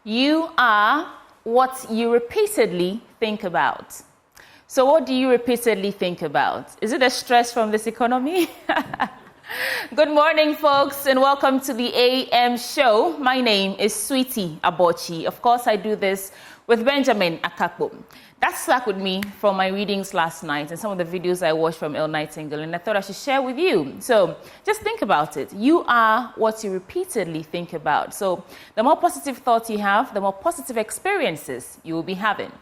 You are what you repeatedly think about. So what do you repeatedly think about? Is it the stress from this economy? Good morning, folks, and welcome to the AM show. My name is Sweetie Abochi. Of course, I do this with Benjamin Akakpo. That stuck with me from my readings last night and some of the videos I watched from El Nightingale, and I thought I should share with you. So just think about it. You are what you repeatedly think about. So the more positive thoughts you have, the more positive experiences you will be having.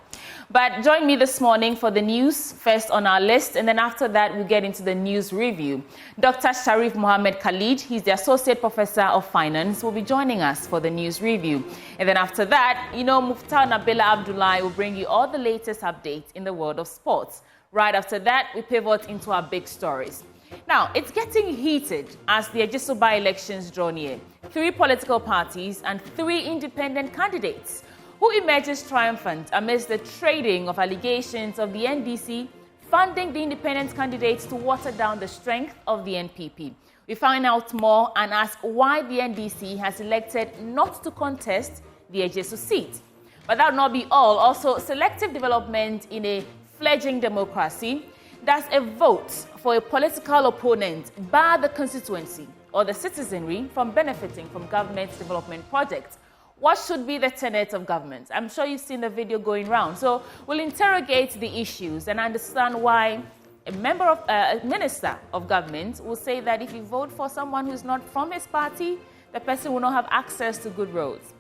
But join me this morning for the news first on our list, and then after that we'll get into the news review. Dr. Sharif Mohammed Khalid, he's the Associate Professor of Finance, will be joining us for the news review. And then after that, Muftar Nabila Abdullahi will bring you all the latest updates in the world of sports. Right after that, we pivot into our big stories. Now, it's getting heated as the Ejisu By-Elections draw near. 3 political parties and 3 independent candidates. Who emerges triumphant amidst the trading of allegations of the NDC funding the independent candidates to water down the strength of the NPP? We find out more and ask why the NDC has elected not to contest the Ejisu seat. But that will not be all. Also, selective development in a fledgling democracy. Does a vote for a political opponent bar the constituency or the citizenry from benefiting from government development projects? What should be the tenet of government? I'm sure you've seen the video going around. So we'll interrogate the issues and understand why a minister of government will say that if you vote for someone who's not from his party, the person will not have access to good roads.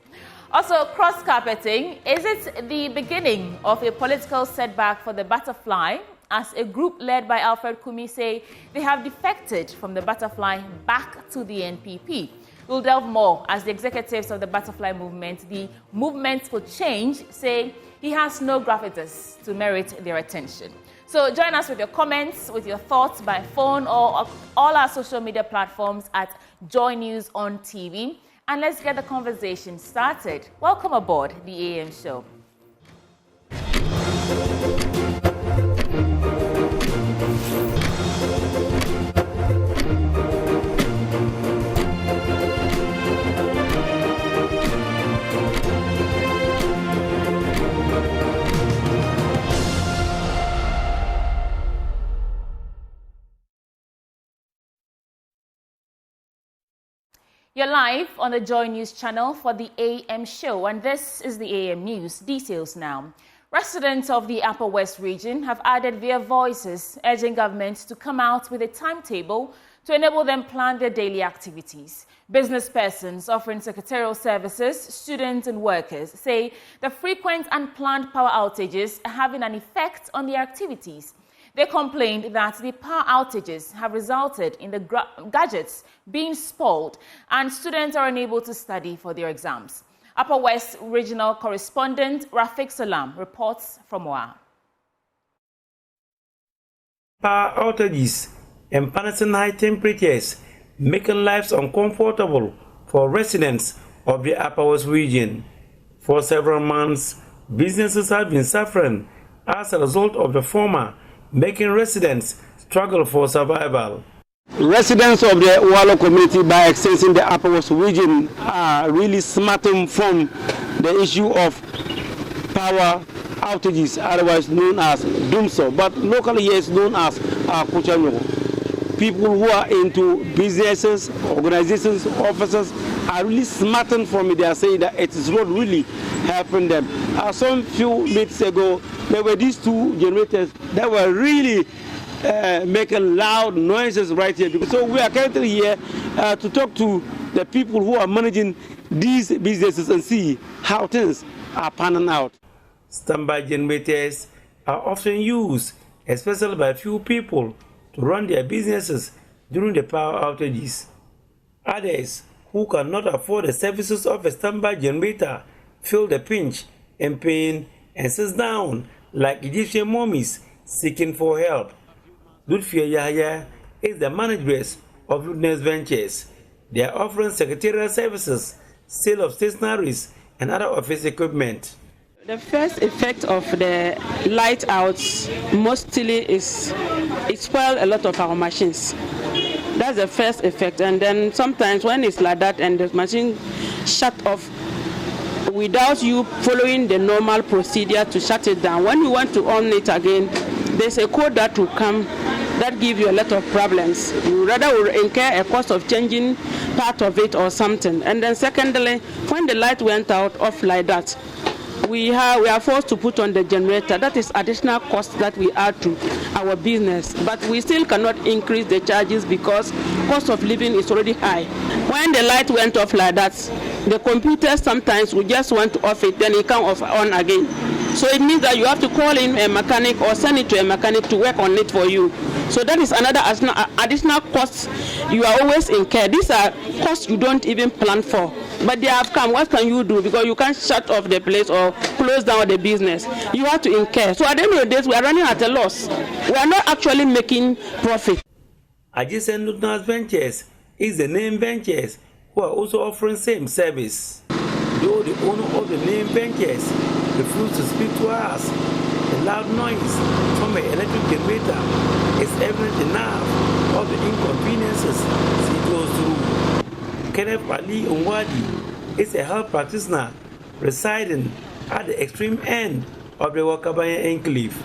Also, cross-carpeting. Is it the beginning of a political setback for the Butterfly, as a group led by Alfred Kumi say they have defected from the Butterfly back to the NPP? We'll delve more as the executives of the Butterfly movement, the movement for change, say he has no gravitas to merit their attention. So join us with your comments, with your thoughts by phone or all our social media platforms at Joy News on TV. And let's get the conversation started. Welcome aboard the AM show. You're live on the Joy News channel for the AM show, and this is the AM News. Details now. Residents of the Upper West region have added their voices, urging government to come out with a timetable to enable them plan their daily activities. Business persons offering secretarial services, students and workers say the frequent and planned power outages are having an effect on their activities. They complained that the power outages have resulted in the gadgets being spoiled and students are unable to study for their exams. Upper West Regional Correspondent Rafik Salam reports from Wa. Power outages and punishing high temperatures, making lives uncomfortable for residents of the Upper West region. For several months, businesses have been suffering as a result of the former, making residents struggle for survival. Residents of the Walo community, by extension the Upper West region, are really smarting from the issue of power outages, otherwise known as Dumso, but locally it's known as Kuchanyo. People who are into businesses, organizations, officers are really smarting from it. They are saying that it is not really helping them. Some few minutes ago, there were these 2 generators that were really making loud noises right here. So we are currently here to talk to the people who are managing these businesses and see how things are panning out. Standby generators are often used, especially by few people, to run their businesses during the power outages. Others who cannot afford the services of a standby generator feel the pinch and pain and sit down like Egyptian mummies seeking for help. Lutfia Yahya is the manageress of Ludness Ventures. They are offering secretarial services, sale of stationaries, and other office equipment. The first effect of the light outs mostly is it spoils a lot of our machines. That's the first effect, and then sometimes when it's like that and the machine shut off, without you following the normal procedure to shut it down. When you want to on it again, there's a code that will come that give you a lot of problems. You rather will incur a cost of changing part of it or something. And then secondly, when the light went off like that, we are forced to put on the generator. That is additional cost that we add to our business. But we still cannot increase the charges because cost of living is already high. When the light went off like that, the computer sometimes we just want to off it, then it come off on again. So it means that you have to call in a mechanic or send it to a mechanic to work on it for you. So that is another additional cost you are always incur. These are costs you don't even plan for. But they have come. What can you do? Because you can't shut off the place or close down the business. You have to incur. So at the end of the day, we are running at a loss. We are not actually making profit. Adjacent Ventures is the name Ventures who are also offering same service. Though the owner of the name Ventures refused to speak to us, the loud noise from an electric generator is evident enough of the inconveniences she goes through. Kenneth Ali Onwadi is a health practitioner residing at the extreme end of the Wakabayan enclave.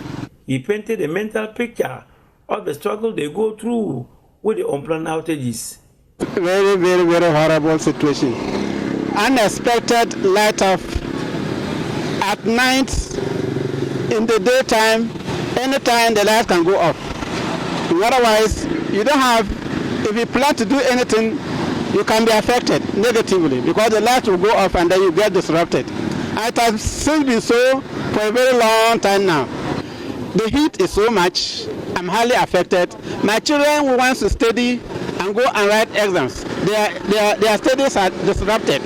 He painted a mental picture of the struggle they go through with the unplanned outages. Very, very, very horrible situation. Unexpected light off at night, in the daytime, anytime the light can go off. Otherwise, you don't have, if you plan to do anything, you can be affected negatively because the light will go off and then you get disrupted. And it has since been so for a very long time now. The heat is so much, I'm highly affected. My children who want to study and go and write exams, their studies are disrupted.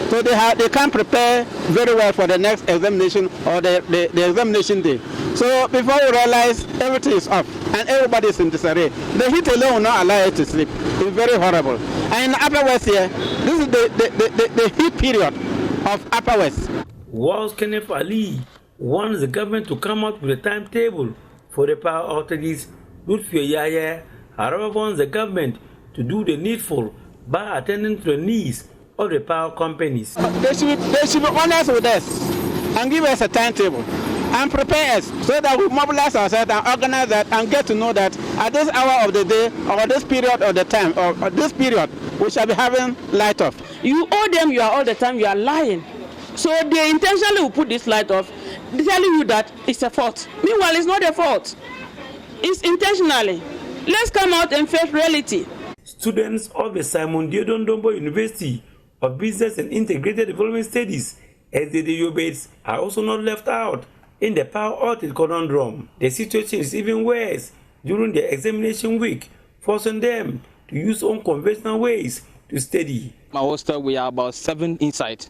So they can't prepare very well for the next examination or the examination day. So before you realize, everything is off and everybody is in disarray. The heat alone will not allow you to sleep. It's very horrible. And in Upper West here, this is the heat period of Upper West. Whilst Kenneth Ali wants the government to come out with a timetable for the power outages, Lutfi Yaya, however, wants the government to do the needful by attending to the needs of the power companies. They should be honest with us and give us a timetable and prepare us so that we mobilize ourselves and organize that and get to know that at this hour of the day or this period of the time or this period we shall be having light off. You owe them, you are all the time, you are lying. So they intentionally will put this light off, telling you that it's a fault. Meanwhile, it's not a fault. It's intentionally. Let's come out and face reality. Students of the Simon Diodon Dombo University of Business and Integrated Development Studies, SDDU-BATES, are also not left out in the power outage conundrum. The situation is even worse during the examination week, forcing them to use unconventional ways to study. My hostel, we are about 7 inside.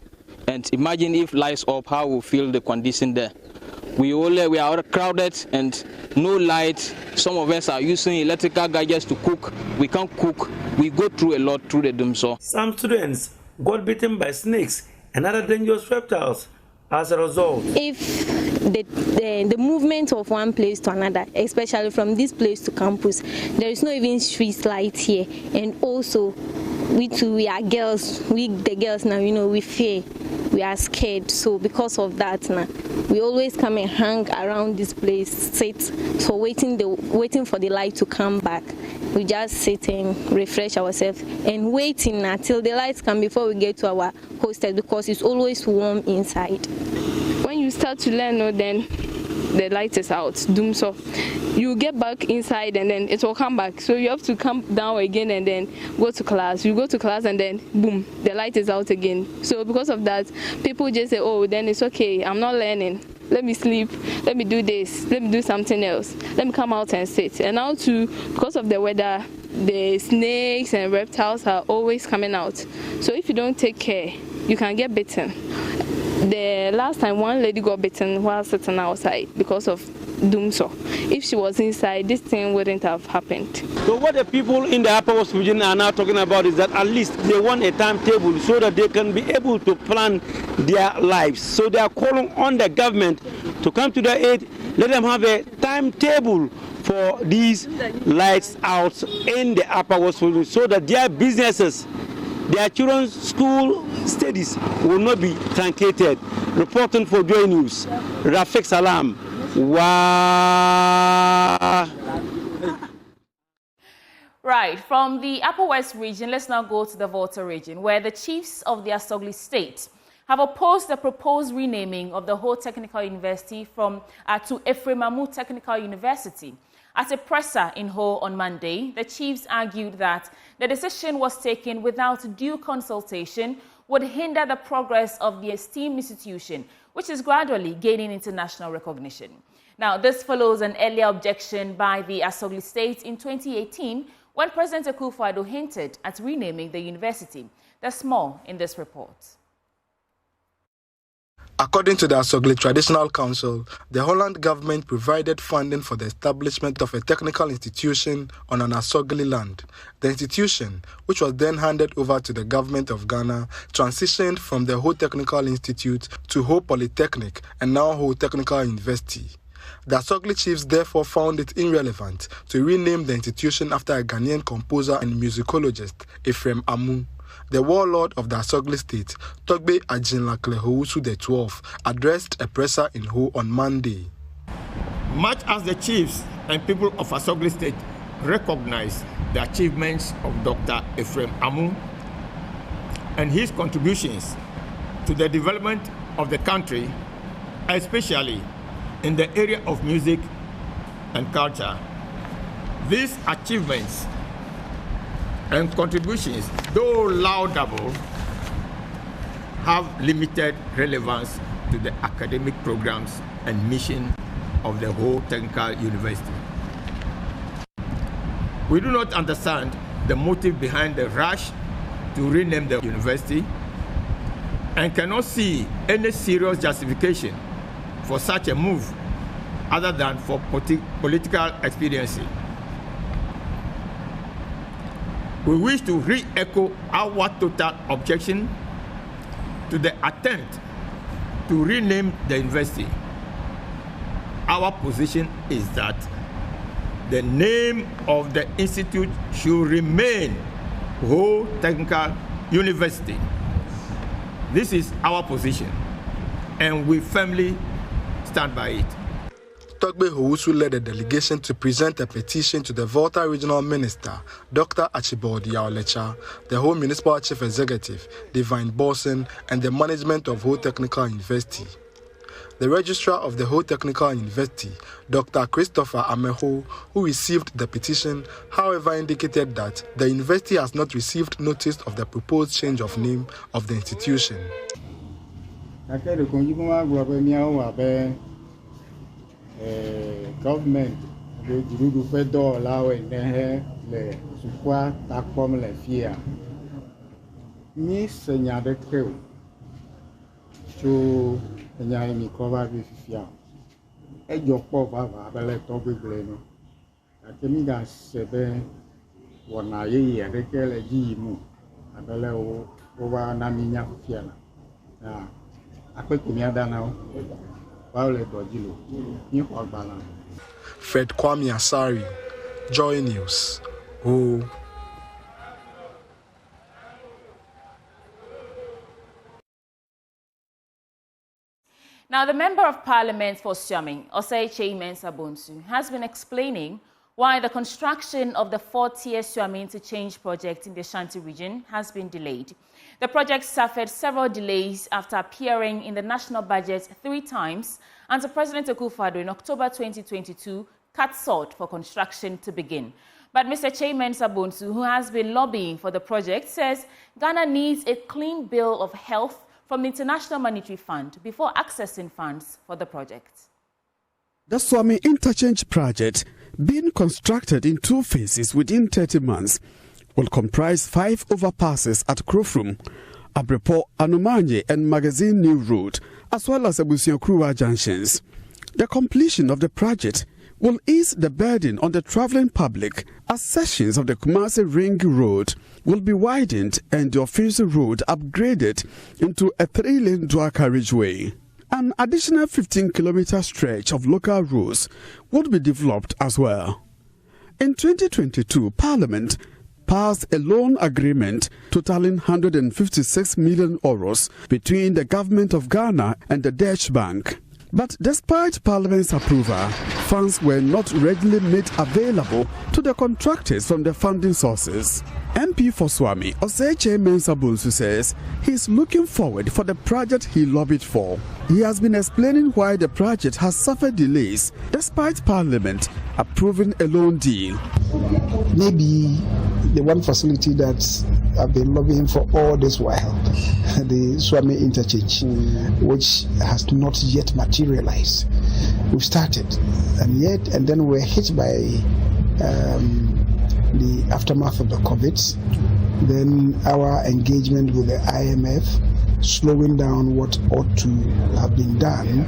And imagine if lights up, how we feel the condition there. We are all crowded and no light. Some of us are using electrical gadgets to cook. We can't cook. We go through a lot through the dome. So some students got bitten by snakes and other dangerous reptiles as a result. If the movement of one place to another, especially from this place to campus, there is no even street light here, and also we are girls. The girls now, we fear. We are scared, so because of that now, we always come and hang around this place, sit, so waiting for the light to come back. We just sit and refresh ourselves and waiting until the lights come before we get to our hostel because it's always warm inside. When you start to learn, then the light is out, doom so. You get back inside and then it will come back. So you have to come down again and then go to class. You go to class and then boom, the light is out again. So because of that, people just say, oh, then it's okay, I'm not learning. Let me sleep, let me do this, let me do something else. Let me come out and sit. And now too, because of the weather, the snakes and reptiles are always coming out. So if you don't take care, you can get bitten. The last time one lady got bitten while sitting outside because of doomso. If she was inside, this thing wouldn't have happened. So what the people in the Upper West region are now talking about is that at least they want a timetable so that they can be able to plan their lives. So they are calling on the government to come to their aid, let them have a timetable for these lights out in the Upper West region so that their businesses their children's school studies will not be truncated. Reporting for Joy News, Rafiq Salam. Wow. Right, from the Upper West region, let's now go to the Volta region, where the chiefs of the Asogli state have opposed the proposed renaming of the Ho Technical University to Efremamu Technical University. At a presser in Ho on Monday, the chiefs argued that the decision was taken without due consultation, would hinder the progress of the esteemed institution, which is gradually gaining international recognition. Now, this follows an earlier objection by the Asogli state in 2018 when President Akufo-Addo hinted at renaming the university. There's more in this report. According to the Asogli Traditional Council, the Holland government provided funding for the establishment of a technical institution on an Asogli land. The institution, which was then handed over to the government of Ghana, transitioned from the Ho Technical Institute to Ho Polytechnic and now Ho Technical University. The Asogli chiefs therefore found it irrelevant to rename the institution after a Ghanaian composer and musicologist, Ephraim Amu. The warlord of the Asogli state, Togbe Ajinlakle-Housu XII, addressed a presser in Ho on Monday. Much as the chiefs and people of Asogli state recognize the achievements of Dr. Ephraim Amu and his contributions to the development of the country, especially in the area of music and culture, these achievements and contributions, though laudable, have limited relevance to the academic programs and mission of the Ho Technical University. We do not understand the motive behind the rush to rename the university and cannot see any serious justification for such a move other than for political expediency. We wish to re-echo our total objection to the attempt to rename the university. Our position is that the name of the institute should remain Ho Technical University. This is our position, and we firmly stand by it. Togbe Housu led a delegation to present a petition to the Volta Regional Minister, Dr. Archibald Yaolecha, the Ho Municipal Chief Executive, Divine Borson, and the management of Ho Technical University. The registrar of the Ho Technical University, Dr. Christopher Ameho, who received the petition, however, indicated that the university has not received notice of the proposed change of name of the institution. Government the guru fedo allow le support takpom le fia ni senya de creu so enya mi cover bi fia e jo po baba bele to gbegble no akemi ga sebe wona ye de kele ji mu abele o wa na mi nya fia na apeku mi adana o Fred Kwame Asari, Joy News. Oh. Now, the Member of Parliament for Siaming, Osei Mensa Bonsu, has been explaining why the construction of the 4-tier Siaming interchange project in the Ashanti region has been delayed. The project suffered several delays after appearing in the national budget 3 times, and President Akufo-Addo in October 2022 cut short for construction to begin. But Mr. Mensa Bonsu, who has been lobbying for the project, says Ghana needs a clean bill of health from the International Monetary Fund before accessing funds for the project. The Swami Interchange project, being constructed in 2 phases within 30 months, will comprise 5 overpasses at Krofrum, Abrepo, Anumanye and Magazine New Road, as well as Abusiankruwa junctions. The completion of the project will ease the burden on the travelling public as sections of the Kumasi Ring Road will be widened and the Officer Road upgraded into a 3-lane dual carriageway. An additional 15-kilometer stretch of local roads would be developed as well. In 2022, Parliament passed a loan agreement totaling 156 million euros between the government of Ghana and the Dutch Bank. But despite Parliament's approval, funds were not readily made available to the contractors from the funding sources. MP for Swami, Oseche Mensah-Bonsu, says he's looking forward for the project he lobbied for. He has been explaining why the project has suffered delays despite Parliament approving a loan deal. Maybe the one facility that I've been lobbying for all this while, the Swami interchange, which has not yet materialized. We've started, and then we're hit by the aftermath of the COVID, then our engagement with the IMF, slowing down what ought to have been done.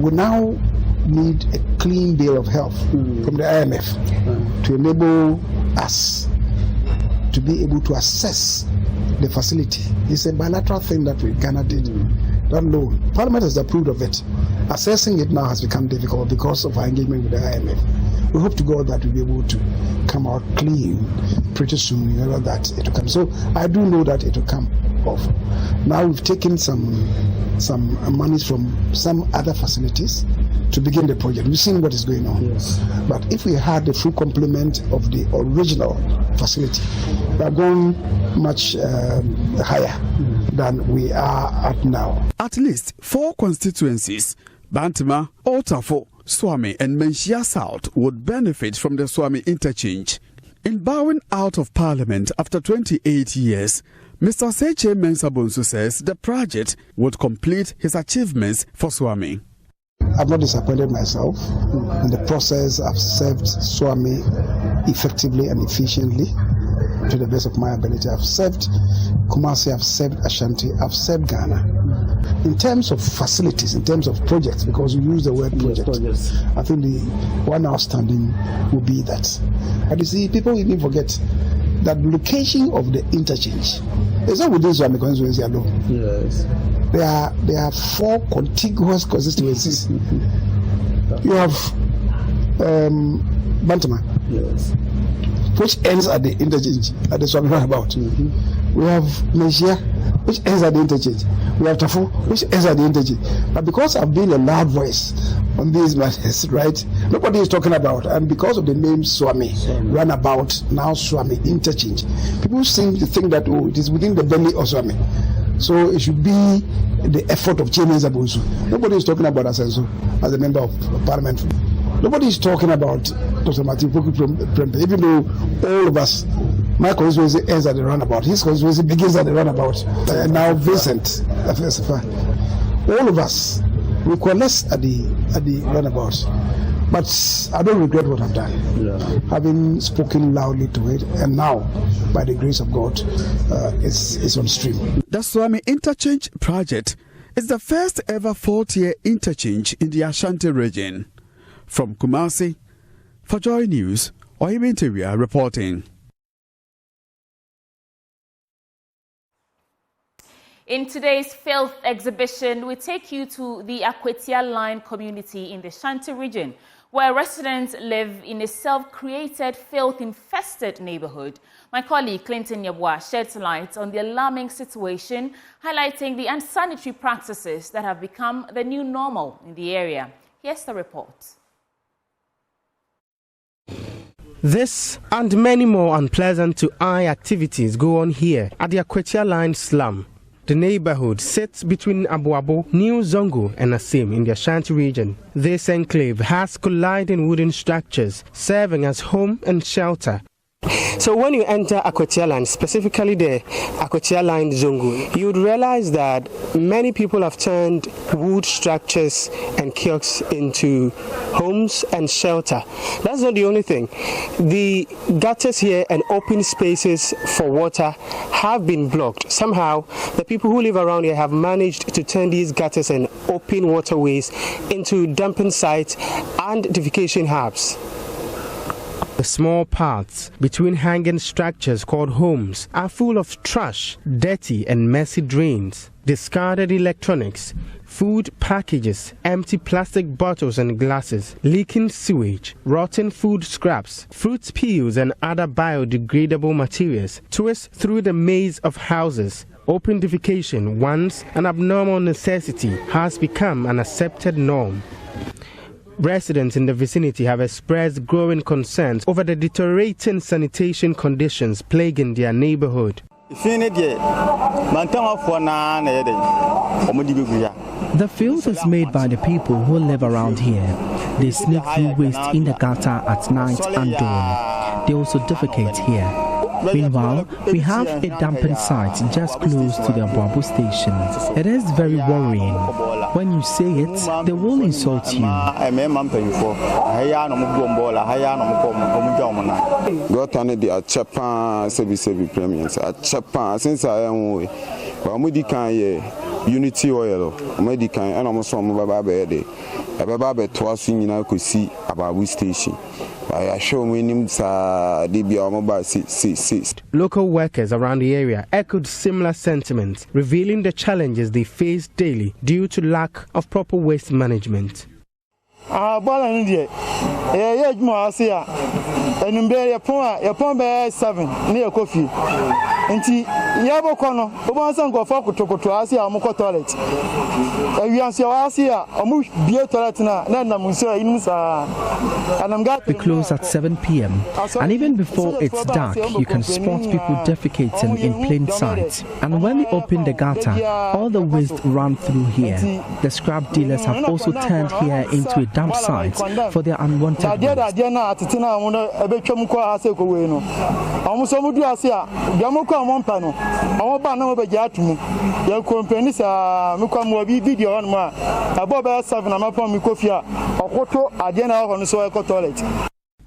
We now need a clean bill of health from the IMF to enable us to be able to assess the facility. It's a bilateral thing that Ghana did. That loan, Parliament has approved of it. Assessing it now has become difficult because of our engagement with the IMF. We hope to God that we'll be able to come out clean pretty soon in order that it will come. So I do know that it will come off. Now we've taken some monies from some other facilities to begin the project. We've seen what is going on. Yes. But if we had the full complement of the original facility, we are going much higher than we are at now. At least 4 constituencies, Bantama, Otafo, Swami and Menchia South, would benefit from the Swami interchange. In bowing out of Parliament after 28 years, Mr. Oseche Mensah-Bonsu says the project would complete his achievements for Swami. I've not disappointed myself. In the process, I've served Swami effectively and efficiently to the best of my ability. I've served Kumasi, I've served Ashanti, I've served Ghana. In terms of facilities, in terms of projects, because you use the word project, I think the one outstanding will be that. But you see, people even forget that the location of the interchange is not within Swami constituency alone. Yes. There are 4 contiguous constituencies. You have Bantama, yes, which ends at the interchange at the Swami roundabout. We have Menchia, which ends at the interchange. We have Tafu, which ends at the interchange. But because I've been a loud voice on these matters, right, nobody is talking about, and because of the name Swami roundabout, now Swami interchange, people seem to think that, oh, it is within the belly of Swami. So it should be the effort of Chairman Zabunsu. Nobody is talking about Asenso as a member of Parliament. Nobody is talking about Dr. Martin Prempe, even though all of us, my constituency ends at the roundabout, his constituency begins at the roundabout, and now Vincent, all of us, we coalesce at the roundabout. But I don't regret what I've done, having spoken loudly to it, and now, by the grace of God, it's on stream. The Swami Interchange project is the first ever 4-tier interchange in the Ashanti region. From Kumasi, for Joy News, Oyibinteria reporting. In today's Filth exhibition, we take you to the Akwetia Line community in the Ashanti region, where residents live in a self-created, filth-infested neighborhood. My colleague Clinton Yabwa sheds light on the alarming situation, highlighting the unsanitary practices that have become the new normal in the area. Here's the report. This and many more unpleasant to eye activities go on here at the Akwetia Line slum. The neighborhood sits between Abuabo, New Zongo and Asim in the Ashanti region. This enclave has colliding wooden structures serving as home and shelter. So when you enter Akwetia Line, specifically the Akwetia Line Zongo, you would realize that many people have turned wood structures and kiosks into homes and shelter. That's not the only thing. The gutters here and open spaces for water have been blocked. Somehow, the people who live around here have managed to turn these gutters and open waterways into dumping sites and defecation hubs. The small paths between hanging structures called homes are full of trash, dirty and messy drains, discarded electronics, food packages, empty plastic bottles and glasses, leaking sewage, rotten food scraps, fruit peels and other biodegradable materials twist through the maze of houses. Open defecation, once an abnormal necessity, has become an accepted norm. Residents in the vicinity have expressed growing concerns over the deteriorating sanitation conditions plaguing their neighborhood. The filth is made by the people who live around here. They sneak through waste in the gutter at night and dawn. They also defecate here. Meanwhile, we have a dumping site just close to the Abuabo station. It is very worrying. When you say it, they will insult you. Unity oil, medical, and almost from Bababe. Bababe twice in Ababu station. I show me Local workers around the area echoed similar sentiments, revealing the challenges they face daily due to lack of proper waste management. Nti yabo kono obansa ngofo kutokoto ase amukọ toilet ewianse ase a omu bie toilet na namunso inu sa. We close at 7 p.m. and even before it's dark you can spot people defecating in plain sight. And when we open the gutter, all the waste run through here. The scrap dealers have also turned here into a dump site for their unwanted waste.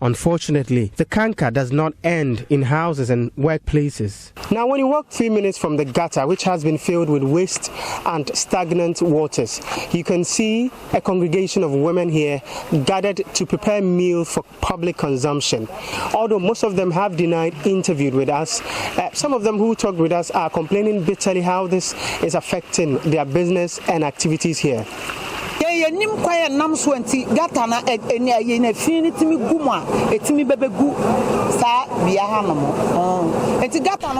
Unfortunately, the canker does not end in houses and workplaces. Now, when you walk 3 minutes from the gutter, which has been filled with waste and stagnant waters, you can see a congregation of women here gathered to prepare meals for public consumption. Although most of them have denied interviewed with us, some of them who talked with us are complaining bitterly how this is affecting their business and activities here.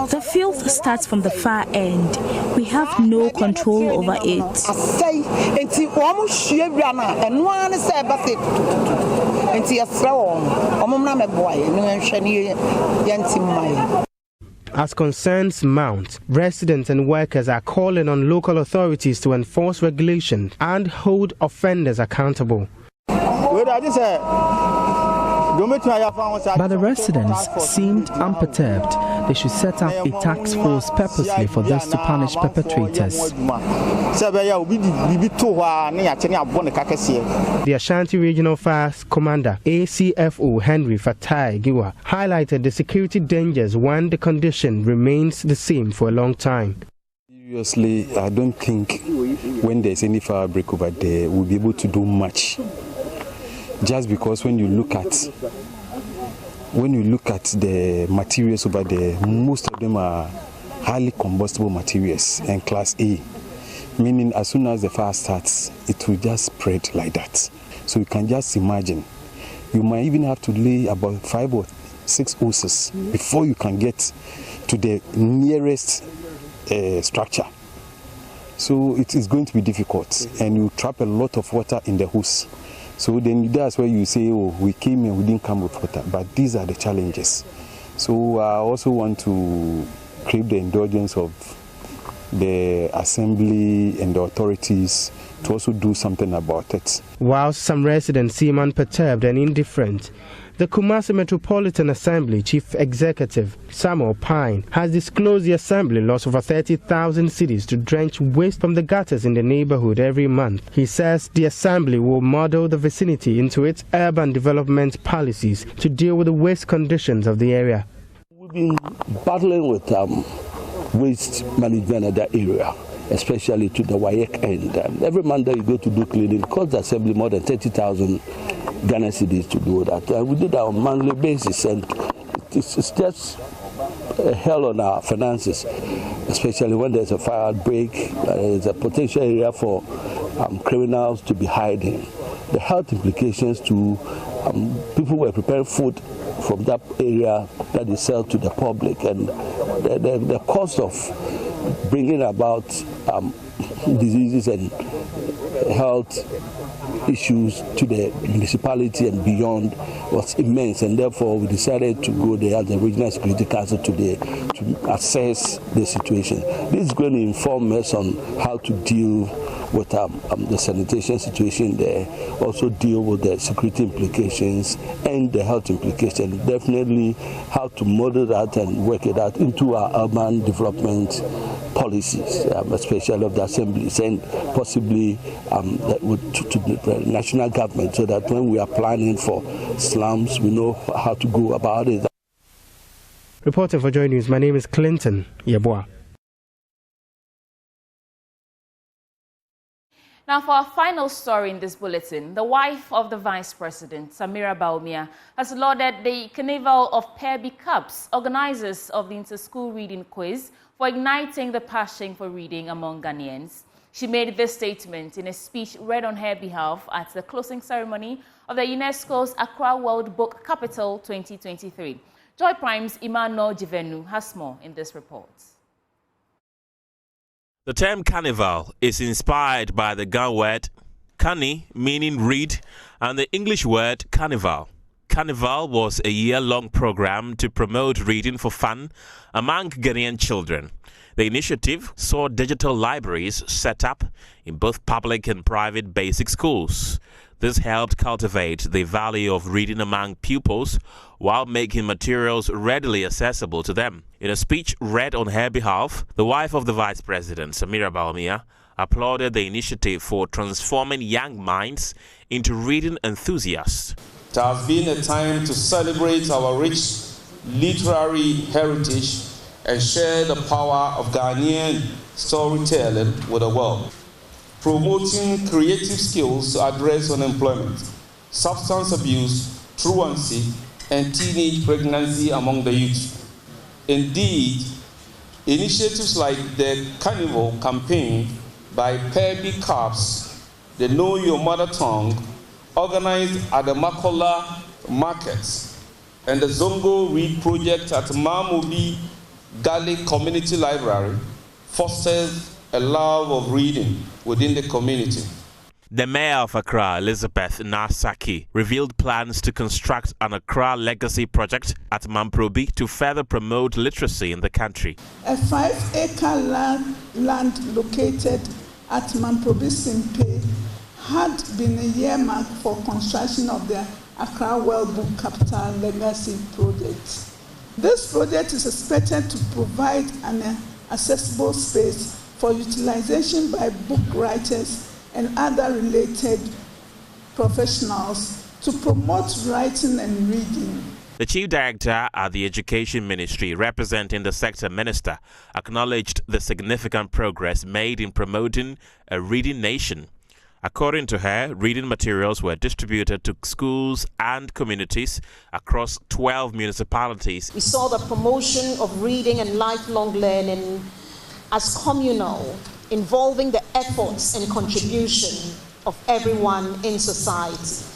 The filth starts from the far end. We have no control over it. As concerns mount, residents and workers are calling on local authorities to enforce regulations and hold offenders accountable. But the residents seemed unperturbed. They should set up a task force purposely for this to punish perpetrators. The Ashanti Regional Fire Commander, ACFO Henry Fatai Giwa, highlighted the security dangers when the condition remains the same for a long time. Seriously, I don't think when there's any fire outbreak over there, we'll be able to do much. Just because when you look at the materials over there, most of them are highly combustible materials and class A, meaning as soon as the fire starts, it will just spread like that. So you can just imagine, you might even have to lay about 5 or 6 hoses before you can get to the nearest structure. So it is going to be difficult, and you trap a lot of water in the hose. So then that's where you say, oh, we came and we didn't come with water. But these are the challenges. So I also want to crave the indulgence of the assembly and the authorities to also do something about it. While some residents seem unperturbed and indifferent, the Kumasi Metropolitan Assembly Chief Executive Samuel Pine has disclosed the Assembly lost over 30,000 cedis to drench waste from the gutters in the neighborhood every month. He says the Assembly will model the vicinity into its urban development policies to deal with the waste conditions of the area. We've been battling with waste management at that area, especially to the Varrick end. Every month that you go to do cleaning, it costs the Assembly more than 30,000 Ghana cedis to do that. We did that on a monthly basis, and it's just a hell on our finances, especially when there's a fire outbreak, there's a potential area for criminals to be hiding. The health implications to people who are preparing food from that area that they sell to the public, and the cost of bringing about diseases and health issues to the municipality and beyond was immense, and therefore we decided to go there as the Regional Security Council today to assess the situation. This is going to inform us on how to deal with the sanitation situation there, also deal with the security implications and the health implications, definitely how to model that and work it out into our urban development policies, especially of the assemblies and possibly to the national government, so that when we are planning for slums, we know how to go about it. Reporting for Joy News, my name is Clinton Yeboah. Now, for our final story in this bulletin, the wife of the Vice President, Samira Bawumia, has lauded the Carnival of Perby Cups, organizers of the Inter-School Reading Quiz, for igniting the passion for reading among Ghanaians. She made this statement in a speech read on her behalf at the closing ceremony of the UNESCO's Accra World Book Capital 2023. Joy Prime's Emmanuel Jivenu has more in this report. The term carnival is inspired by the Ga word cani, meaning read, and the English word carnival. Carnival was a year-long program to promote reading for fun among Ghanaian children. The initiative saw digital libraries set up in both public and private basic schools. This helped cultivate the value of reading among pupils while making materials readily accessible to them. In a speech read on her behalf, the wife of the Vice President, Samira Bawumia, applauded the initiative for transforming young minds into reading enthusiasts. It has been a time to celebrate our rich literary heritage and share the power of Ghanaian storytelling with the world. Promoting creative skills to address unemployment, substance abuse, truancy, and teenage pregnancy among the youth. Indeed, initiatives like the Carnival campaign by Perby Cups, the Know Your Mother Tongue, organized at the Makola Markets, and the Zongo Read Project at Mamobi Galley Community Library fosters a love of reading within the community. The mayor of Accra, Elizabeth Nasaki, revealed plans to construct an Accra Legacy project at Mamprobi to further promote literacy in the country. A 5-acre land located at Mamprobi Simpe had been a earmark for construction of the Accra World Book Capital Legacy project. This project is expected to provide an accessible space for utilization by book writers and other related professionals to promote writing and reading. The chief director at the Education Ministry, representing the sector minister, acknowledged the significant progress made in promoting a reading nation. According to her, reading materials were distributed to schools and communities across 12 municipalities. We saw the promotion of reading and lifelong learning as communal, involving the efforts and contribution of everyone in society.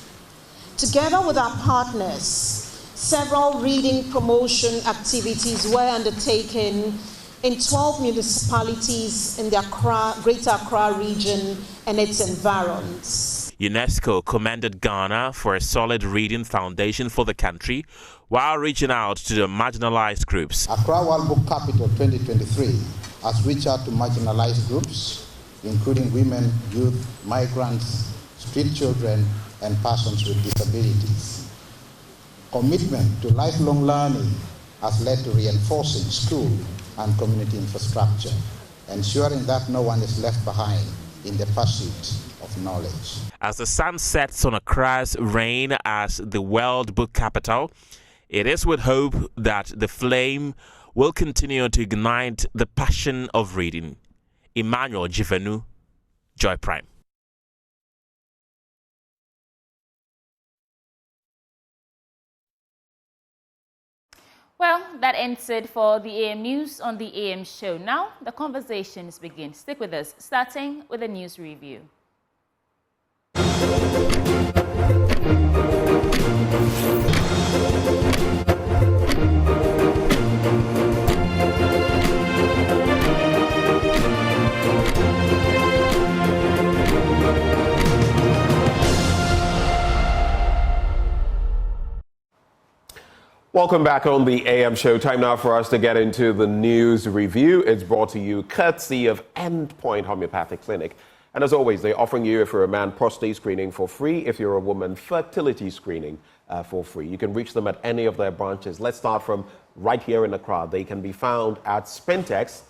Together with our partners, several reading promotion activities were undertaken in 12 municipalities in the Greater Accra region and its environs. UNESCO commended Ghana for a solid reading foundation for the country while reaching out to the marginalized groups. Accra World Book Capital 2023 has reached out to marginalized groups, including women, youth, migrants, street children, and persons with disabilities. Commitment to lifelong learning has led to reinforcing school and community infrastructure, ensuring that no one is left behind in the pursuit of knowledge. As the sun sets on Accra's reign as the World Book Capital, it is with hope that the flame will continue to ignite the passion of reading. Emmanuel Jivenu, Joy Prime. Well, that ends it for the AM News on the AM show. Now, the conversations begin. Stick with us, starting with a news review. Welcome back on the AM show. Time now for us to get into the news review. It's brought to you courtesy of Endpoint Homeopathic Clinic. And as always, they're offering you, if you're a man, prostate screening for free. If you're a woman, fertility screening for free. You can reach them at any of their branches. Let's start from right here in Accra. They can be found at Spintex,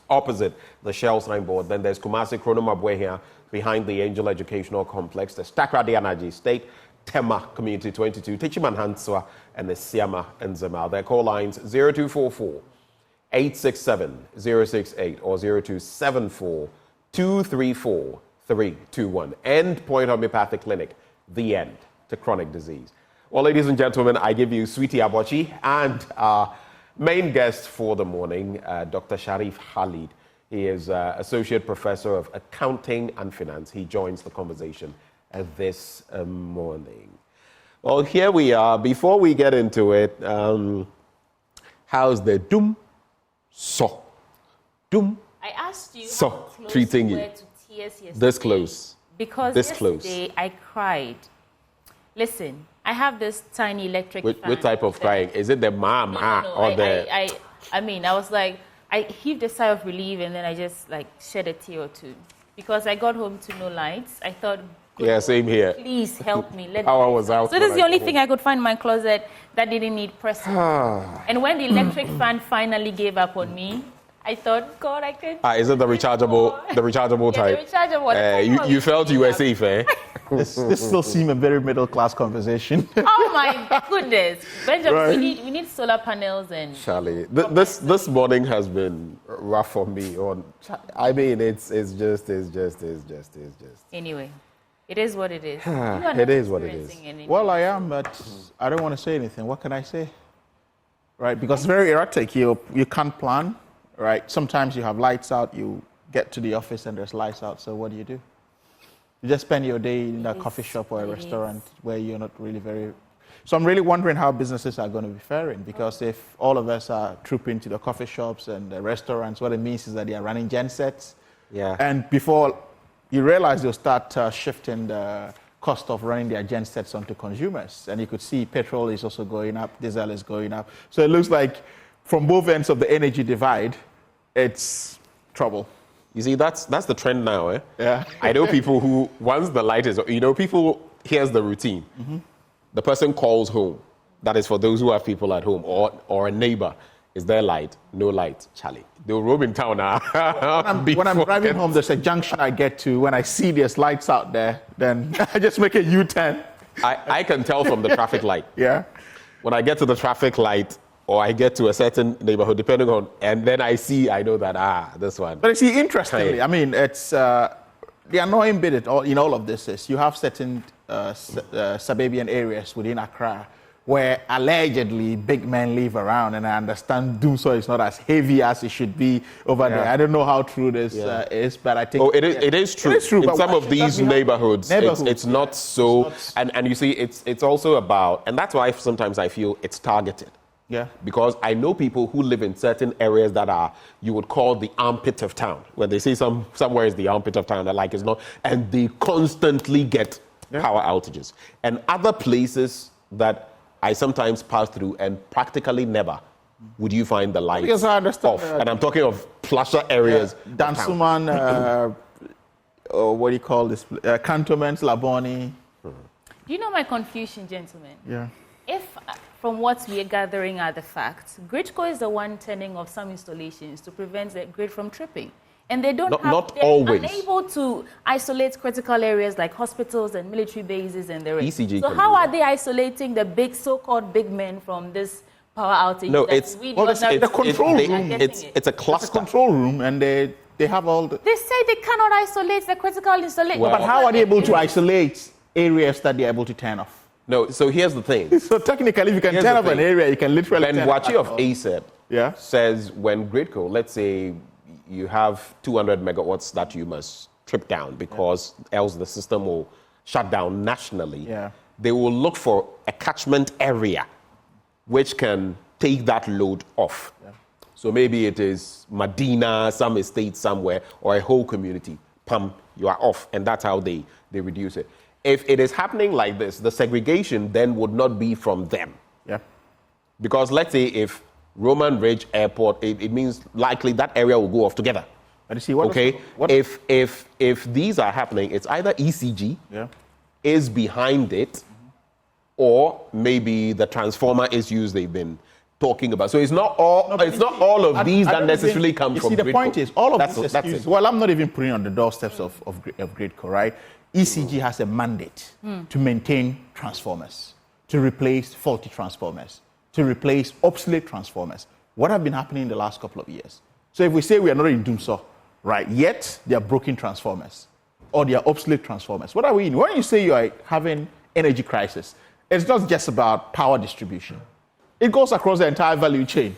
opposite the Shell signboard. Then there's Kumasi Kronoma here, behind the Angel Educational Complex. There's Takrady Energy State, Tema Community 22, Tichiman Hanswa, and the Siama and Zemal. Their call lines 0244 867 068 or 0274 234 321. Endpoint Homeopathic Clinic, the end to chronic disease. Well, ladies and gentlemen, I give you Sweetie Abochi and our main guest for the morning, Dr. Sharif Khalid. He is Associate Professor of Accounting and Finance. He joins the conversation this morning. Well, here we are. Before we get into it, how's the Doom So? Doom I asked you So how close treating you you. were to tears yesterday. This close. Because this yesterday close. I cried. Listen, I have this tiny electric fan. What type of crying? Is it the mama or the... I mean, I was like, I heaved a sigh of relief and then I just like shed a tear or two. Because I got home to no lights. I thought, yeah, same here. Please help me. Power was out. So this is the only thing I could find in my closet that didn't need pressing. And when the electric fan finally gave up on me, I thought, God, I could. Is it the rechargeable, the rechargeable type? The rechargeable. You felt you were safe, eh? This still seems a very middle class conversation. Oh my goodness, Benjamin, Right. we need solar panels and. Charlie, this morning has been rough for me. I mean, it's just. Anyway, it is what it is. It is what it is. Well, I am, but I don't want to say anything. What can I say? Right, because it's very erratic. You can't plan. Right, sometimes you have lights out. You get to the office and there's lights out. So what do? You just spend your day in a coffee shop or a restaurant where you're not really very. So I'm really wondering how businesses are going to be faring, because if all of us are trooping to the coffee shops and the restaurants, what it means is that they are running gensets. Yeah. And before you realize, they'll start shifting the cost of running their gensets onto consumers. And you could see petrol is also going up, diesel is going up. So it looks like from both ends of the energy divide, it's trouble. You see, that's the trend now, eh? Yeah. I know people who, once the light is, people, here's the routine. Mm-hmm. The person calls home. That is for those who have people at home, or a neighbor. Is there light? No light. Charlie, they'll roam in town now. When I'm driving home, there's a junction I get to. When I see there's lights out there, then I just make a U-turn. I can tell from the traffic light. Yeah. When I get to the traffic light, or I get to a certain neighborhood, depending on, and then I know that, this one. But you see, interestingly, I mean, it's the annoying bit in all of this is you have certain suburban areas within Accra where allegedly big men live around, and I understand Doomsday is not as heavy as it should be over there. I don't know how true this is, but I think it is true. It is true. In some of these neighborhoods, it's not so, not, and you see, it's also about, and that's why sometimes I feel it's targeted. Yeah. Because I know people who live in certain areas that are, you would call the armpit of town. When they say somewhere is the armpit of town, they're like it's not, and they constantly get power outages. And other places that I sometimes pass through, and practically never would you find the lights because I understand off. And I'm talking of plusher areas. Dansuman, what do you call this? Cantonments, Laboni. Do you know my confusion, gentlemen? Yeah. If, from what we are gathering are the facts, Gridco is the one turning off some installations to prevent the grid from tripping. And they don't they're unable to isolate critical areas like hospitals and military bases and the rest. ECG so how are they isolating the big, so-called big men from this power outage? No, it's the control room. It's a cluster. It's a control room, and they have all the. They say they cannot isolate the critical installation. But how are they able to isolate areas that they're able to turn off? No, so here's the thing. So technically, if you can turn up an area, you can literally Ben Wachi of ASEP says when GridCo, let's say you have 200 megawatts that you must trip down because else the system will shut down nationally. Yeah. They will look for a catchment area which can take that load off. Yeah. So maybe it is Medina, some estate somewhere, or a whole community. Pam, you are off. And that's how they reduce it. If it is happening like this, the segregation then would not be from them. Yeah. Because let's say if Roman Ridge Airport, it means likely that area will go off together. But you see, what if these are happening, it's either ECG is behind it, or maybe the transformer issues they've been talking about. So it's not all. All of these that necessarily come from. You see, the point is, all of these excuses. Well, I'm not even putting on the doorsteps of GridCo, right? ECG has a mandate to maintain transformers, to replace faulty transformers, to replace obsolete transformers. What have been happening in the last couple of years? So if we say we are not in doomsday, right, yet they are broken transformers or they are obsolete transformers, what are we in? When you say you are having energy crisis, it's not just about power distribution. It goes across the entire value chain.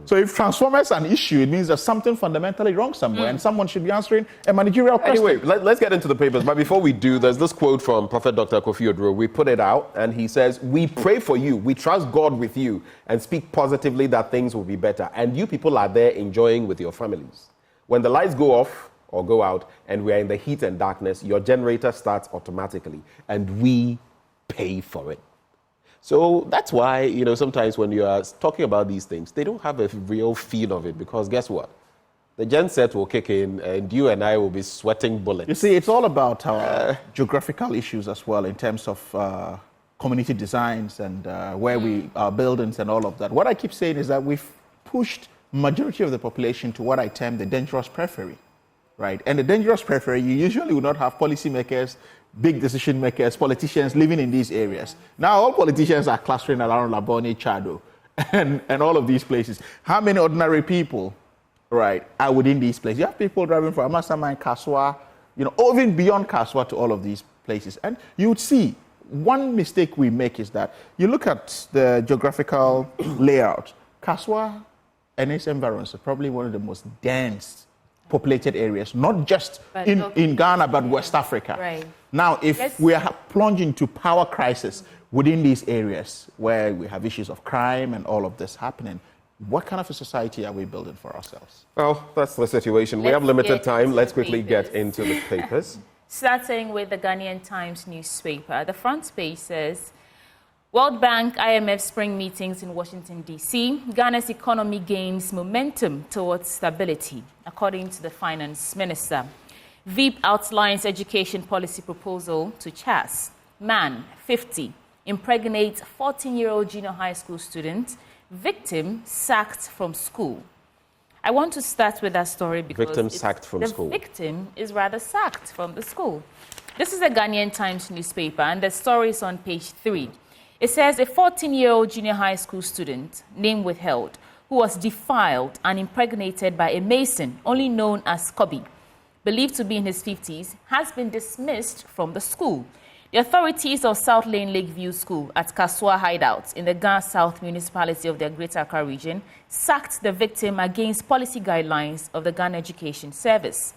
So if transformers are an issue, it means there's something fundamentally wrong somewhere, and someone should be answering a managerial question. Anyway, let's get into the papers. But before we do, there's this quote from Prophet Dr. Akufo-Addo. We put it out, and he says, "We pray for you, we trust God with you, and speak positively that things will be better. And you people are there enjoying with your families. When the lights go off or go out, and we are in the heat and darkness, your generator starts automatically, and we pay for it." So that's why, sometimes when you are talking about these things, they don't have a real feel of it, because guess what? The genset will kick in and you and I will be sweating bullets. You see, it's all about our geographical issues as well in terms of community designs and where our buildings and all of that. What I keep saying is that we've pushed majority of the population to what I term the dangerous periphery, right? And the dangerous periphery, you usually would not have policymakers, big decision makers, politicians living in these areas. Now all politicians are clustering around Labone, Chado, and all of these places. How many ordinary people, right, are within these places? You have people driving from Amasama and Kaswa, even beyond Kaswa to all of these places. And you would see one mistake we make is that you look at the geographical layout. Kaswa and its environs are probably one of the most dense populated areas, not just in Ghana, but West Africa. Right. Now, if we are plunging into power crisis within these areas where we have issues of crime and all of this happening, what kind of a society are we building for ourselves? Well, that's the situation. We have limited time. Let's quickly get into the papers. Starting with the Ghanaian Times newspaper. The front page says, World Bank, IMF spring meetings in Washington, D.C. Ghana's economy gains momentum towards stability, according to the finance minister. VIP outlines education policy proposal to CHAS. Man, 50, impregnates 14-year-old junior high school student. Victim sacked from school. I want to start with that story because victim sacked from school. The victim is rather sacked from the school. This is the Ghanaian Times newspaper, and the story is on page 3. It says a 14-year-old junior high school student, name withheld, who was defiled and impregnated by a mason, only known as Kobe, believed to be in his 50s, has been dismissed from the school. The authorities of South Lane Lakeview School at Kaswa Hideout in the Ghana South municipality of the Greater Accra region sacked the victim against policy guidelines of the Ghana Education Service.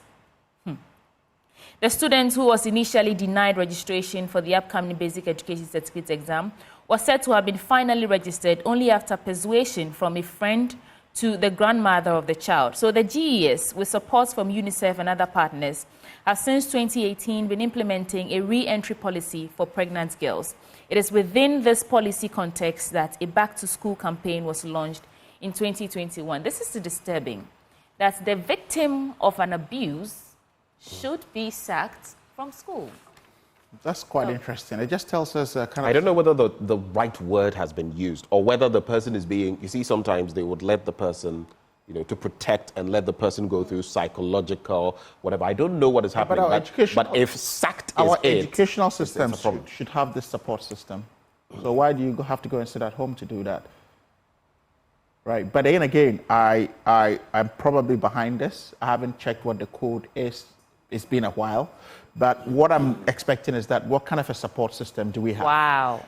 The student, who was initially denied registration for the upcoming Basic Education Certificate exam, was said to have been finally registered only after persuasion from a friend to the grandmother of the child. So the GES, with support from UNICEF and other partners, has since 2018 been implementing a re-entry policy for pregnant girls. It is within this policy context that a back-to-school campaign was launched in 2021. This is disturbing, that the victim of an abuse should be sacked from school. That's quite interesting. It just tells us I don't know whether the right word has been used or whether the person is being... You see, sometimes they would let the person, to protect and let the person go through psychological, whatever. I don't know what is happening. But if sacked is our educational system should have this support system. So why do you have to go and sit at home to do that? Right. But then again, I'm probably behind this. I haven't checked what the code is. It's been a while. But what I'm expecting is that what kind of a support system do we have? Wow.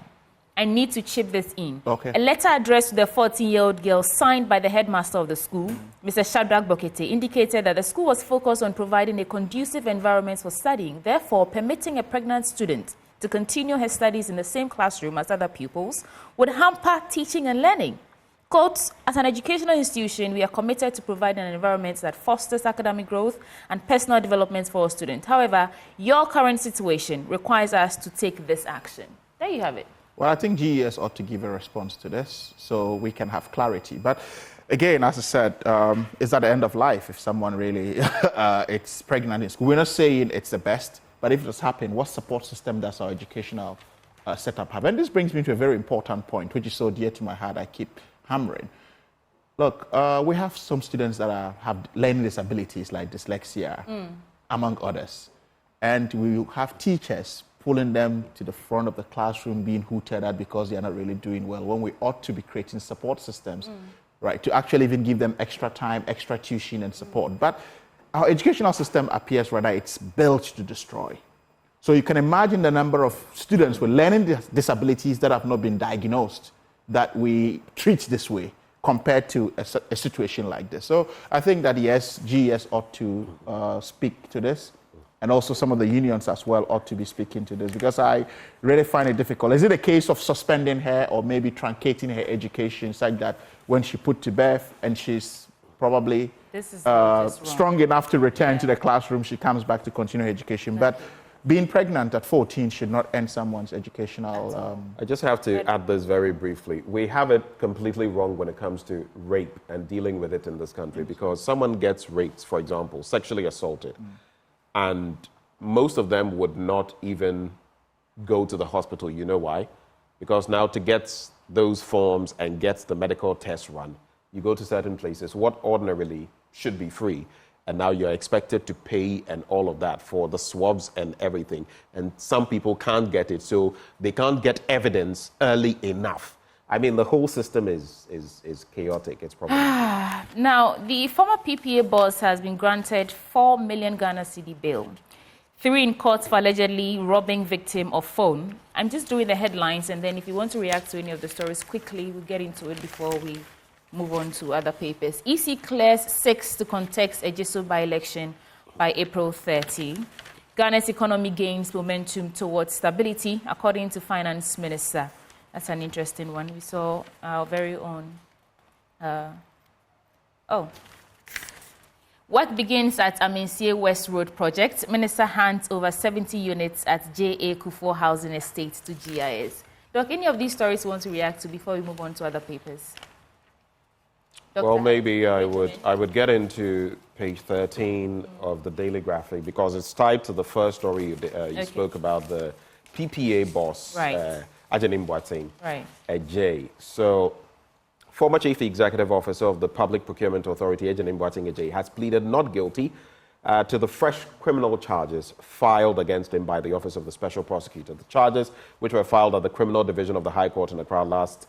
I need to chip this in. Okay. A letter addressed to the 14-year-old girl signed by the headmaster of the school, Mr. Shadrach Bokete, indicated that the school was focused on providing a conducive environment for studying, therefore permitting a pregnant student to continue her studies in the same classroom as other pupils would hamper teaching and learning. Quote, as an educational institution, we are committed to providing an environment that fosters academic growth and personal development for our students. However, your current situation requires us to take this action. There you have it. Well, I think GES ought to give a response to this so we can have clarity. But again, as I said, it's at the end of life if someone really is pregnant in school. We're not saying it's the best, but if it does happen, what support system does our educational setup have? And this brings me to a very important point, which is so dear to my heart, I keep hammering. Look, we have some students that have learning disabilities like dyslexia, among others. And we have teachers pulling them to the front of the classroom, being hooted at because they are not really doing well, when we ought to be creating support systems, right, to actually even give them extra time, extra tuition and support. But our educational system appears rather it's built to destroy. So you can imagine the number of students with learning disabilities that have not been diagnosed that we treat this way compared to a situation like this. So I think that yes, GES ought to speak to this. And also some of the unions as well ought to be speaking to this, because I really find it difficult. Is it a case of suspending her or maybe truncating her education such that when she put to birth and she's probably strong enough to return to the classroom, she comes back to continue her education? But being pregnant at 14 should not end someone's educational... I just have to add this very briefly. We have it completely wrong when it comes to rape and dealing with it in this country, because someone gets raped, for example, sexually assaulted, and most of them would not even go to the hospital. You know why? Because now to get those forms and get the medical test run, you go to certain places, what ordinarily should be free, and now you're expected to pay and all of that for the swabs and everything. And some people can't get it, so they can't get evidence early enough. I mean, the whole system is chaotic. It's problematic. Now, the former PPA boss has been granted 4 million Ghana cedi bail. 3 in court for allegedly robbing victim of phone. I'm just doing the headlines, and then if you want to react to any of the stories quickly, we'll get into it before we move on to other papers. EC clears 6 to contest Ejisu By-Election by April 30. Ghana's economy gains momentum towards stability, according to Finance Minister. That's an interesting one. We saw our very own... Work begins at Amensie West Road project. Minister hands over 70 units at J.A. Kufo Housing Estate to GIS. Doc, any of these stories you want to react to before we move on to other papers? Dr. Well, maybe I would get into page 13 of the Daily Graphic, because it's tied to the first story you spoke about, the PPA boss, Ajanim Boateng, Ejay. So, former Chief Executive Officer of the Public Procurement Authority, Ajanim Boateng Ejay, has pleaded not guilty to the fresh criminal charges filed against him by the Office of the Special Prosecutor. The charges, which were filed at the Criminal Division of the High Court in Accra last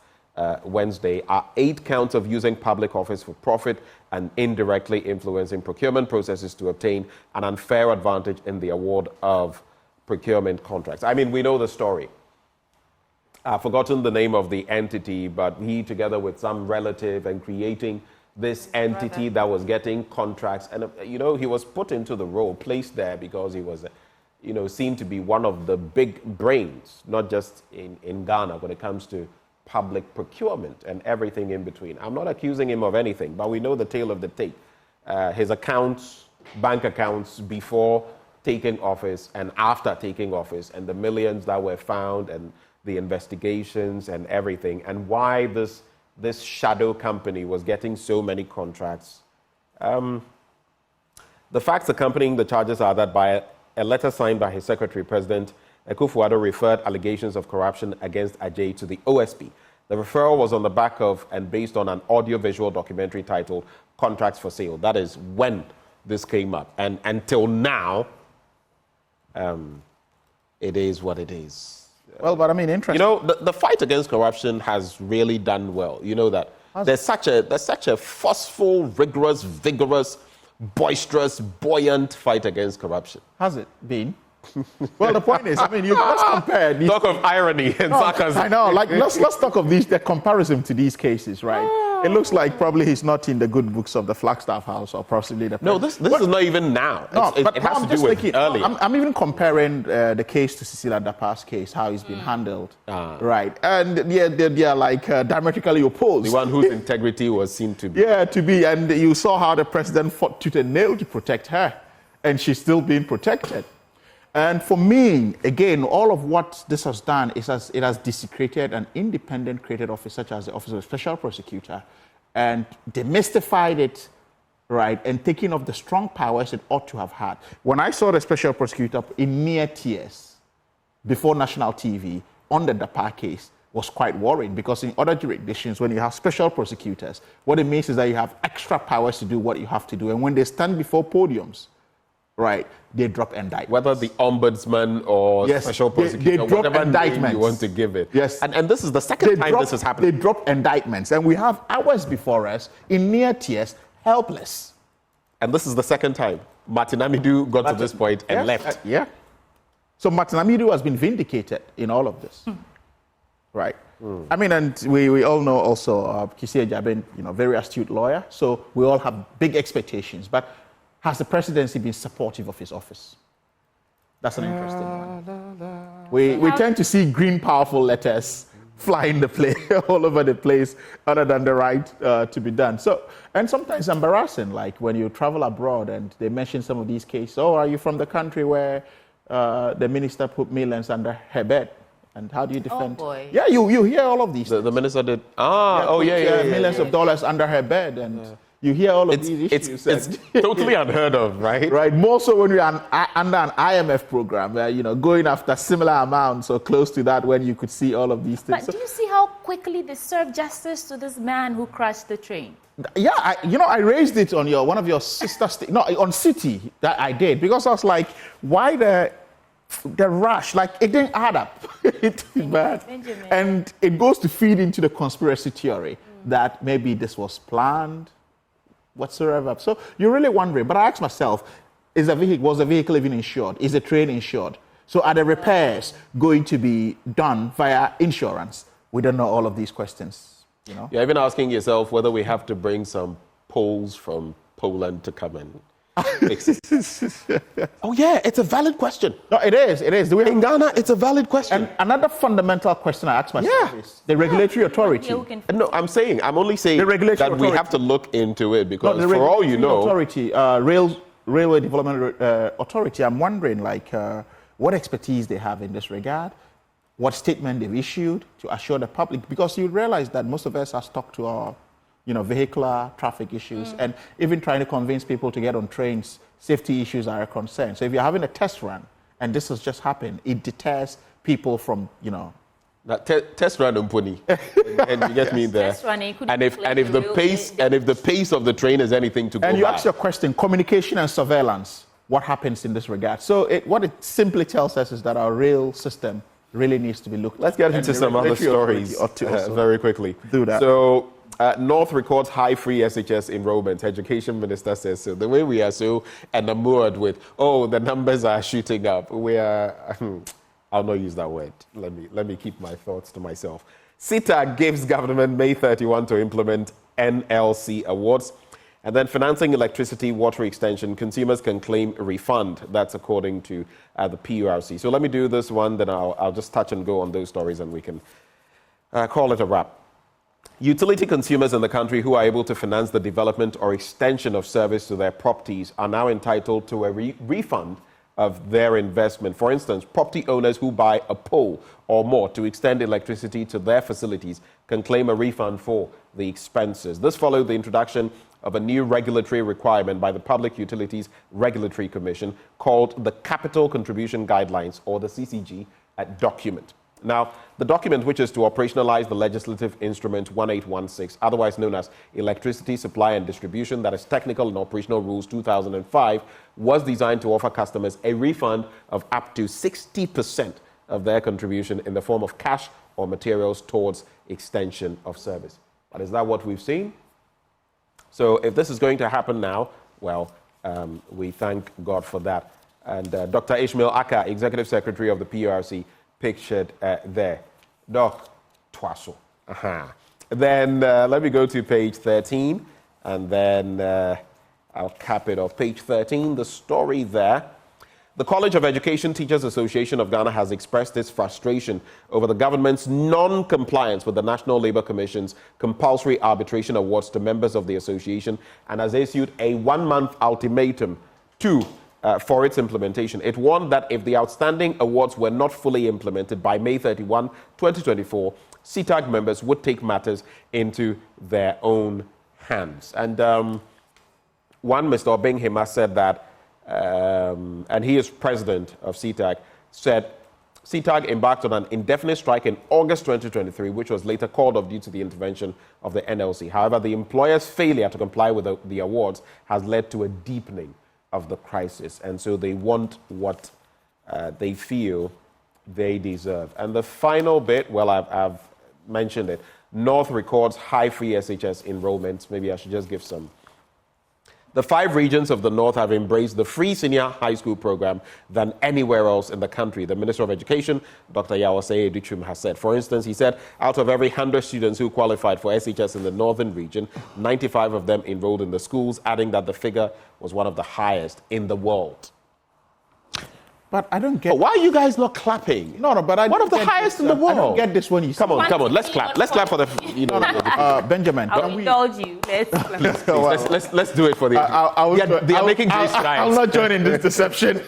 Wednesday, are 8 counts of using public office for profit and indirectly influencing procurement processes to obtain an unfair advantage in the award of procurement contracts. I mean, we know the story. I've forgotten the name of the entity, but he, together with some relative, and creating this entity that was getting contracts. And, you know, he was put into the role, placed there because he was, you know, seen to be one of the big brains, not just in Ghana when it comes to public procurement and everything in between. I'm not accusing him of anything, but we know the tale of the tape. His accounts, bank accounts before taking office and after taking office, and the millions that were found, and the investigations and everything, and why this shadow company was getting so many contracts. The facts accompanying the charges are that by a letter signed by his secretary, President Akufo-Addo referred allegations of corruption against Ajay to the OSP. The referral was on the back of and based on an audio-visual documentary titled Contracts for Sale. That is when this came up. And until now, it is what it is. Well, but I mean, interesting. You know, the fight against corruption has really done well. You know that. There's such a forceful, rigorous, vigorous, boisterous, buoyant fight against corruption. Has it been? Well, the point is, I mean, let's compare. Talk of irony and sarcasm. I know. Like, let's talk of the comparison to these cases, right? It looks like probably he's not in the good books of the Flagstaff House or possibly the. No, this is not even now. No, it has to do with earlier. I'm even comparing the case to Cecilia Dapa's case, how it's been handled, right? And they are like diametrically opposed. The one whose integrity was seen to be. Yeah, to be. And you saw how the president fought tooth and nail to protect her, and she's still being protected. And for me, again, all of what this has done is it has desecrated an independent created office such as the Office of the Special Prosecutor and demystified it, right, and taking off the strong powers it ought to have had. When I saw the Special Prosecutor in near tears before national TV on the Dapa case, was quite worrying because in other jurisdictions, when you have special prosecutors, what it means is that you have extra powers to do what you have to do. And when they stand before podiums, right, they drop indictments. Whether the ombudsman or special prosecutor, they whatever name you want to give it. Yes. And this is the second time this has happened. They drop indictments. And we have hours before us in near tears, helpless. And this is the second time. Martin Amidu got to this point and left. Yeah. So Martin Amidu has been vindicated in all of this. Right. I mean, and we all know also Kisi Ejabin, very astute lawyer. So we all have big expectations. But has the presidency been supportive of his office? That's an interesting one. We tend to see green, powerful letters fly in the play all over the place, other than the right to be done. So, and sometimes embarrassing, like when you travel abroad and they mention some of these cases. Oh, are you from the country where the minister put millions under her bed? And how do you defend? Oh boy. Yeah, you hear all of these. The minister did. Millions of dollars under her bed and. Yeah. You hear all of these issues. It's totally unheard of, right? Right. More so when you're under an IMF program, where going after similar amounts or close to that, when you could see all of these things. But do you see how quickly they serve justice to this man who crashed the train? Yeah, I raised it on one of your sister on City that I did because I was like, why the rush? Like it didn't add up. It's bad, Benjamin. And it goes to feed into the conspiracy theory that maybe this was planned. Whatsoever. So you're really wondering, but I ask myself, was the vehicle even insured? Is the train insured? So are the repairs going to be done via insurance? We don't know all of these questions, You're even asking yourself whether we have to bring some Poles from Poland to come and fix it. Oh yeah, it's a valid question. No, it is. In Ghana, it's a valid question. And another fundamental question I ask myself is the regulatory authority. No, I'm only saying that we have to look into it because for all you know, authority, Railway Development Authority. I'm wondering, what expertise they have in this regard, what statement they've issued to assure the public, because you realize that most of us are stuck to our vehicular traffic issues, and even trying to convince people to get on trains, safety issues are a concern. So if you're having a test run, and this has just happened, it deters people from, That test run umpuni, and you get me there. Test running, and if the pace of the train is anything to go and you by. ask your question, communication and surveillance, what happens in this regard? So what it simply tells us is that our rail system really needs to be looked at. Let's get into some other stories very quickly. Do that. So. North records high free SHS enrollment. Education Minister says so. The way we are so enamored with, the numbers are shooting up. We are, I'll not use that word. Let me keep my thoughts to myself. CITA gives government May 31 to implement NLC awards. And then financing electricity, water extension, consumers can claim a refund. That's according to the PURC. So let me do this one, then I'll just touch and go on those stories and we can call it a wrap. Utility consumers in the country who are able to finance the development or extension of service to their properties are now entitled to a refund of their investment. For instance, property owners who buy a pole or more to extend electricity to their facilities can claim a refund for the expenses. This followed the introduction of a new regulatory requirement by the Public Utilities Regulatory Commission called the Capital Contribution Guidelines, or the CCG, document. Now, the document, which is to operationalize the legislative instrument 1816, otherwise known as Electricity Supply and Distribution, that is Technical and Operational Rules 2005, was designed to offer customers a refund of up to 60% of their contribution in the form of cash or materials towards extension of service. But is that what we've seen? So if this is going to happen now, well, we thank God for that. And Dr. Ishmael Aka, Executive Secretary of the PRC, pictured there. Doc Twaso. Then let me go to page 13, and then I'll cap it off. Page 13, the story there. The College of Education Teachers Association of Ghana has expressed its frustration over the government's non-compliance with the National Labour Commission's compulsory arbitration awards to members of the association and has issued a 1-month ultimatum for its implementation. It warned that if the outstanding awards were not fully implemented by May 31, 2024, CTAG members would take matters into their own hands. And one, Mr. Obinghima, said that, and he is president of CTAG, said CTAG embarked on an indefinite strike in August 2023, which was later called off due to the intervention of the NLC. However, the employer's failure to comply with the awards has led to a deepening of the crisis, and so they want what they feel they deserve. And the final bit, well, I've mentioned it. North records high free SHS enrollments. Maybe I should just give some. The 5 regions of the North have embraced the free senior high school program than anywhere else in the country, the Minister of Education, Dr. Yawase Educhum, has said. For instance, he said, out of every 100 students who qualified for SHS in the Northern region, 95 of them enrolled in the schools, adding that the figure was one of the highest in the world. But I don't get. But why are you guys not clapping? No, but I one of the highest in the world. I don't get this one. You come on, let's clap. Let's clap for the. Benjamin. I'll indulge you. Let's do it for the. They are making great strides. I'll not join in this deception.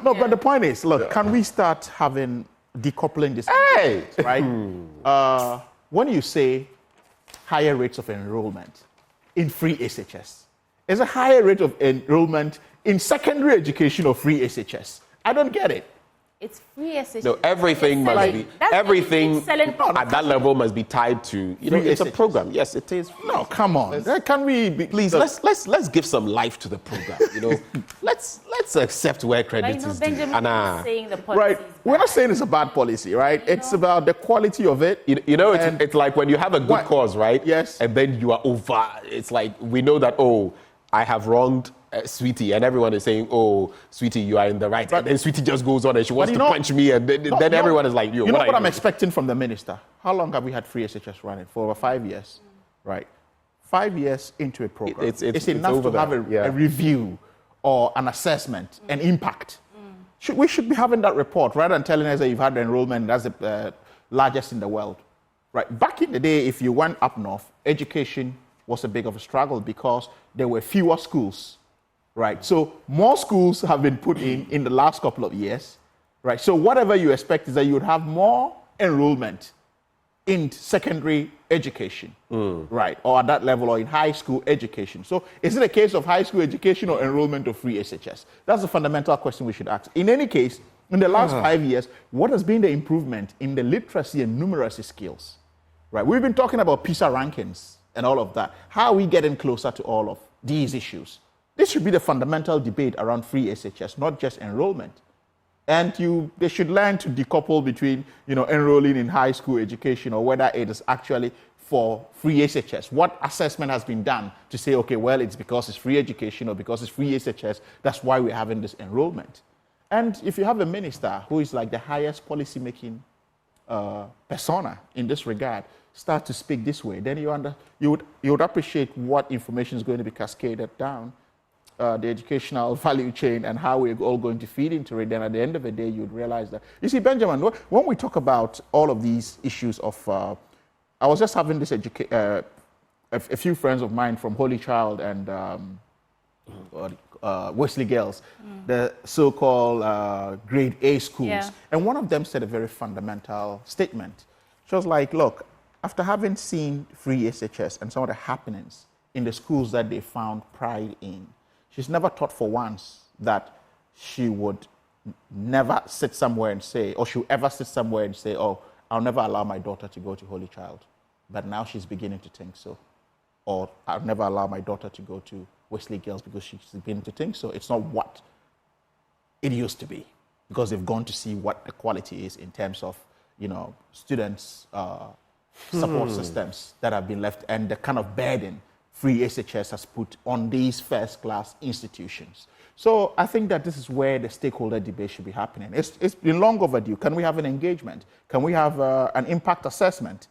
No, but the point is, look, can we start having decoupling this? Hey, right. When you say higher rates of enrollment in free SHS, is a higher rate of enrollment in secondary education or free SHS? I don't get it. It's free SHS. No, everything must be at that level must be tied to it's a program. Yes, it is. No, come on. Can we please let's give some life to the program. let's accept where credit is due. Saying the policy right. We're not saying it's a bad policy, right? It's about the quality of it. It's like when you have a good cause, right? Yes. And then you are over. It's like we know that I have wronged Sweetie, and everyone is saying, "Oh, Sweetie, you are in the right." But then Sweetie just goes on and she wants to punch me, and then everyone is like, "You know what I'm expecting from the minister? How long have we had free SHS running? For over 5 years, right? 5 years into a program, it's enough to have a review or an assessment, an impact. We should be having that report rather than telling us that you've had the enrollment that's the largest in the world, right? Back in the day, if you went up north, education was a big of a struggle because there were fewer schools. Right, so more schools have been put in the last couple of years, right? So whatever you expect is that you would have more enrollment in secondary education, right? Or at that level, or in high school education. So is it a case of high school education or enrollment of free SHS? That's the fundamental question we should ask. In any case, in the last 5 years, what has been the improvement in the literacy and numeracy skills, right? We've been talking about PISA rankings and all of that. How are we getting closer to all of these issues? This should be the fundamental debate around free SHS, not just enrollment. And they should learn to decouple between, enrolling in high school education or whether it is actually for free SHS. What assessment has been done to say, okay, well, it's because it's free education or because it's free SHS, that's why we're having this enrollment. And if you have a minister who is like the highest policy-making persona in this regard, start to speak this way, then you would appreciate what information is going to be cascaded down the educational value chain and how we're all going to feed into it. Then at the end of the day, you'd realize that. You see, Benjamin, when we talk about all of these issues of, I was just having this a few friends of mine from Holy Child and Wesley Girls, the so-called grade A schools. Yeah. And one of them said a very fundamental statement. She was like, look, after having seen free SHS and some of the happenings in the schools that they found pride in, she's never thought for once that she would never sit somewhere and say, or she'll ever sit somewhere and say, oh, I'll never allow my daughter to go to Holy Child. But now she's beginning to think so. Or I'll never allow my daughter to go to Wesley Girls because she's beginning to think so. It's not what it used to be, because they've gone to see what the quality is in terms of, students' support systems that have been left and the kind of burden free SHS has put on these first-class institutions. So I think that this is where the stakeholder debate should be happening. It's been long overdue. Can we have an engagement? Can we have an impact assessment?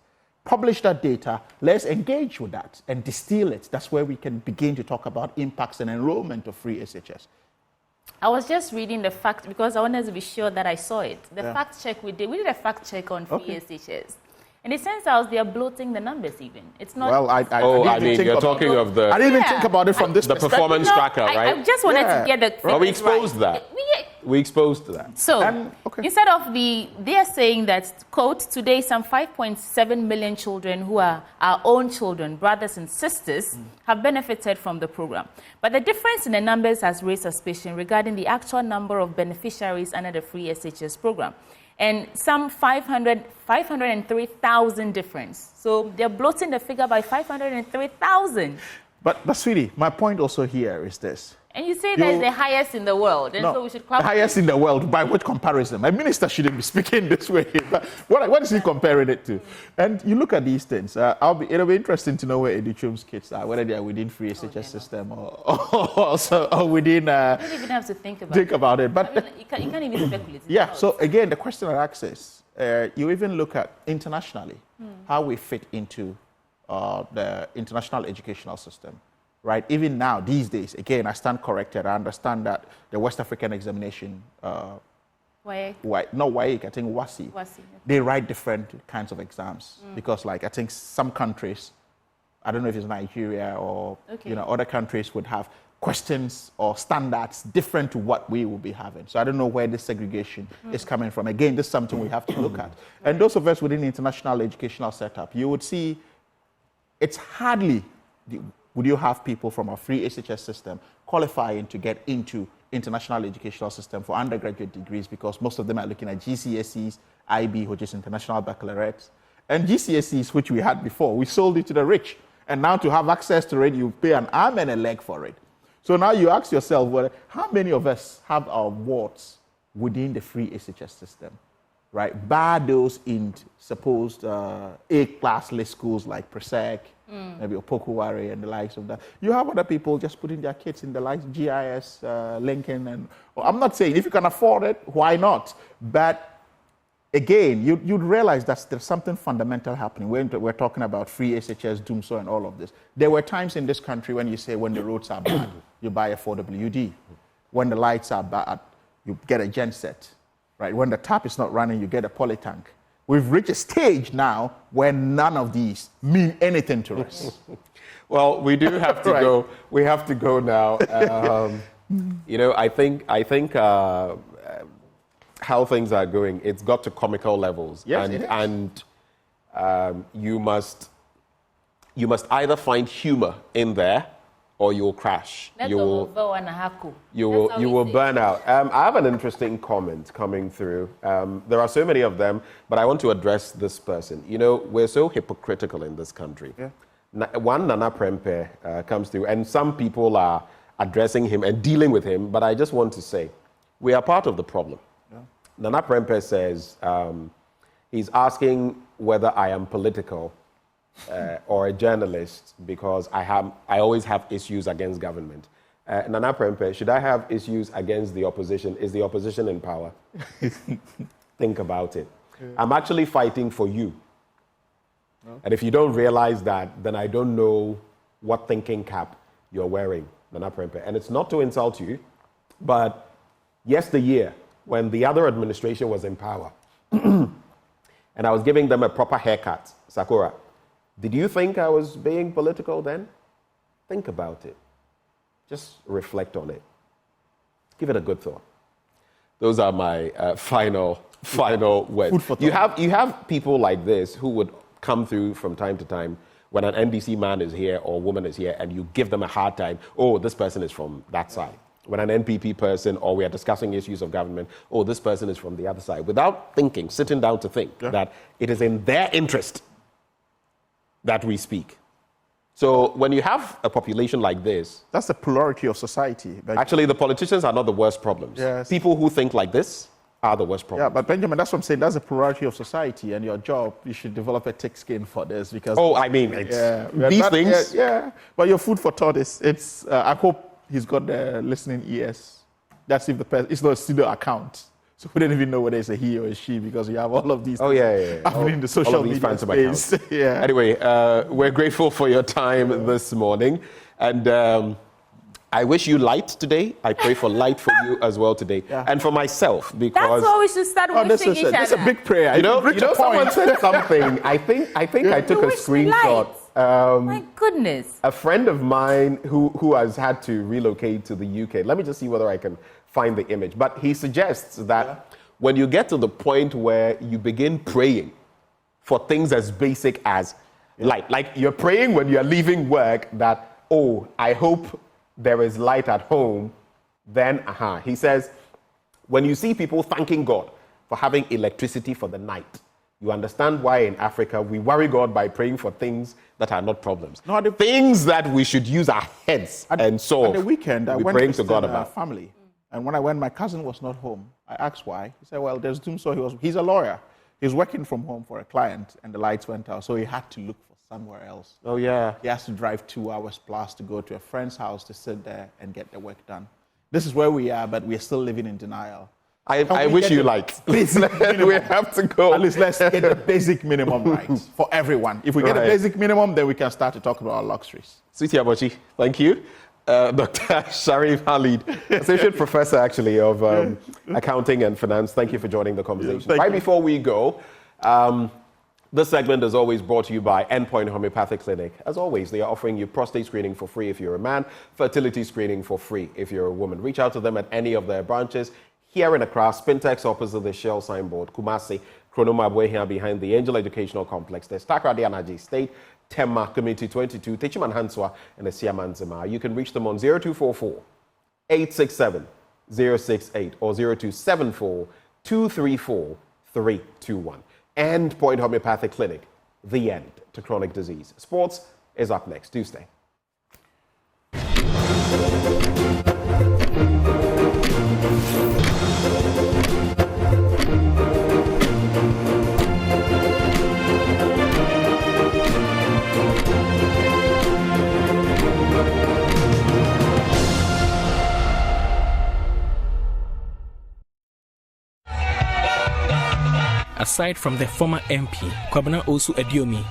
Publish that data. Let's engage with that and distill it. That's where we can begin to talk about impacts and enrollment of free SHS. I was just reading the fact because I wanted to be sure that I saw it. The fact check we did a fact check on free SHS. And it turns out they are bloating the numbers even. It's not... Well, I mean, you're talking of the... I didn't even think about it from this perspective. The performance tracker, right? I just wanted to get the figures Well, we exposed right. that. We exposed that. So, instead of they're saying that, quote, today some 5.7 million children who are our own children, brothers and sisters, have benefited from the program. But the difference in the numbers has raised suspicion regarding the actual number of beneficiaries under the free SHS program. And some 503,000 difference. So they're bloating the figure by 503,000. But sweetie, my point also here is this. And you say that is the highest in the world, and so we should clap. The highest in the world, by what comparison? My minister shouldn't be speaking this way. But what is he comparing it to? And you look at these things. It'll be interesting to know where Edichum's kids are, whether they are within free SHS system or within... you don't even have to think about it. But I mean, you can't even speculate. Yeah, so again, the question of access, you even look at internationally, how we fit into the international educational system. Right, even now, these days, again, I stand corrected. I understand that the West African examination, not WAEC, I think WASI, they write different kinds of exams because, like, I think some countries, I don't know if it's Nigeria or other countries would have questions or standards different to what we will be having. So I don't know where this segregation is coming from. Again, this is something we have to look at. And those of us within the international educational setup, you would see it's hardly would you have people from a free SHS system qualifying to get into international educational system for undergraduate degrees because most of them are looking at GCSEs, IB, which is International Baccalaureate, and GCSEs, which we had before. We sold it to the rich. And now to have access to it, you pay an arm and a leg for it. So now you ask yourself, well, how many of us have our wards within the free SHS system? Right, bar those in supposed A-class list schools like Presec, maybe Opoku-Ware and the likes of that. You have other people just putting their kids in the likes GIS, Lincoln, and I'm not saying if you can afford it, why not? But again, you'd realize that there's something fundamental happening. We're talking about free SHS, DUMSO, and all of this. There were times in this country when you say when the roads are bad, you buy a 4WD. When the lights are bad, you get a genset. Right, when the tap is not running, you get a polytank. We've reached a stage now where none of these mean anything to us. Well, we do have to go. We have to go now. I think how things are going, it's got to comical levels. Yes, and you must either find humor in there, or you will crash. You will burn out. I have an interesting comment coming through. There are so many of them, but I want to address this person. We're so hypocritical in this country. Yeah. One Nana Prempeh comes through, and some people are addressing him and dealing with him, but I just want to say, we are part of the problem. Yeah. Nana Prempeh says he's asking whether I am political or a journalist because I always have issues against government. Nana Prempeh, should I have issues against the opposition? Is the opposition in power? Think about it. I'm actually fighting for you. No. And if you don't realize that, then I don't know what thinking cap you're wearing, Nana Prempeh. And it's not to insult you, but yesteryear, when the other administration was in power, and I was giving them a proper haircut, Sakura, did you think I was being political then? Think about it. Just reflect on it. Give it a good thought. Those are my final words. You have people like this who would come through from time to time when an NDC man is here or woman is here and you give them a hard time. Oh, this person is from that side. When an NPP person or we are discussing issues of government, oh, this person is from the other side. Without thinking, sitting down to think that it is in their interest that we speak. So when you have a population like this... That's the plurality of society. Actually, the politicians are not the worst problems. Yes. People who think like this are the worst problems. Yeah, but Benjamin, that's what I'm saying. That's a priority of society, and your job, you should develop a thick skin for this because. Oh, I mean, these things. Yeah, but your food for thought is. I hope he's got the listening ears. That's if the person. It's not a studio account, so we don't even know whether it's a he or a she because we have all of these. Oh yeah. Happening in the social media space. Yeah. Anyway, we're grateful for your time this morning, and. I wish you light today. I pray for light for you as well today, and for myself because that's what we should start wishing each other. That's a big prayer. You know, someone said something. I think I took a screenshot. My goodness. A friend of mine who has had to relocate to the UK. Let me just see whether I can find the image. But he suggests that when you get to the point where you begin praying for things as basic as light, like you're praying when you're leaving work that, oh, I hope there is light at home, then he says, when you see people thanking God for having electricity for the night, you understand why in Africa we worry God by praying for things that are not problems. No, the things that we should use our heads and solve. At the weekend, I went praying to God about family. And when my cousin was not home, I asked why. He said, well, there's doom, so he's a lawyer. He was working from home for a client and the lights went out, so he had to look for somewhere else. Oh, yeah. He has to drive 2 hours plus to go to a friend's house to sit there and get the work done. This is where we are, but we're still living in denial. I wish you liked. We have to go. At least let's get the basic minimum right for everyone. If we get the basic minimum, then we can start to talk about our luxuries. Sweetie Abochi, thank you. Dr. Sharif Khalid, Associate Professor, actually, of Accounting and Finance. Thank you for joining the conversation. Before we go, this segment is always brought to you by Endpoint Homeopathic Clinic. As always, they are offering you prostate screening for free if you're a man, fertility screening for free if you're a woman. Reach out to them at any of their branches here in Accra, Spintex opposite the Shell signboard, Kumasi, Kronoma Bwehia behind the Angel Educational Complex. There's Takrady Anaji State, Tema Community 22, Techiman Hanswa, and the Siaman Zema. You can reach them on 0244 867 068 or 0274 234 321. Endpoint Homeopathic Clinic, the end to chronic disease. Sports is up next. Do stay. Aside from the former MP, Kwabena Osu Adiomi,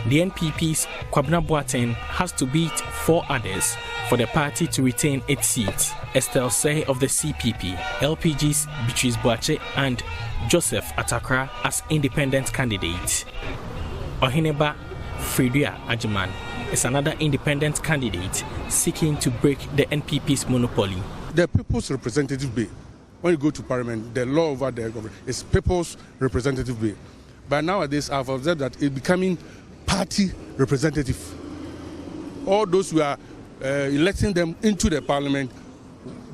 the NPP's Kwabena Boateng has to beat 4 others for the party to retain its seat. Estelle Say of the CPP, LPG's Beatrice Boache and Joseph Atakra as independent candidates. Ohineba Fredua Ajiman is another independent candidate seeking to break the NPP's monopoly. The People's Representative Bill. When you go to Parliament, the law over the government is People's Representative Bill. But nowadays, I've observed that it's becoming party representative. All those who are electing them into the Parliament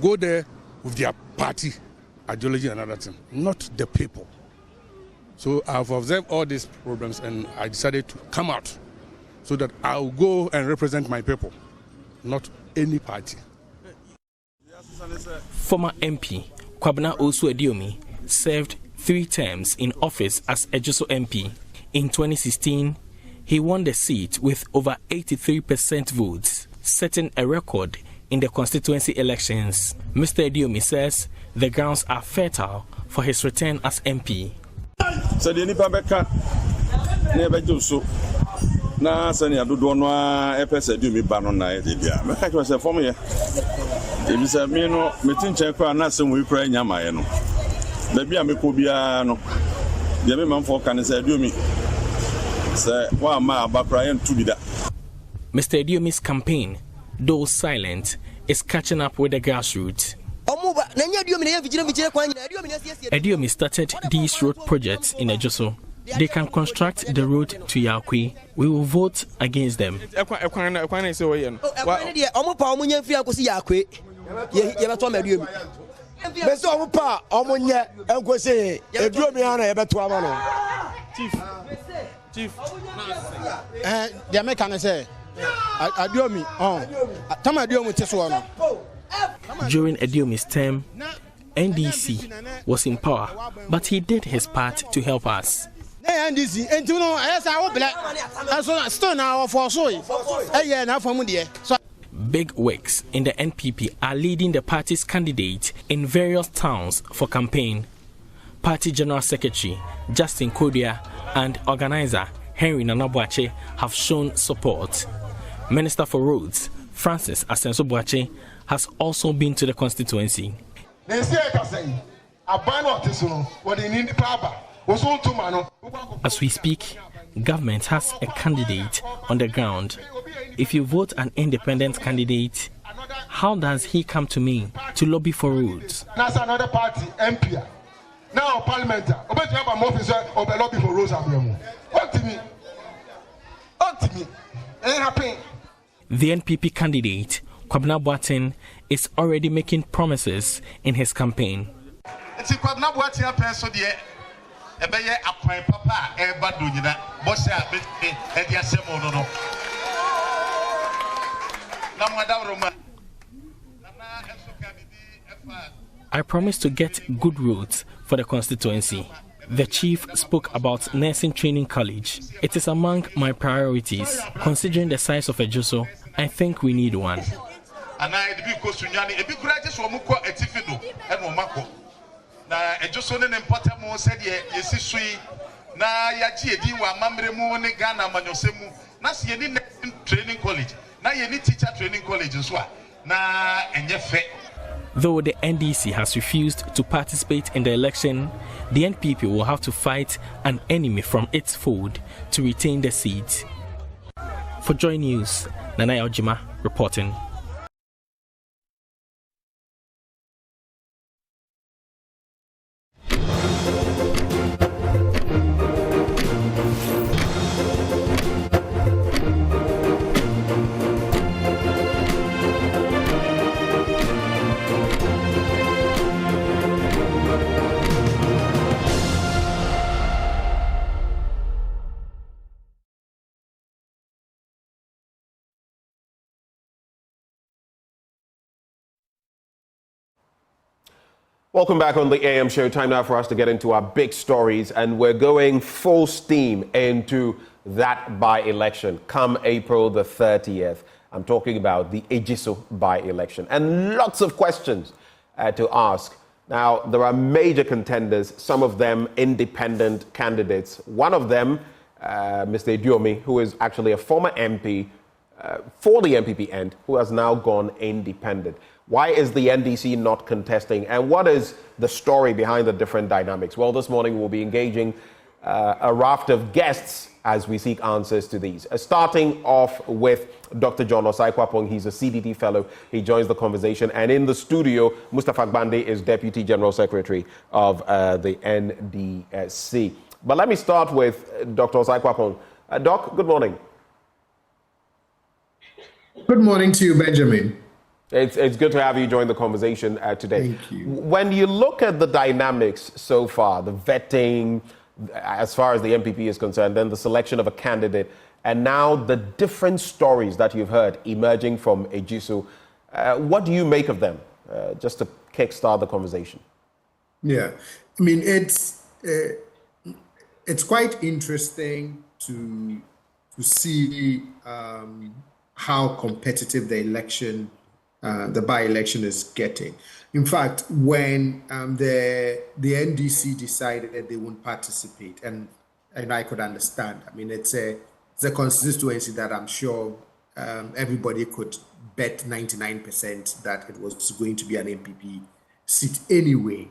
go there with their party ideology and other thing, not the people. So I've observed all these problems and I decided to come out so that I'll go and represent my people, not any party. Former MP Kwabena Osu Adiomi served 3 terms in office as Ejisu MP. In 2016, he won the seat with over 83% votes, setting a record in the constituency elections. Mr. Adiomi says the grounds are fertile for his return as MP. So the nipa beka never do so. Na sani adodo no a epese Adiomi ba no na e bia. Meka twa se form ye. Ebi se me no metin chen kwa na se mu ikura nyamaye no. Da bia me ko bia no. De me man for kan se Adiomi. Se wa ma abakra ye ntu bida. Mr. Adiomi's campaign, though silent, is catching up with the grassroots. Adiomi started these road projects in Ejisu. They can construct the road to Yakwe. We will vote against them. Chief, the American say, Adiomi, During Adiomi's term, NDC was in power, but he did his part to help us. Big wigs in the NPP are leading the party's candidate in various towns for campaign. Party General Secretary Justin Kodia and organizer Henry Nanabuache have shown support. Minister for Roads Francis Asenso-Boache has also been to the constituency. As we speak, government has a candidate on the ground. If you vote an independent candidate, how does he come to me to lobby for roads? That's another party, MP. Now, Parliament, lobby for roads. What to me? Ain't happening. The NPP candidate, Kwabena Boateng, is already making promises in his campaign. I promise to get good roads for the constituency. The chief spoke about nursing training college. It is among my priorities. Considering the size of Ejisu, I think we need one. Though the NDC has refused to participate in the election, the NPP will have to fight an enemy from its fold to retain the seat. For Joy News, Nana Ojima reporting. Welcome back on the AM show. Time now for us to get into our big stories, and we're going full steam into that by-election come April the 30th. I'm talking about the Ejisu by-election, and lots of questions to ask. Now, there are major contenders, some of them independent candidates. One of them, Mr. Idiomi, who is actually a former MP for the NPP end, who has now gone independent. Why is the NDC not contesting, and what is the story behind the different dynamics? Well, this morning we'll be engaging a raft of guests as we seek answers to these. Starting off with Dr. John Osai-Kwapong. He's a CDD fellow. He joins the conversation. And in the studio, Mustapha Gbande is Deputy General Secretary of the NDC. But let me start with Dr. Osai-Kwapong. Doc, good morning. Good morning to you, Benjamin. It's good to have you join the conversation today. Thank you. When you look at the dynamics so far, the vetting, as far as the NPP is concerned, then the selection of a candidate, and now the different stories that you've heard emerging from Ejisu, what do you make of them? Just to kickstart the conversation. Yeah, I mean, it's quite interesting to see how competitive the election. The by-election is getting. In fact, when the NDC decided that they won't participate, and I could understand. I mean, it's a constituency that I'm sure everybody could bet 99% that it was going to be an NPP seat anyway.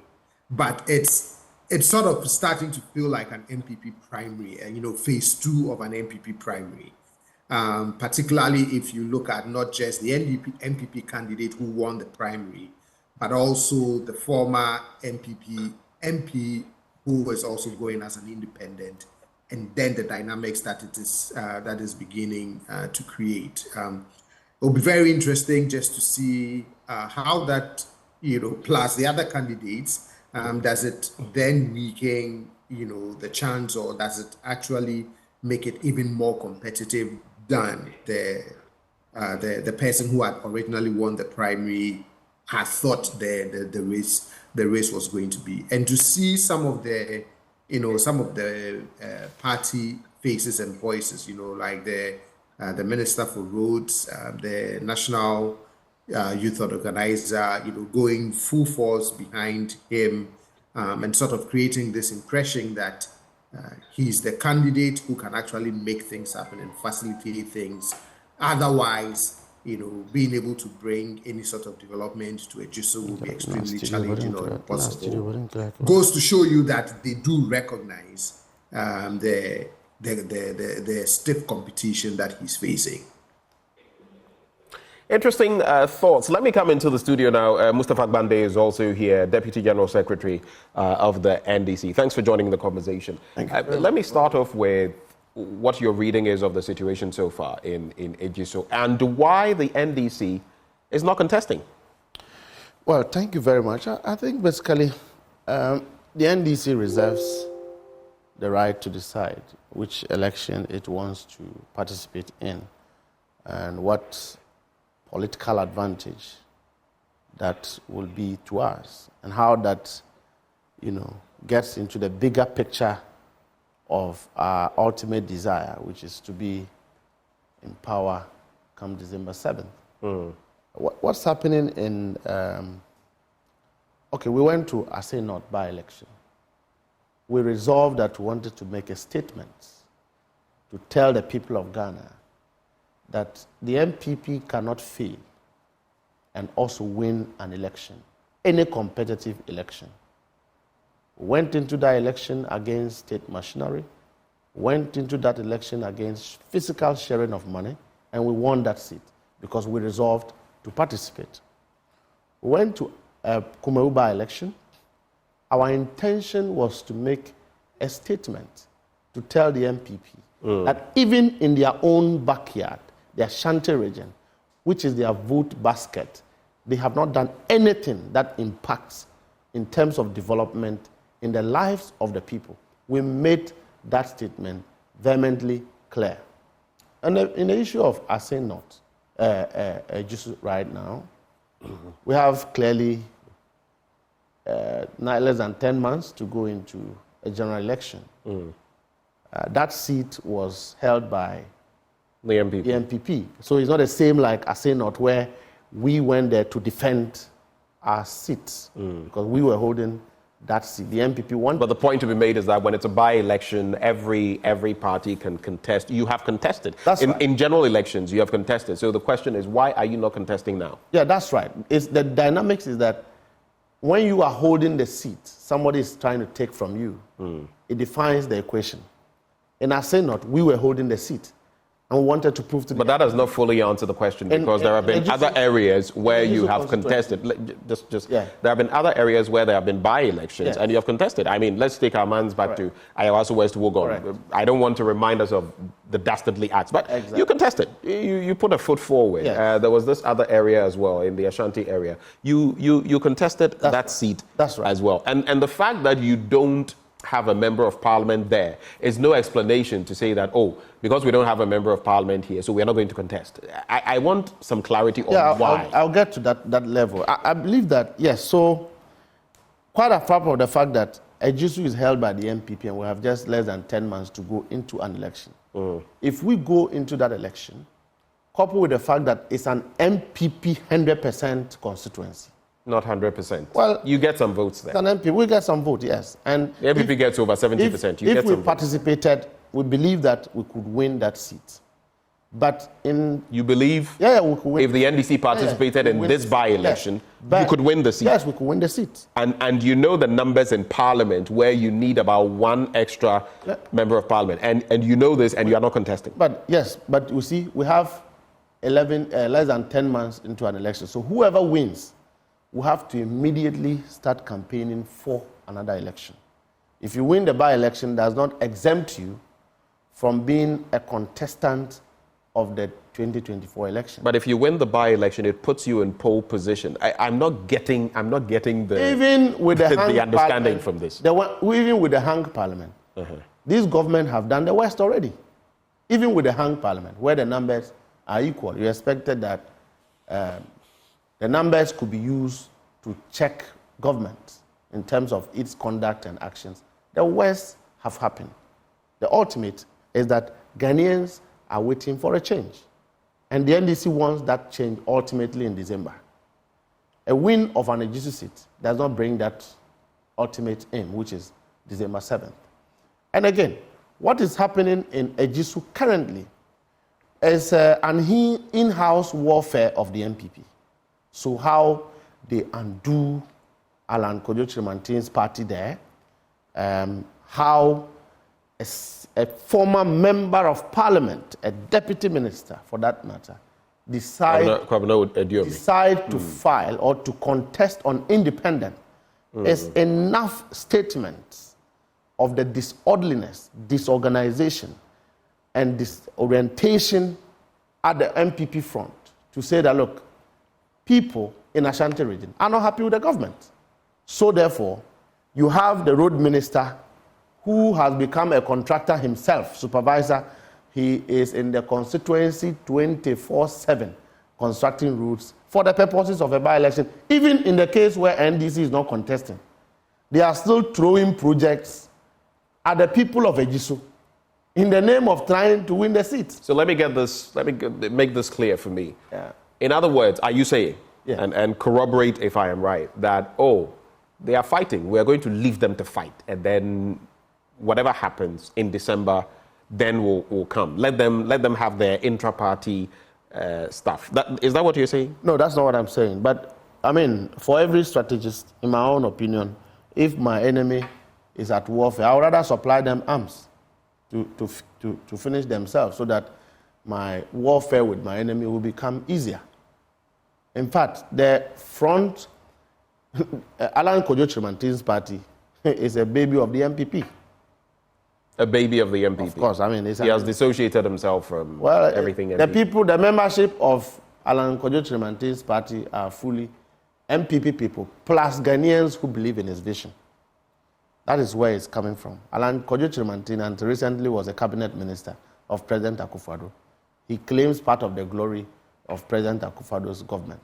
But it's sort of starting to feel like an NPP primary, phase 2 of an NPP primary. Particularly if you look at not just the NPP candidate who won the primary, but also the former NPP MP who was also going as an independent, and then the dynamics that is beginning to create. It'll be very interesting just to see how that, plus the other candidates, does it then weaken, the chance, or does it actually make it even more competitive than the person who had originally won the primary had thought the race was going to be. And to see some of the party faces and voices, like the Minister for Roads, the National Youth Organizer, going full force behind him, and sort of creating this impression that he's the candidate who can actually make things happen and facilitate things. Otherwise, being able to bring any sort of development to Ejisu will be extremely challenging or impossible. Goes to show you that they do recognize the stiff competition that he's facing. Interesting thoughts. Let me come into the studio now. Mustapha Gbande is also here, Deputy General Secretary of the NDC. Thanks for joining the conversation. Let me start off with what your reading is of the situation so far in Ejisu and why the NDC is not contesting. Well, thank you very much. I think basically the NDC reserves the right to decide which election it wants to participate in and what political advantage that will be to us and how that, gets into the bigger picture of our ultimate desire, which is to be in power come December 7th. What's happening in, we went to Asay North by-election. We resolved that we wanted to make a statement to tell the people of Ghana that the NPP cannot fail and also win an election, any competitive election. We went into that election against state machinery, went into that election against physical sharing of money, and we won that seat because we resolved to participate. We went to a Kumeru by-election. Our intention was to make a statement to tell the NPP that even in their own backyard, the Ashanti Region, which is their vote basket, they have not done anything that impacts in terms of development in the lives of the people. We made that statement vehemently clear. And in the issue of Asay North, just right now, we have clearly not less than 10 months to go into a general election. That seat was held by the NPP. So it's not the same like Asay North, where we went there to defend our seats because we were holding that seat. The NPP won. But the point to be made is that when it's a by-election, every party can contest. You have contested. That's right. In general elections, you have contested. So the question is, why are you not contesting now? Yeah, that's right. The dynamics is that when you are holding the seat, somebody is trying to take from you. It defines the equation. In Asay North, we were holding the seat and wanted to prove to But that does not fully answer the question because there have been other areas where you have contested. There have been other areas where there have been by-elections and you have contested. I mean, let's take our minds back to Ayawaso West Wugon. I don't want to remind us of the dastardly acts, but you contested. You put a foot forward. There was this other area as well in the Ashanti area. You contested that seat as well. And the fact that you don't have a member of parliament there is no explanation to say that, because we don't have a member of parliament here, so we're not going to contest. I want some clarity on why. I'll get to that level. I believe that, yes, so quite apart from the fact that Ejisu is held by the NPP and we have just less than 10 months to go into an election. If we go into that election, coupled with the fact that it's an NPP 100% constituency, not 100%. Well, you get some votes there. An MP, we get some votes, yes. And the NPP gets over 70%. If we participated, we believe that we could win that seat. But you believe? Yeah, we could win. If the NDC participated in this by-election, you could win the seat. Yes, we could win the seat. And you know the numbers in Parliament where you need about one extra member of Parliament, and you know this, and you are not contesting. But yes, but you see, we have less than 10 months into an election. So whoever wins, we have to immediately start campaigning for another election. If you win the by-election, does not exempt you from being a contestant of the 2024 election. But if you win the by-election, it puts you in pole position. I'm not getting the even with the understanding from this. Even with the hung parliament, this government have done the West already. Even with the hung parliament, where the numbers are equal, you expected that the numbers could be used to check government in terms of its conduct and actions, the worst have happened. The ultimate is that Ghanaians are waiting for a change. And the NDC wants that change ultimately in December. A win of an Ejisu seat does not bring that ultimate aim, which is December 7th. And again, what is happening in Ejisu currently is an in-house warfare of the NPP. So how they undo Alan Kojo Chirimantin's party there, how a former member of parliament, a deputy minister for that matter, decide to file or to contest on independent is enough statements of the disorderliness, disorganization, and disorientation at the NPP front to say that, look, people in Ashanti region are not happy with the government. So therefore, you have the road minister who has become a contractor himself, supervisor. He is in the constituency 24/7 constructing routes for the purposes of a by-election. Even in the case where NDC is not contesting, they are still throwing projects at the people of Ejisu in the name of trying to win the seat. So let me make this clear for me. Yeah. In other words, are you saying, and corroborate if I am right, that, they are fighting, we are going to leave them to fight, and then whatever happens in December, then will come. Let them have their intra-party stuff. Is that what you're saying? No, that's not what I'm saying. But, I mean, for every strategist, in my own opinion, if my enemy is at warfare, I would rather supply them arms to finish themselves so that my warfare with my enemy will become easier. In fact, the front, Alan Kojo Chirimantin's party is a baby of the NPP. A baby of the NPP. Of course, I mean, he has dissociated himself from everything. The membership of Alan Kojo Chirimantin's party are fully NPP people, plus Ghanaians who believe in his vision. That is where it's coming from. Alan Kojo Chirimantin, until recently, was a cabinet minister of President Akufo-Addo. He claims part of the glory of President Akufo-Addo's government.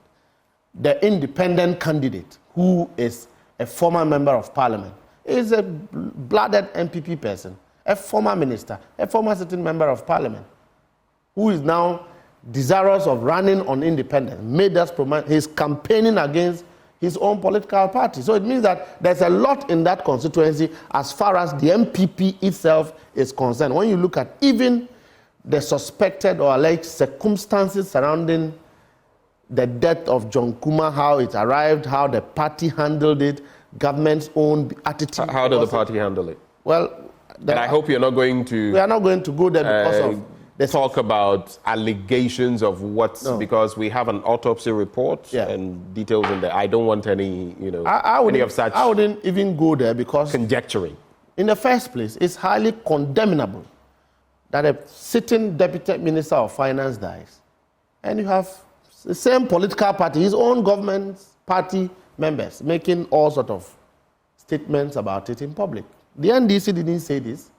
The independent candidate, who is a former member of parliament, is a blooded NPP person, a former minister, a former sitting member of parliament, who is now desirous of running on independence, he's campaigning against his own political party. So it means that there's a lot in that constituency as far as the NPP itself is concerned. When you look at even the suspected or alleged circumstances surrounding the death of John Kuma, how it arrived, how the party handled it, government's own attitude. How did the party handle it? Well, and I hope you're not going to... We are not going to go there because of... talk about allegations of because we have an autopsy report and details in there. I don't want any, any of such... I wouldn't even go there because... Conjecturing. In the first place, it's highly condemnable that a sitting deputy minister of finance dies. And you have the same political party, his own government's party members, making all sort of statements about it in public. The NDC didn't say this.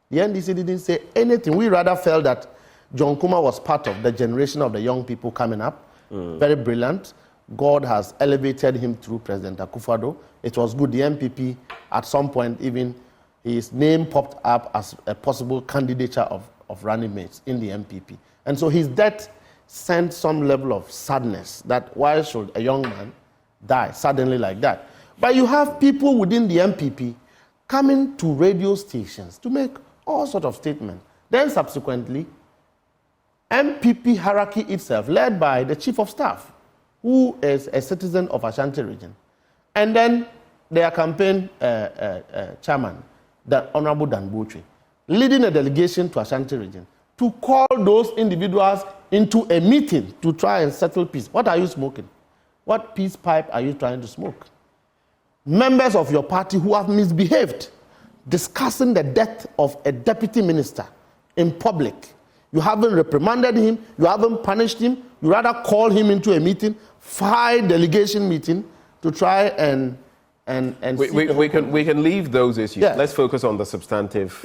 The NDC didn't say anything. We rather felt that John Kuma was part of the generation of the young people coming up. Very brilliant. God has elevated him through President Akufo-Addo. It was good. The NPP, at some point, even his name popped up as a possible candidature of running mates in the NPP. And so his death sent some level of sadness that why should a young man die suddenly like that? But you have people within the NPP coming to radio stations to make all sorts of statements. Then subsequently, NPP hierarchy itself, led by the chief of staff, who is a citizen of Ashanti Region, and then their campaign chairman, the Honorable Danbotwe, leading a delegation to Ashanti Region to call those individuals into a meeting to try and settle peace. What are you smoking? What peace pipe are you trying to smoke? Members of your party who have misbehaved, discussing the death of a deputy minister in public. You haven't reprimanded him, you haven't punished him, you rather call him into a meeting, delegation meeting to try and we can leave those issues. Yes. Let's focus on the substantive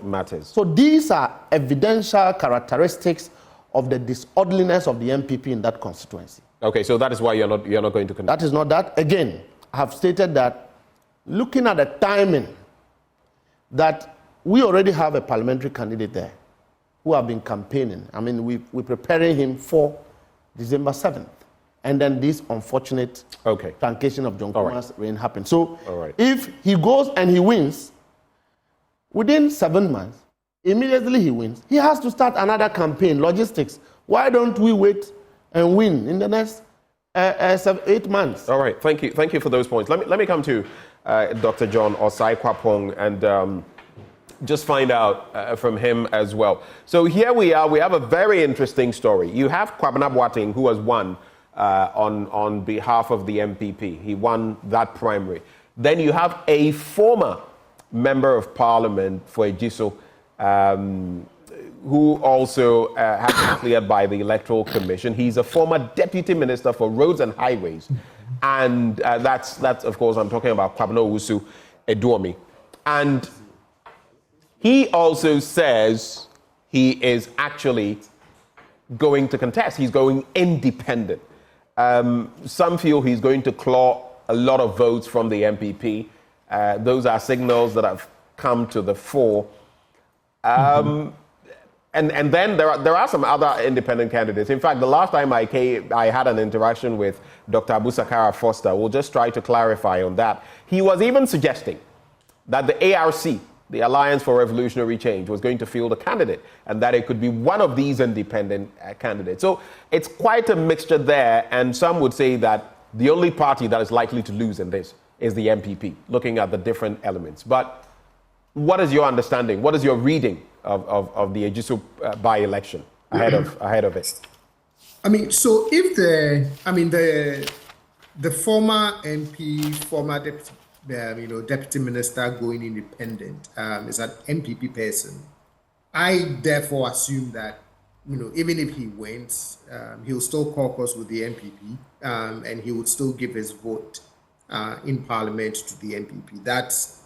matters. So these are evidential characteristics of the disorderliness of the NPP in that constituency. Okay, so that is why you're not going to contest. That is not that. Again, I have stated that looking at the timing, that we already have a parliamentary candidate there who have been campaigning. I mean, we're preparing him for December 7th. And then this unfortunate truncation of John Kuma's reign happened. So if he goes and he wins, within 7 months, immediately he wins, he has to start another campaign, logistics. Why don't we wait and win in the next 8 months? All right, thank you for those points. Let me come to Dr. John Osai Kwapong and just find out from him as well. So here we are. We have a very interesting story. You have Kwabena Boateng, who has won on behalf of the NPP. He won that primary. Then you have a former member of parliament for Ejisu, who also has been cleared by the Electoral Commission. He's a former deputy minister for roads and highways. And that's of course, I'm talking about Kwabena Owusu Eduomi. And he also says he is actually going to contest. He's going independent. Some feel he's going to claw a lot of votes from the NPP. Those are signals that have come to the fore. And then there are some other independent candidates. In fact, the last time I had an interaction with Dr. Abu Sakara Foster. We'll just try to clarify on that. He was even suggesting that the ARC, the Alliance for Revolutionary Change, was going to field a candidate and that it could be one of these independent candidates. So it's quite a mixture there, and some would say that the only party that is likely to lose in this is the NPP, looking at the different elements. But what is your understanding? What is your reading of the Ejisu by-election ahead of it? I mean, so if the former MP, former deputy minister going independent is an NPP person, I therefore assume that even if he wins, he'll still caucus with the NPP and he would still give his vote in Parliament to the NPP. That's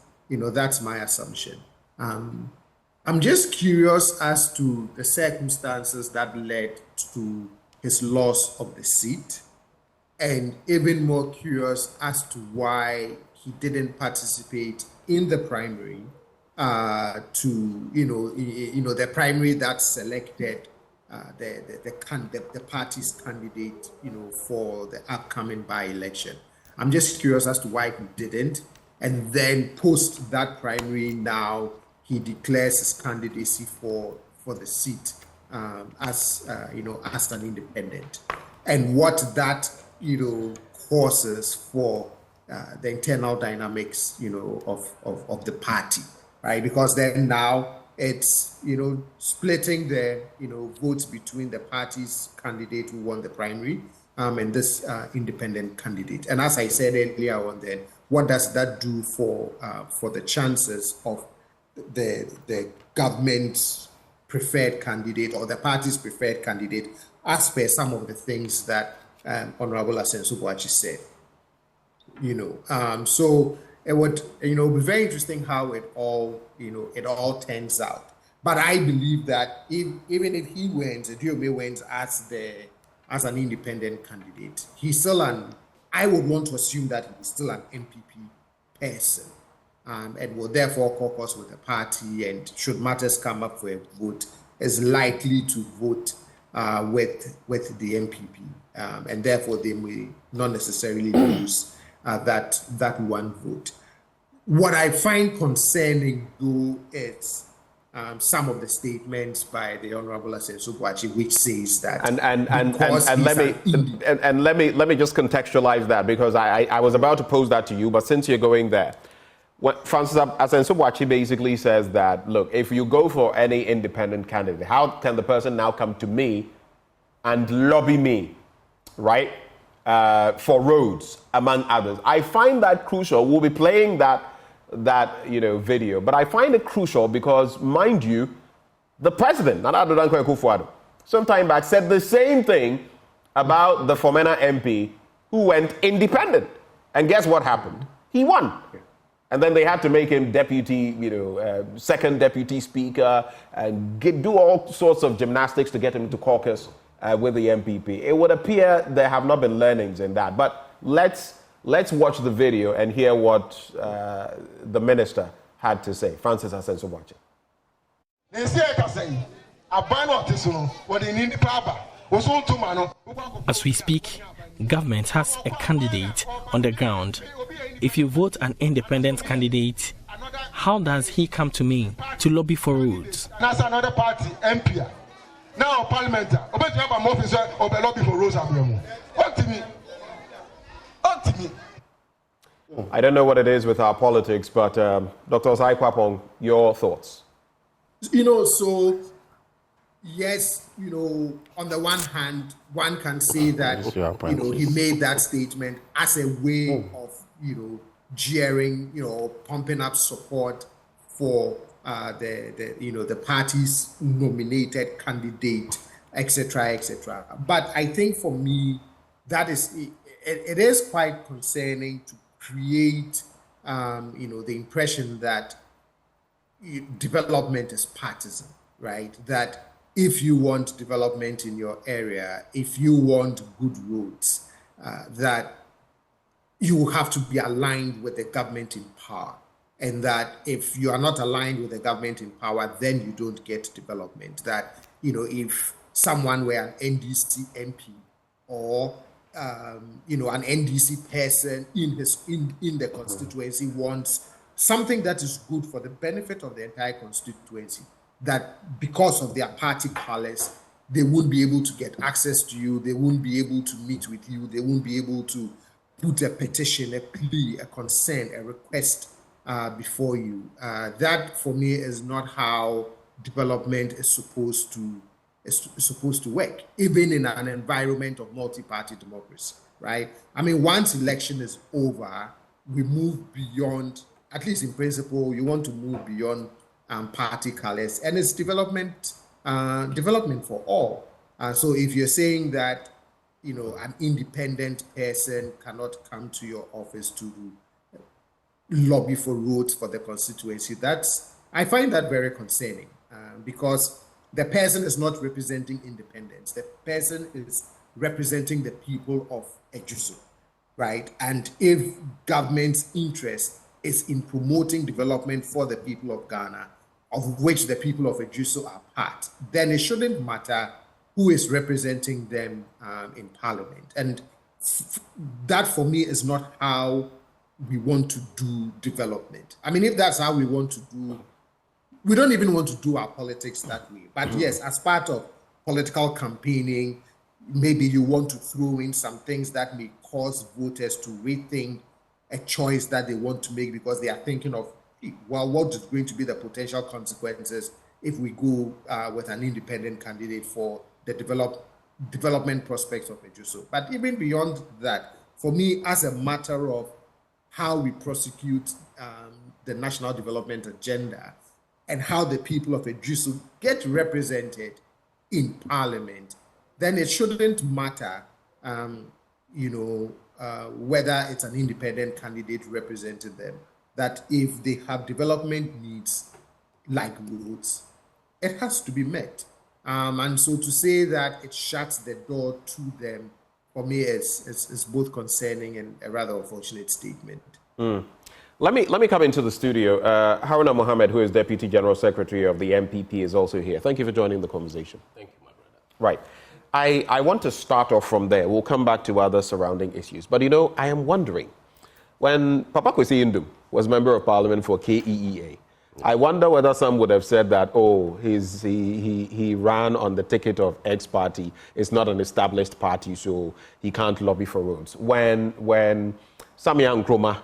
my assumption. I'm just curious as to the circumstances that led to his loss of the seat, and even more curious as to why he didn't participate in the primary the primary that selected the party's candidate for the upcoming by-election. I'm just curious as to why he didn't, and then post that primary now he declares his candidacy for the seat as an independent, and what that causes for the internal dynamics of the party, right? Because then now it's splitting the votes between the party's candidate who won the primary and this independent candidate. And as I said earlier on, then what does that do for the chances of the government's preferred candidate or the party's preferred candidate, as per some of the things that Honorable Asensu Boachi said? So it would be very interesting how it all turns out. But I believe that even if he wins, Eduomi wins as an independent candidate, he's still I would want to assume that he's still an NPP person, and will therefore caucus with the party, and should matters come up for a vote, is likely to vote with the NPP, and therefore they may not necessarily lose that one vote. What I find concerning, though, is some of the statements by the Honorable Asensu Boachi, which says that let me just contextualize that, because I was about to pose that to you, but since you're going there, what Francis Asensu Boachi basically says that, look, if you go for any independent candidate, how can the person now come to me and lobby me, right, for roads, among others? I find that crucial. We'll be playing that video, but I find it crucial because, mind you, the president, Akufo-Addo, some time back said the same thing about the Fomena MP who went independent, and guess what happened? He won. And then they had to make him deputy, second deputy speaker, and do all sorts of gymnastics to get him to caucus with the NPP. It would appear there have not been learnings in that. But let's watch the video and hear what the minister had to say. Francis Asenso watching. As we speak, government has a candidate on the ground. If you vote an independent candidate, how does he come to me to lobby for roads? That's another party, MP. Now, Parliament, lobby for roads. I don't know what it is with our politics, but Dr. Osai Kwapong, your thoughts? So yes, on the one hand, one can say that, he made that statement as a way of, jeering, pumping up support for the party's nominated candidate, etc., etc. But I think for me, that is, it is quite concerning to create, the impression that development is partisan, right? That if you want development in your area, if you want good roads, that you have to be aligned with the government in power. And that if you are not aligned with the government in power, then you don't get development. That, if someone were an NDC MP or, an NDC person in the constituency wants something that is good for the benefit of the entire constituency, that because of their party colors, they won't be able to get access to you, they won't be able to meet with you, they won't be able to put a petition, a plea, a concern, a request before you. That, for me, is not how development is supposed to work, even in an environment of multi-party democracy, right? I mean, once election is over, we move beyond, at least in principle, you want to move beyond party colors, and it's development for all. So if you're saying that, an independent person cannot come to your office to lobby for roads for the constituency, I find that very concerning, because the person is not representing independence. The person is representing the people of Ejisu, right? And if government's interest is in promoting development for the people of Ghana, of which the people of Ejisu are part, then it shouldn't matter who is representing them in parliament. And that, for me, is not how we want to do development. I mean, if that's how we want to do, we don't even want to do our politics that way. But yes, as part of political campaigning, maybe you want to throw in some things that may cause voters to rethink a choice that they want to make, because they are thinking of, well, what is going to be the potential consequences if we go with an independent candidate for the development prospects of Ejisu. But even beyond that, for me, as a matter of how we prosecute the national development agenda and how the people of Ejisu get represented in parliament, then it shouldn't matter, whether it's an independent candidate representing them. That if they have development needs like roads, it has to be met. And so to say that it shuts the door to them, for me, is both concerning and a rather unfortunate statement. Let me come into the studio. Haruna Mohammed, who is Deputy General Secretary of the NPP, is also here. Thank you for joining the conversation. Thank you, my brother. Right. I want to start off from there. We'll come back to other surrounding issues. But, I am wondering, when Papa Kwesi Ndum was Member of Parliament for KEEA, I wonder whether some would have said that, he ran on the ticket of X party. It's not an established party, so he can't lobby for roads. When Samia Nkrumah,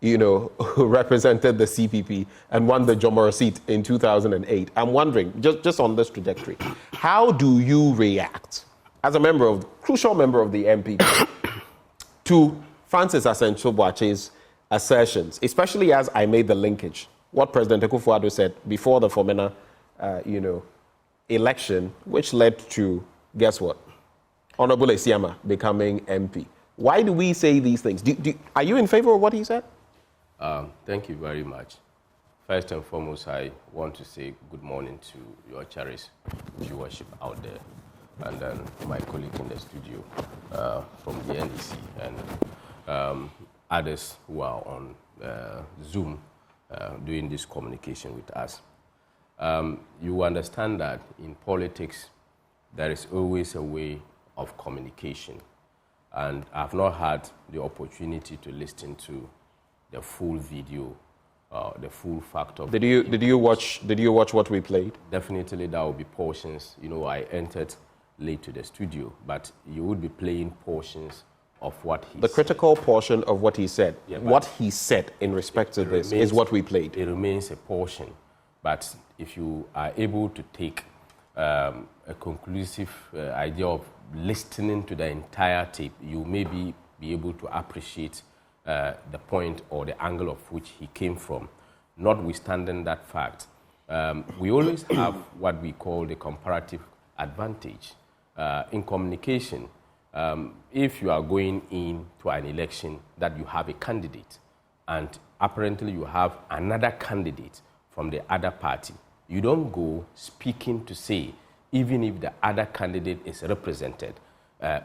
who represented the CPP and won the Jomoro seat in 2008, I'm wondering, just on this trajectory, how do you react as a crucial member of the NPP to Francis Asenso Boakye's assertions, especially as I made the linkage, what President Akufo-Addo said before the Fomena, election, which led to, guess what? Honorable Esiama becoming MP. Why do we say these things? Are you in favor of what he said? Thank you very much. First and foremost, I want to say good morning to your cherished viewership out there. and then my colleague in the studio from the NEC, and others who are on Zoom doing this communication with us. You understand that in politics, there is always a way of communication. And I've not had the opportunity to listen to the full video, the full fact of. Did you watch what we played? Definitely, there will be portions. You know, I entered late to the studio, but you would be playing portions of what he. The said. critical portion of what he said. Yeah, what he said in respect to this is what we played. It remains a portion, but if you are able to take a conclusive idea of listening to the entire tape, you may be able to appreciate the point or the angle of which he came from. Notwithstanding that fact, we always have what we call the comparative advantage. In communication, if you are going into an election that you have a candidate and apparently you have another candidate from the other party, you don't go speaking to say, even if the other candidate is represented,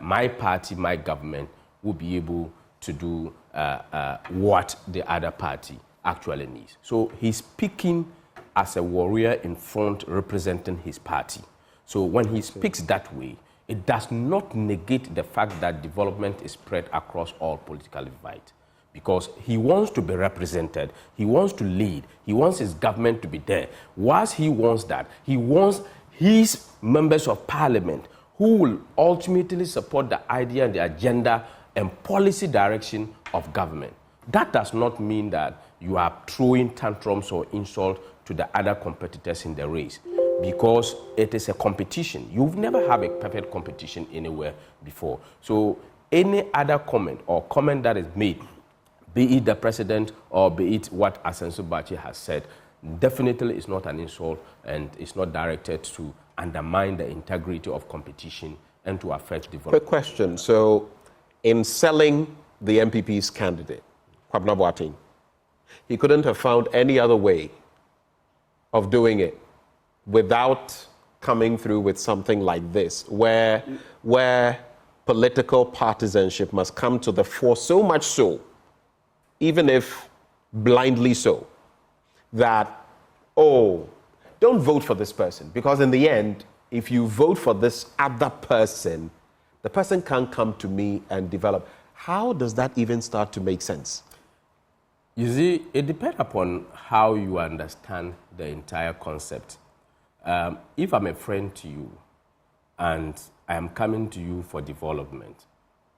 my party, my government will be able to do what the other party actually needs. So he's speaking as a warrior in front representing his party. So when he speaks that way, it does not negate the fact that development is spread across all political divides. Because he wants to be represented, he wants to lead, he wants his government to be there. Whilst he wants that, he wants his members of parliament who will ultimately support the idea and the agenda and policy direction of government. That does not mean that you are throwing tantrums or insult to the other competitors in the race, because it is a competition. You've never had a perfect competition anywhere before. So any other comment or comment that is made, be it the president or be it what Asensu Bachi has said, definitely is not an insult and it's not directed to undermine the integrity of competition and to affect development. Quick question. So in selling the NPP's candidate, Kwabena Boateng, he couldn't have found any other way of doing it without coming through with something like this, where political partisanship must come to the fore, so much so, even if blindly so, that, oh, don't vote for this person. Because in the end, if you vote for this other person, the person can't come to me and develop. How does that even start to make sense? You see, it depends upon how you understand the entire concept. If I'm a friend to you and I am coming to you for development,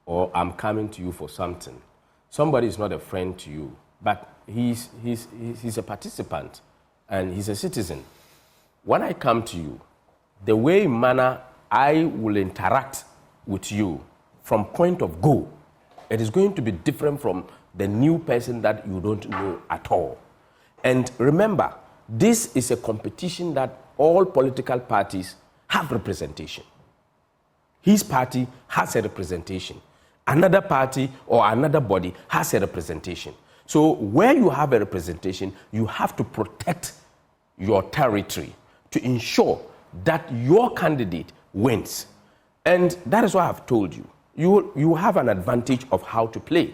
or I'm coming to you for something, somebody is not a friend to you, but he's a participant and he's a citizen. When I come to you, the way in manner I will interact with you from point of go, it is going to be different from the new person that you don't know at all. And remember, this is a competition that all political parties have representation. His party has a representation. Another party or another body has a representation. So where you have a representation, you have to protect your territory to ensure that your candidate wins. And that is why I've told you. You have an advantage of how to play.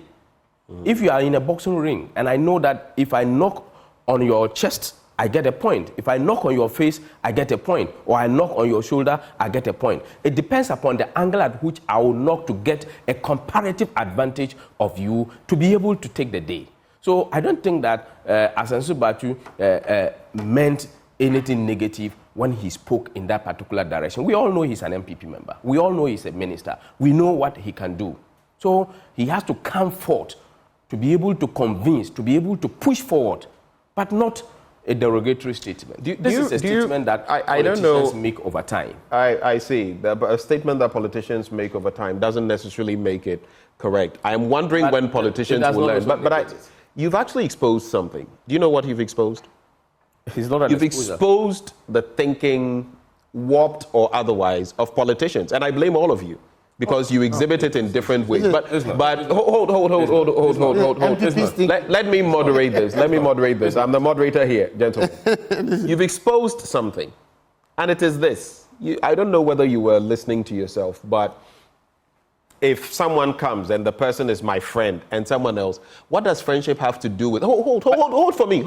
If you are in a boxing ring, and I know that if I knock on your chest, I get a point. If I knock on your face, I get a point. Or I knock on your shoulder, I get a point. It depends upon the angle at which I will knock to get a comparative advantage of you to be able to take the day. So I don't think that Asensu Bachi meant anything negative when he spoke in that particular direction. We all know he's an NPP member. We all know he's a minister. We know what he can do. So he has to come forth to be able to convince, to be able to push forward, but not a derogatory statement. This is a statement that politicians make over time. I see. A statement that politicians make over time doesn't necessarily make it correct. I'm wondering when politicians will learn. But you've actually exposed something. Do you know what you've exposed? It's not an You've exposed the thinking, warped or otherwise, of politicians. And I blame all of you. Because you exhibit it in different ways. But hold. Let me moderate this. Let me moderate this. I'm the moderator here, gentlemen. You've exposed something. And it is this, I don't know whether you were listening to yourself, but if someone comes and the person is my friend and someone else, what does friendship have to do with... Hold for me.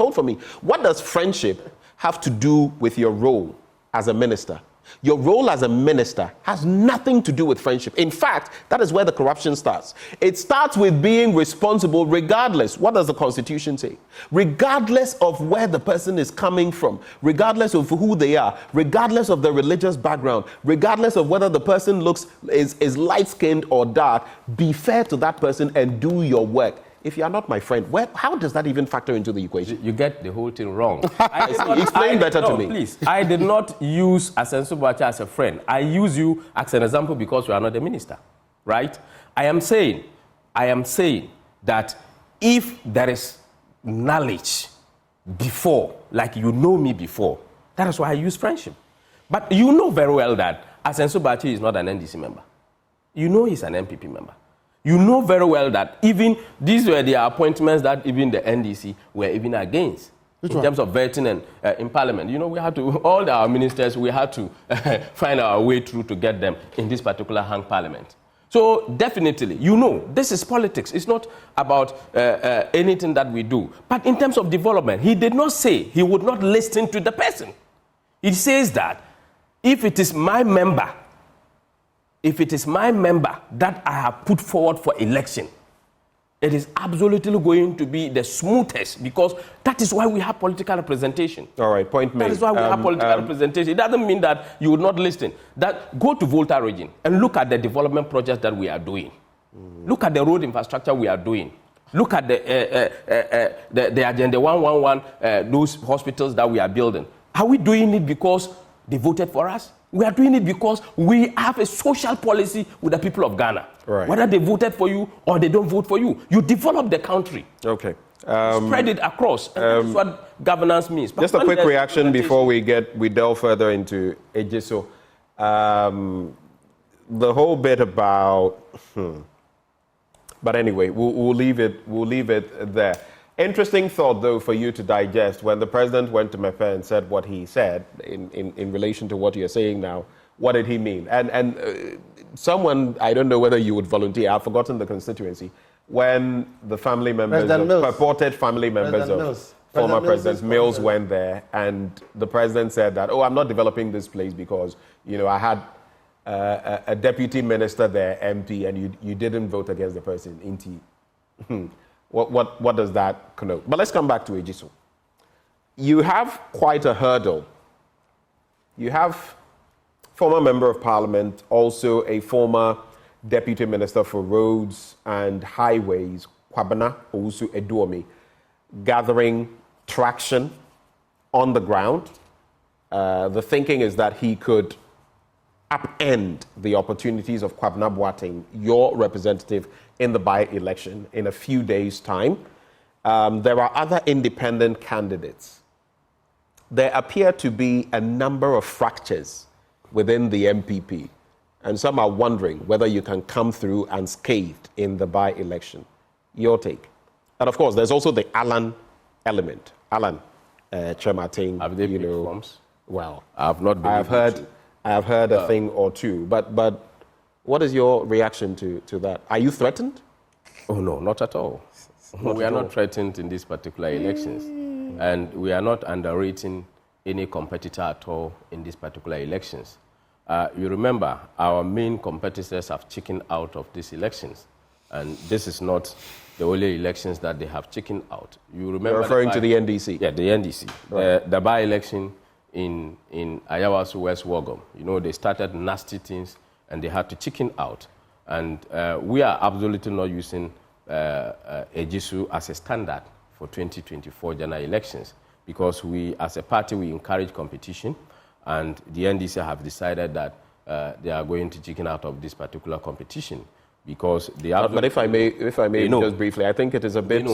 What does friendship have to do with your role as a minister? Your role as a minister has nothing to do with friendship. In fact, that is where the corruption starts. It starts with being responsible regardless. What does the Constitution say? Regardless of where the person is coming from, regardless of who they are, regardless of their religious background, regardless of whether the person is light-skinned or dark, be fair to that person and do your work. If you are not my friend, how does that even factor into the equation? You get the whole thing wrong. Explain better to me. Please. I did not use Ashanti Region as a friend. I use you as an example because you are not the minister, right? I am saying that if there is knowledge before, like you know me before, that is why I use friendship. But you know very well that Ashanti Region is not an NDC member. You know he's an NPP member. You know very well that even these were the appointments that even the NDC were even against. In terms of vetting and in Parliament. You know, we had to, all our ministers, we had to find our way through to get them in this particular hung Parliament. So definitely, you know, this is politics. It's not about anything that we do. But in terms of development, he did not say he would not listen to the person. He says that if it is my member that I have put forward for election, it is absolutely going to be the smoothest because that is why we have political representation. All right, point made. That is why we have political representation. It doesn't mean that you would not listen. Go to Volta region and look at the development projects that we are doing. Look at the road infrastructure we are doing. Look at the Agenda 111, those hospitals that we are building. Are we doing it because they voted for us? We are doing it because we have a social policy with the people of Ghana. Right. Whether they voted for you or they don't vote for you, you develop the country. Okay. Spread it across. And that's what governance means. But just a quick reaction before we delve further into Ejisu. The whole bit about... But anyway, we'll leave it there. Interesting thought, though, for you to digest when the president went to Mefe and said what he said in relation to what you're saying now. What did he mean? And someone, I don't know whether you would volunteer, I've forgotten the constituency, when the family members, purported family members of former President Mills went there, and the president said that, I'm not developing this place because, I had a deputy minister there, MP, and you didn't vote against the person, Inti. What does that connote? But let's come back to Ejisu. You have quite a hurdle. You have former member of parliament, also a former deputy minister for roads and highways, Kwabena Owusu-Edouame, gathering traction on the ground. The thinking is that he could upend the opportunities of Kwabena Boateng, your representative in the by-election, in a few days' time. There are other independent candidates. There appear to be a number of fractures within the NPP, and some are wondering whether you can come through unscathed in the by-election. Your take. And of course, there's also the Alan element. Alan Chemating, have they picked forms? Well, I've not been I have heard a thing or two, but what is your reaction to that? Are you threatened? Oh, no, not at all. We are not threatened in these particular elections. And we are not underrating any competitor at all in these particular elections. You remember, our main competitors have chickened out of these elections. And this is not the only elections that they have chickened out. You remember? You're referring to the NDC? Yeah, the NDC. Right. The by-election in Ayawaso West Wogom. They started nasty things and they had to chicken out. And we are absolutely not using Ejisu as a standard for 2024 general elections because we, as a party, we encourage competition, and the NDC have decided that they are going to chicken out of this particular competition because they are. But if I may just briefly, I think it is a bit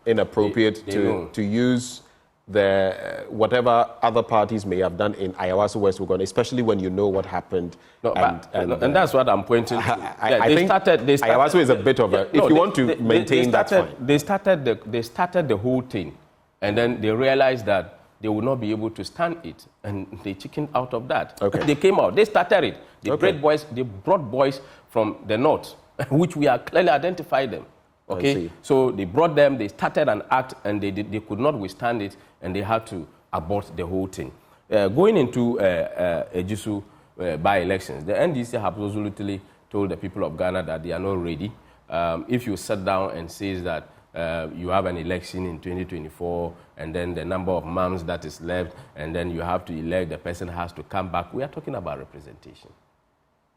inappropriate to use whatever other parties may have done in Ayawaso West Wugon, especially when you know what happened. And that's what I'm pointing to. I think Ayawaso is a bit of a... If you want to maintain, that's fine. They started the whole thing, and then they realized that they will not be able to stand it. And they chickened out of that. Okay. They came out. They started it. They, Okay. brought boys from the north, which we are clearly identified them. Okay, so they brought them, they started an act, and they could not withstand it, and they had to abort the whole thing. Going into Ejisu by-elections, the NDC have resolutely told the people of Ghana that they are not ready. If you sit down and say that you have an election in 2024, and then the number of months that is left, and then you have to elect, the person has to come back, we are talking about representation.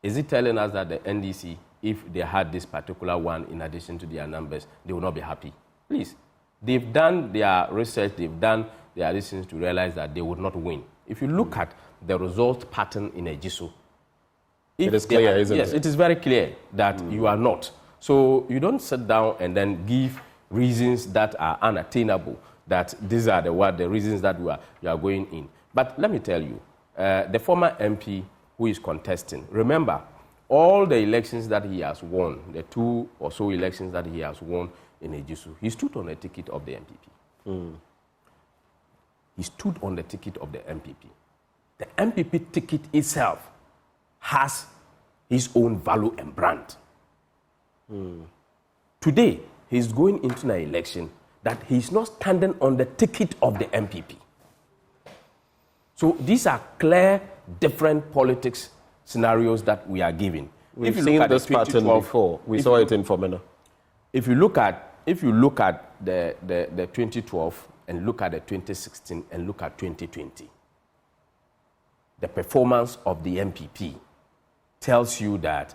Is it telling us that the NDC, if they had this particular one in addition to their numbers, they will not be happy? Please. They've done their research, they've done their listens to realize that they would not win. If you look at the result pattern in Ejisu, it is clear, isn't it? Yes, it is very clear that you are not. So you don't sit down and then give reasons that are unattainable, that these are the reasons that you are going in. But let me tell you, the former MP who is contesting, remember, all the elections that he has won, the 2 or so elections that he has won in Ejisu, he stood on the ticket of the NPP. He stood on the ticket of the NPP. The NPP ticket itself has his own value and brand. Today, he's going into an election that he's not standing on the ticket of the NPP. So these are clear, different politics scenarios that we are giving. We've seen this pattern before. We saw it in Formena. If you look at the 2012 and look at the 2016 and look at 2020, the performance of the NPP tells you that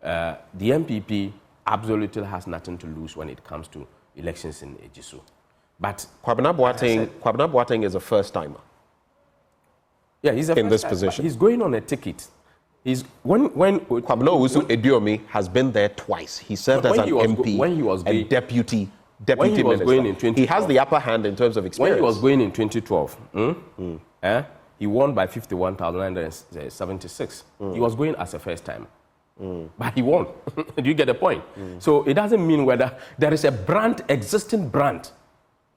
the NPP absolutely has nothing to lose when it comes to elections in Ejisu. But Kwabena Boateng is a first-timer. Yeah, he's in this position. He's going on a ticket. When Kwabena Owusu-Ediomi has been there twice. He served as an MP and deputy minister. He has the upper hand in terms of experience. When he was going in 2012, he won by 51,976. He was going as a first time. But he won. Do you get the point? So it doesn't mean whether there is a existing brand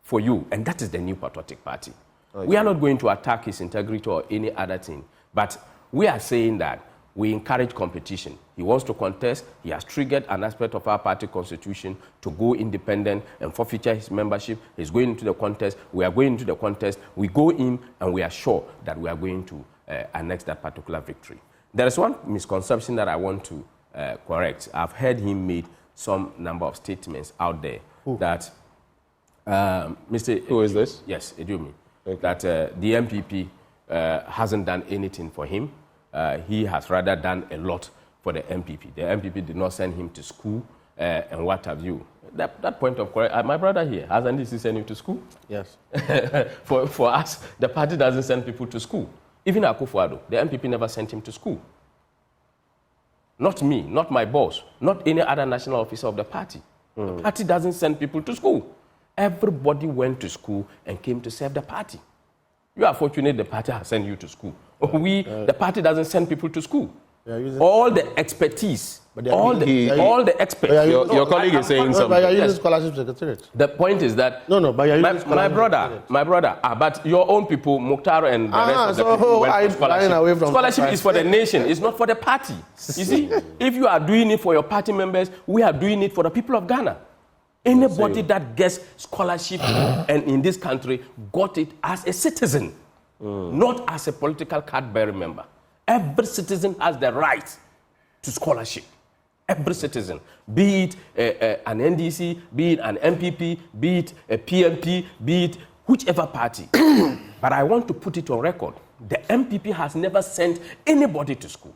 for you, and that is the New Patriotic Party. We are not going to attack his integrity or any other thing, but we are saying that we encourage competition. He wants to contest. He has triggered an aspect of our party constitution to go independent and forfeit his membership. He's going into the contest. We are going into the contest. We go in and we are sure that we are going to annex that particular victory. There is one misconception that I want to correct. I've heard him make some number of statements out there that Mr. Who is this? Yes, Ediomi. Okay. That the NPP hasn't done anything for him. He has rather done a lot for the NPP. The NPP did not send him to school and what have you. That point of correction, my brother here, hasn't he sent him to school? Yes. For us, the party doesn't send people to school. Even Akufo-Addo, the NPP never sent him to school. Not me, not my boss, not any other national officer of the party. The party doesn't send people to school. Everybody went to school and came to serve the party. You are fortunate the party has sent you to school. The party doesn't send people to school. All the expertise, all the experts. Your colleague is saying something. But you're using scholarship secretariat. The point is that but you're using my brother, but your own people, Mukhtar and the rest of the people went for scholarship. Scholarship is for the nation. It's not for the party. You see, if you are doing it for your party members, we are doing it for the people of Ghana. Anybody that gets scholarship and in this country got it as a citizen, not as a political card-bearing member. Every citizen has the right to scholarship. Every citizen, be it an NDC, be it an NPP, be it a PMP, be it whichever party. But I want to put it on record. The NPP has never sent anybody to school.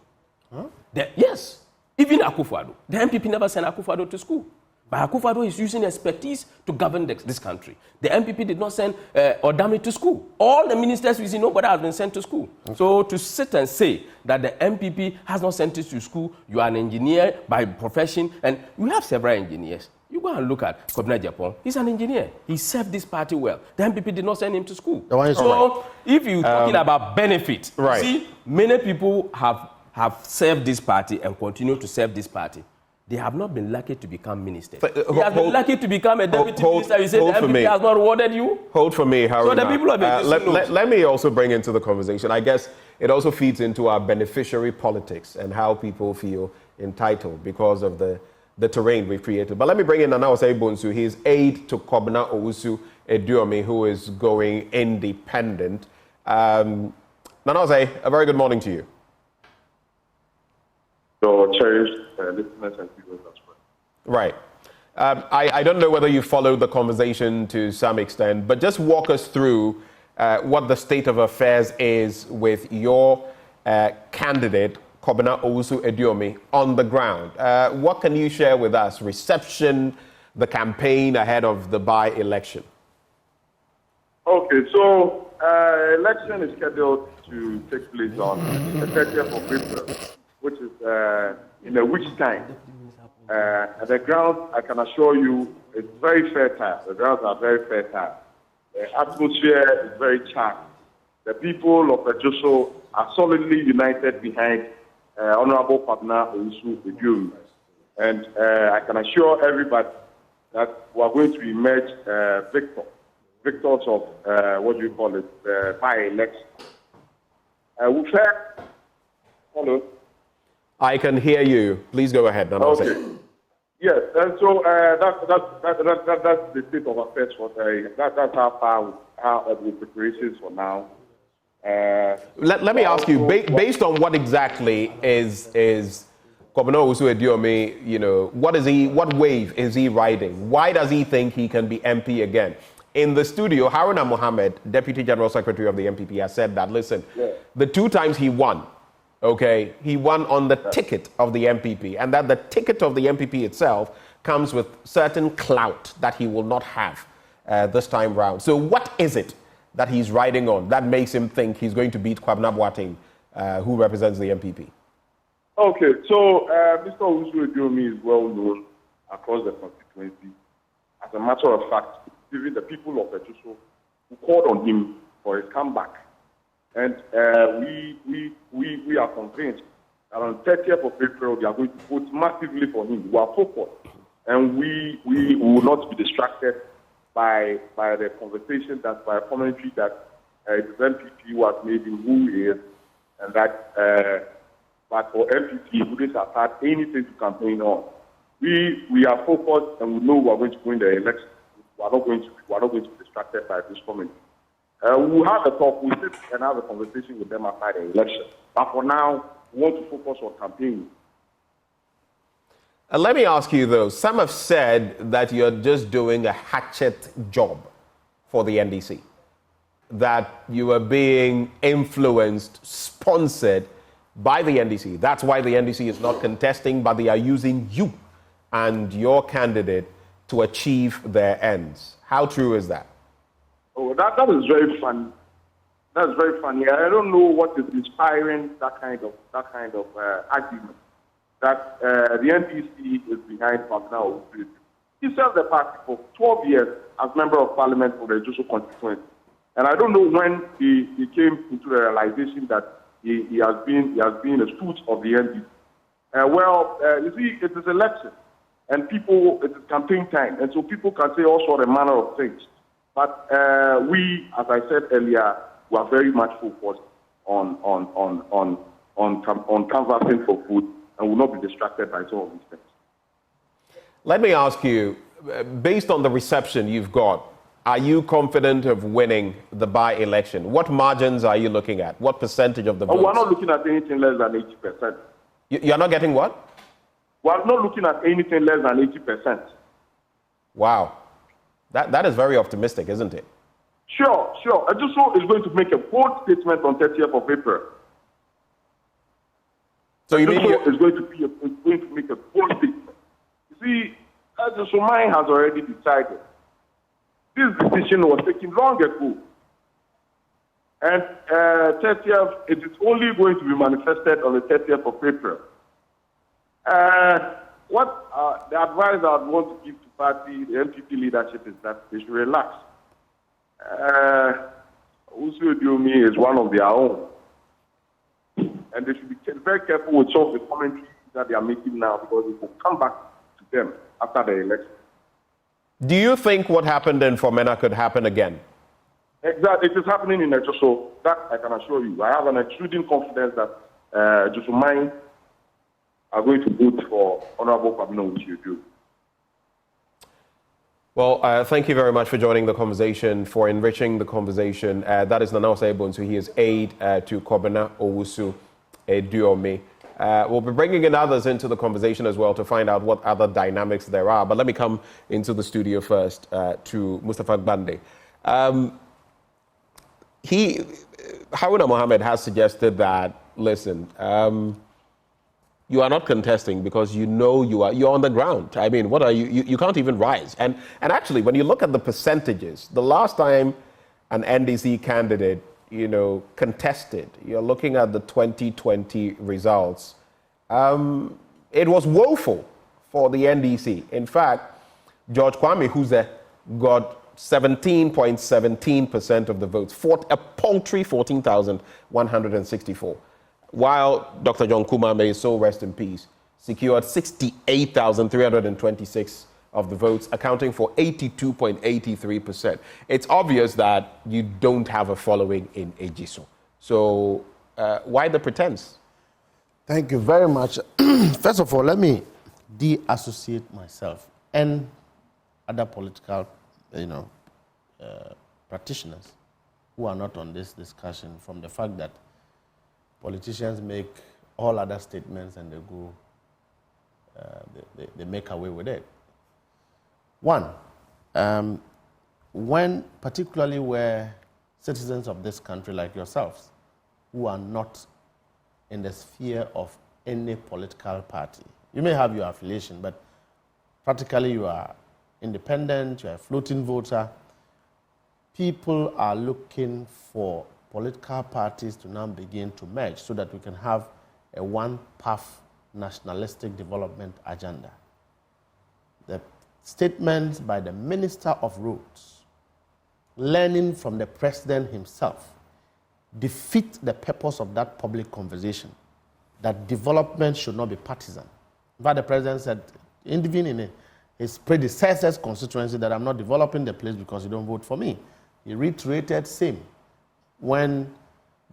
Yes, even Akufo-Addo. The NPP never sent Akufo-Addo to school. But Akufo-Addo is using expertise to govern this country. The NPP did not send Odami to school. All the ministers we see, nobody has been sent to school. Okay. So to sit and say that the NPP has not sent us to school, you are an engineer by profession, and we have several engineers. You go and look at Kobina Japan. He's an engineer. He served this party well. The NPP did not send him to school. So if you're talking about benefit, see, many people have served this party and continue to serve this party. They have not been lucky to become ministers. He has been lucky to become a deputy minister. You say the NPP has not rewarded you? Hold for me, Haruna. So the people of let me also bring into the conversation. I guess it also feeds into our beneficiary politics and how people feel entitled because of the terrain we've created. But let me bring in Nanawase Bonsu. He's aide to Kwabena Owusu Eduomi, who is going independent. Nanawase, a very good morning to you. So, cherished listeners and viewers as well. Right. I don't know whether you followed the conversation to some extent, but just walk us through what the state of affairs is with your candidate, Kwabena Owusu Eduomi, on the ground. What can you share with us? Reception, the campaign ahead of the by-election. Okay, so election is scheduled to take place on the 30th of April, which is in a week's time. And the grounds, I can assure you, is very fertile. The grounds are very fertile. The atmosphere is very charged. The people of Ejisu are solidly united behind Honorable Kwabena Owusu Eduomi. And I can assure everybody that we are going to emerge victors of, by-election. We've heard, hello? I can hear you. Please go ahead. Okay. Yes, and so that's the state of affairs for that's how far the preparations for now. Let me ask you, based on what exactly is Kwabena Owusu Eduomi, you know, what wave is he riding? Why does he think he can be MP again? In the studio, Haruna Mohammed, Deputy General Secretary of the NPP, has said that, listen, the 2 times he won, okay, he won on the ticket of the NPP, and that the ticket of the NPP itself comes with certain clout that he will not have this time round. So what is it that he's riding on that makes him think he's going to beat Kwabena Boateng, who represents the NPP? Okay, so Mr. Owusu Eduomi is well known across the constituency. As a matter of fact, even the people of Ejisu who called on him for his comeback. And we are convinced that on 30th of April, we are going to vote massively for him. We are focused. And we will not be distracted by the conversation, that by a commentary that the NPP was made in who he is, and that but for NPP, we didn't have anything to campaign on. We are focused, and we know we are going to win the election. We are not going to be distracted by this commentary. We'll have a talk, we'll sit and have a conversation with them after the election. But for now, we want to focus on campaigning. Let me ask you though, some have said that you're just doing a hatchet job for the NDC, that you are being influenced, sponsored by the NDC. That's why the NDC is not contesting, but they are using you and your candidate to achieve their ends. How true is that? Oh, that is very funny. That's very funny. I don't know what is inspiring that kind of argument. That the NDC is behind Kwabena Owusu. He served the party for 12 years as member of parliament for the Ejisu constituency, and I don't know when he came into the realization that he has been a stooge of the NDC. You see, it is election, and it is campaign time, and so people can say all sort of manner of things. But we, as I said earlier, we are very much focused on canvassing for food, and will not be distracted by some of these things. Let me ask you, based on the reception you've got, are you confident of winning the by-election? What margins are you looking at? What percentage of the votes? We're not looking at anything less than 80%. You're not getting what? We're not looking at anything less than 80%. Wow. That is very optimistic, isn't it? Sure. Ejisu is going to make a bold statement on 30th of April. So you mean is going to make a bold statement. You see, Ejisu mind has already decided. This decision was taken long ago. And 30th, it is only going to be manifested on the 30th of April. What the advice I would want to give to party, the NPP leadership, is that they should relax. Owusu Eduomi is one of their own. And they should be very careful with some of the commentary that they are making now, because it will come back to them after the election. Do you think what happened in Fomena could happen again? Exactly. It is happening in Ejisu. That I can assure you. I have an extreme confidence that Ejisu are going to vote for Honorable Kwabena Otiudu. Well, thank you very much for joining the conversation, for enriching the conversation. That is Nana Osei-Bonsu. He is aide to Kwabena Owusu Eduome. We'll be bringing in others into the conversation as well to find out what other dynamics there are. But let me come into the studio first to Mustapha Gbande. Haruna Mohammed has suggested that, listen, you are not contesting because you know you're on the ground. I mean, what are you? You can't even rise. And actually, when you look at the percentages, the last time an NDC candidate, contested, you're looking at the 2020 results. It was woeful for the NDC. In fact, George Kwame Huze got 17.17% of the votes, a paltry 14,164. While Dr. John Kuma, may his soul rest in peace, secured 68,326 of the votes, accounting for 82.83%. It's obvious that you don't have a following in Ejisu. So why the pretense? Thank you very much. First of all, let me de-associate myself and other political, practitioners who are not on this discussion from the fact that politicians make all other statements and they go, they make away with it. One, particularly where citizens of this country like yourselves, who are not in the sphere of any political party, you may have your affiliation, but practically you are independent, you are a floating voter, people are looking for political parties to now begin to merge so that we can have a one-path nationalistic development agenda. The statements by the Minister of Roads, learning from the President himself, defeat the purpose of that public conversation, that development should not be partisan. In fact, the President said, even in his predecessor's constituency, that I'm not developing the place because you don't vote for me. He reiterated same when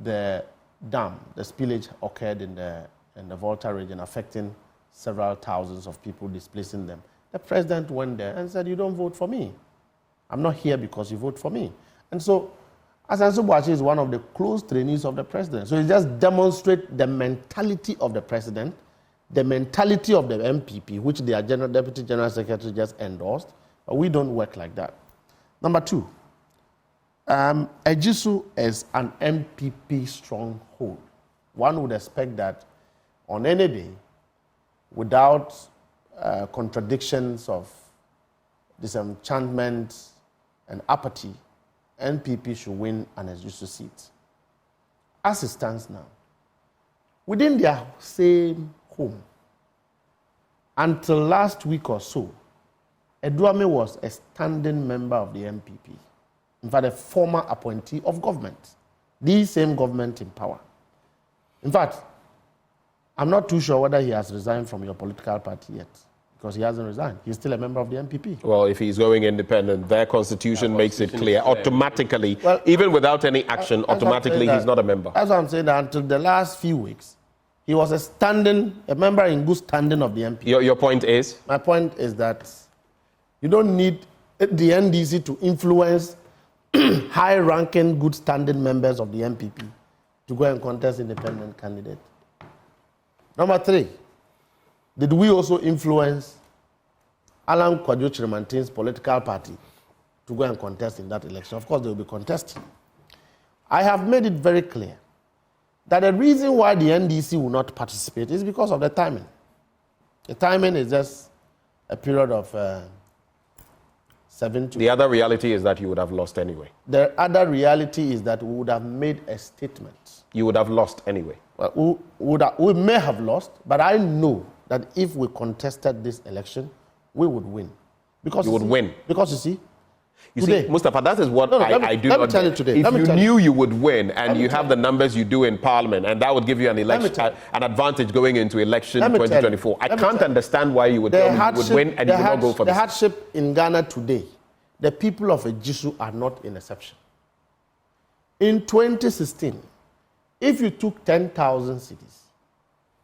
the dam, the spillage occurred in the Volta region, affecting several thousands of people, displacing them. The President went there and said, you don't vote for me. I'm not here because you vote for me. And so, Ashanti Region is one of the close trainees of the President. So it just demonstrates the mentality of the President, the mentality of the NPP, which their Deputy General Secretary just endorsed, but we don't work like that. Number two, Ejisu is an NPP stronghold. One would expect that on any day, without contradictions of disenchantment and apathy, NPP should win an Ejisu seat. As it stands now, within their same home, until last week or so, Eduome was a standing member of the NPP. In fact, a former appointee of government, the same government in power. In fact, I'm not too sure whether he has resigned from your political party yet, because he hasn't resigned. He's still a member of the NPP. Well, if he's going independent, their constitution makes it clear automatically, well, even without any action, automatically he's not a member. That's what I'm saying, that until the last few weeks, he was a member in good standing of the NPP. Your point is? My point is that you don't need the NDC to influence high-ranking, good-standing members of the NPP to go and contest independent candidate. Number three, did we also influence Alan Kwadwo Chirimantin's political party to go and contest in that election? Of course, they will be contesting. I have made it very clear that the reason why the NDC will not participate is because of the timing. The timing is just a period of 7 to... The other reality is that you would have lost anyway. The other reality is that we would have made a statement. You would have lost anyway. Well, we may have lost, but I know that if we contested this election, we would win. Because you would win? Because you see, You see, Mustapha, that is what I do not tell you today. If you knew you would win and you have the numbers you do in Parliament, and that would give you an election, an advantage going into election 2024, I can't understand why you would tell me you would win and you would not go for this. The hardship in Ghana today, the people of Ejisu are not an exception. In 2016, if you took 10,000 cities,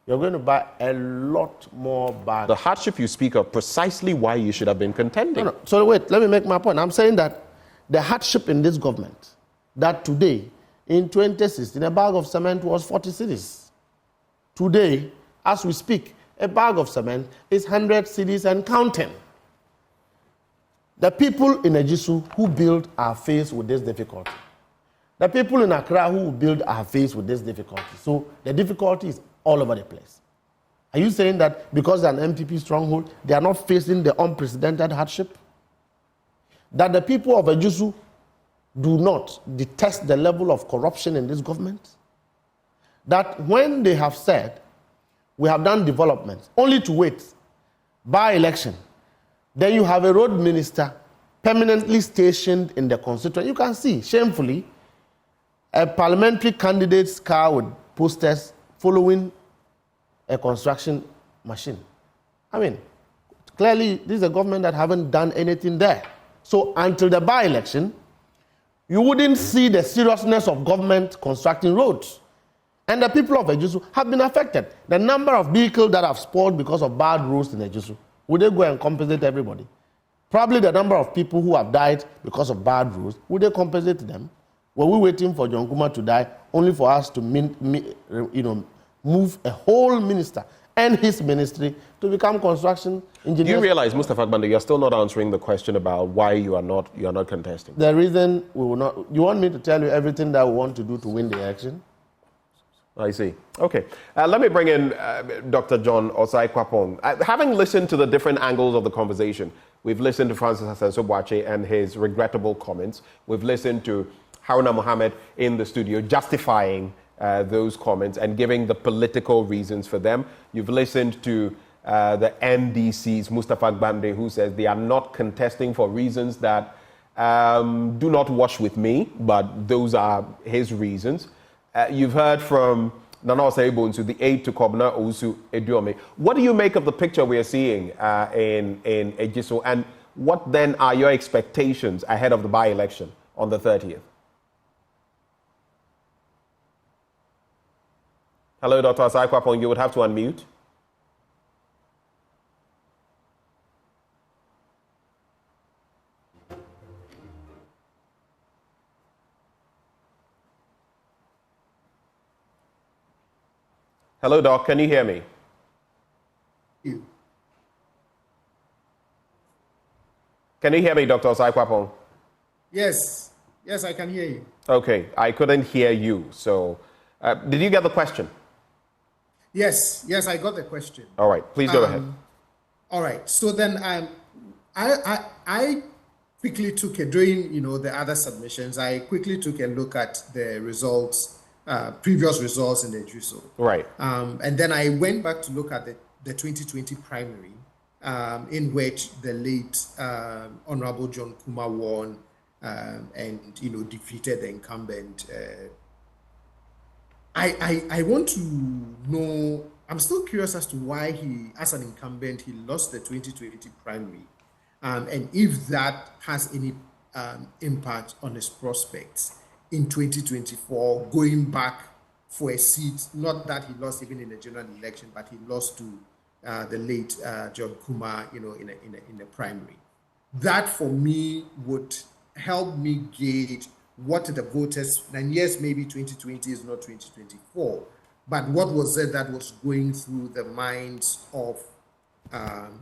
you're going to buy a lot more bags. The hardship you speak of, precisely why you should have been contending. No. So wait, let me make my point. I'm saying that the hardship in this government, that today, in 2016, a bag of cement was 40 cities. Today, as we speak, a bag of cement is 100 cities and counting. The people in Ejisu who build are faced with this difficulty. The people in Accra who build are faced with this difficulty. So the difficulty is all over the place. Are you saying that because they're an NPP stronghold, they are not facing the unprecedented hardship? That the people of Ejisu do not detest the level of corruption in this government? That when they have said, we have done development, only to wait, by-election, then you have a road minister permanently stationed in the constituency. You can see, shamefully, a parliamentary candidate's car with posters following a construction machine. I mean, clearly, this is a government that haven't done anything there. So until the by-election, you wouldn't see the seriousness of government constructing roads. And the people of Ejisu have been affected. The number of vehicles that have spoiled because of bad roads in Ejisu, would they go and compensate everybody? Probably the number of people who have died because of bad roads, would they compensate them? Were we waiting for John Kuma to die only for us to move a whole minister and his ministry to become construction engineers? Do you realize, Mustapha Gbande, you're still not answering the question about why you are not contesting? The reason we will not. You want me to tell you everything that we want to do to win the election? I see. Okay. Let me bring in Dr. John Osai-Kwapong. Having listened to the different angles of the conversation, we've listened to Francis Hassan-Sobwache and his regrettable comments. We've listened to Haruna Mohammed in the studio justifying those comments and giving the political reasons for them. You've listened to the NDC's Mustapha Gbande, who says they are not contesting for reasons that do not wash with me, but those are his reasons. You've heard from Nana Osei-Bonsu, the aide to Kobna Owusu-Ediome. What do you make of the picture we are seeing in Ejisu, and what then are your expectations ahead of the by-election on the 30th? Hello, Dr. Osai-Kwapong, you would have to unmute. Hello, Doc, can you hear me? Can you hear me, Dr. Osai-Kwapong? Yes, I can hear you. Okay, I couldn't hear you, so did you get the question? Yes, I got the question. All right, please go ahead. All right, so then I quickly took during the other submissions, I quickly took a look at the results, previous results in the Ejisu. Right. And then I went back to look at the 2020 primary, in which the late Honorable John Kuma won and defeated the incumbent. I want to know, I'm still curious as to why he, as an incumbent, he lost the 2020 primary, and if that has any impact on his prospects in 2024, going back for a seat, not that he lost even in the general election, but he lost to the late John Kuma, in the primary. That for me would help me gauge what the voters, and yes, maybe 2020 is not 2024, but what was it that was going through the minds of,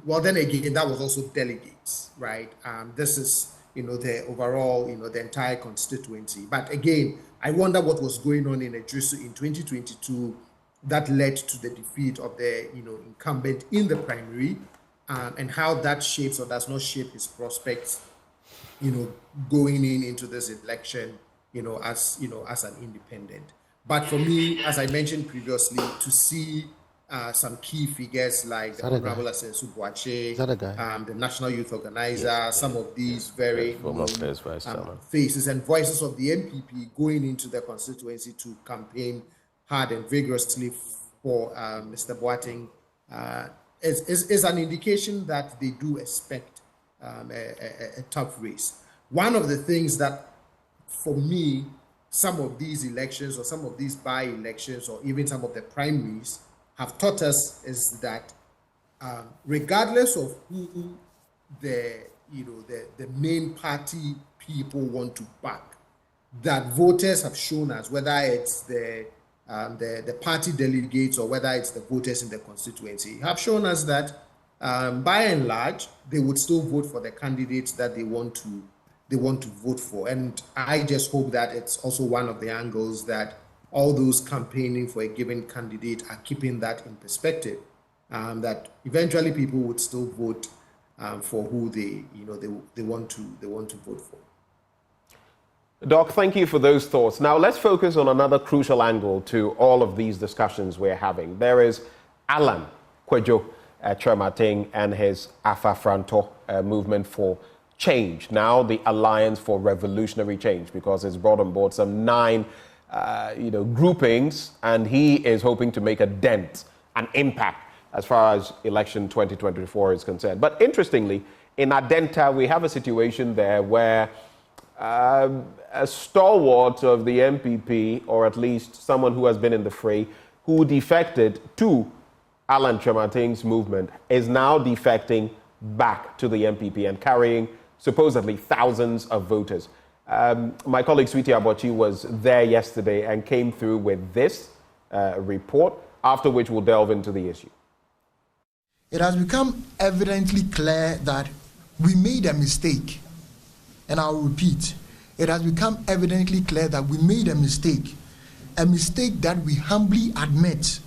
well, then again, that was also delegates, right? This is, the overall, the entire constituency. But again, I wonder what was going on in Ejisu in 2022 that led to the defeat of the, incumbent in the primary, and how that shapes or does not shape his prospects, going into this election, as an independent. But for me, as I mentioned previously, to see some key figures like the Honorable Ejisu By-Election, the National Youth Organizer, some of these very faces and voices of the NPP going into the constituency to campaign hard and vigorously for Mr. Boateng is an indication that they do expect a tough race. One of the things that, for me, some of these elections or some of these by-elections or even some of the primaries have taught us is that regardless of who the main party people want to back, that voters have shown us, whether it's the party delegates or whether it's the voters in the constituency, have shown us that by and large they would still vote for the candidates that they want to vote for. And I just hope that it's also one of the angles that all those campaigning for a given candidate are keeping that in perspective, that eventually people would still vote for who they want to vote for. Doc, thank you for those thoughts. Now let's focus on another crucial angle to all of these discussions we're having. There is Alan Kwadwo Kyerematen and his Afafranto movement for change. Now the Alliance for Revolutionary Change, because it's brought on board some 9 groupings, and he is hoping to make a dent, an impact as far as election 2024 is concerned. But interestingly, in Adenta, we have a situation there where a stalwart of the NPP, or at least someone who has been in the fray, who defected to Alan Kyerematen's movement, is now defecting back to the NPP and carrying supposedly thousands of voters. My colleague Sweetie Abochi was there yesterday and came through with this report, after which we'll delve into the issue. It has become evidently clear that we made a mistake. And I'll repeat, it has become evidently clear that we made a mistake that we humbly admit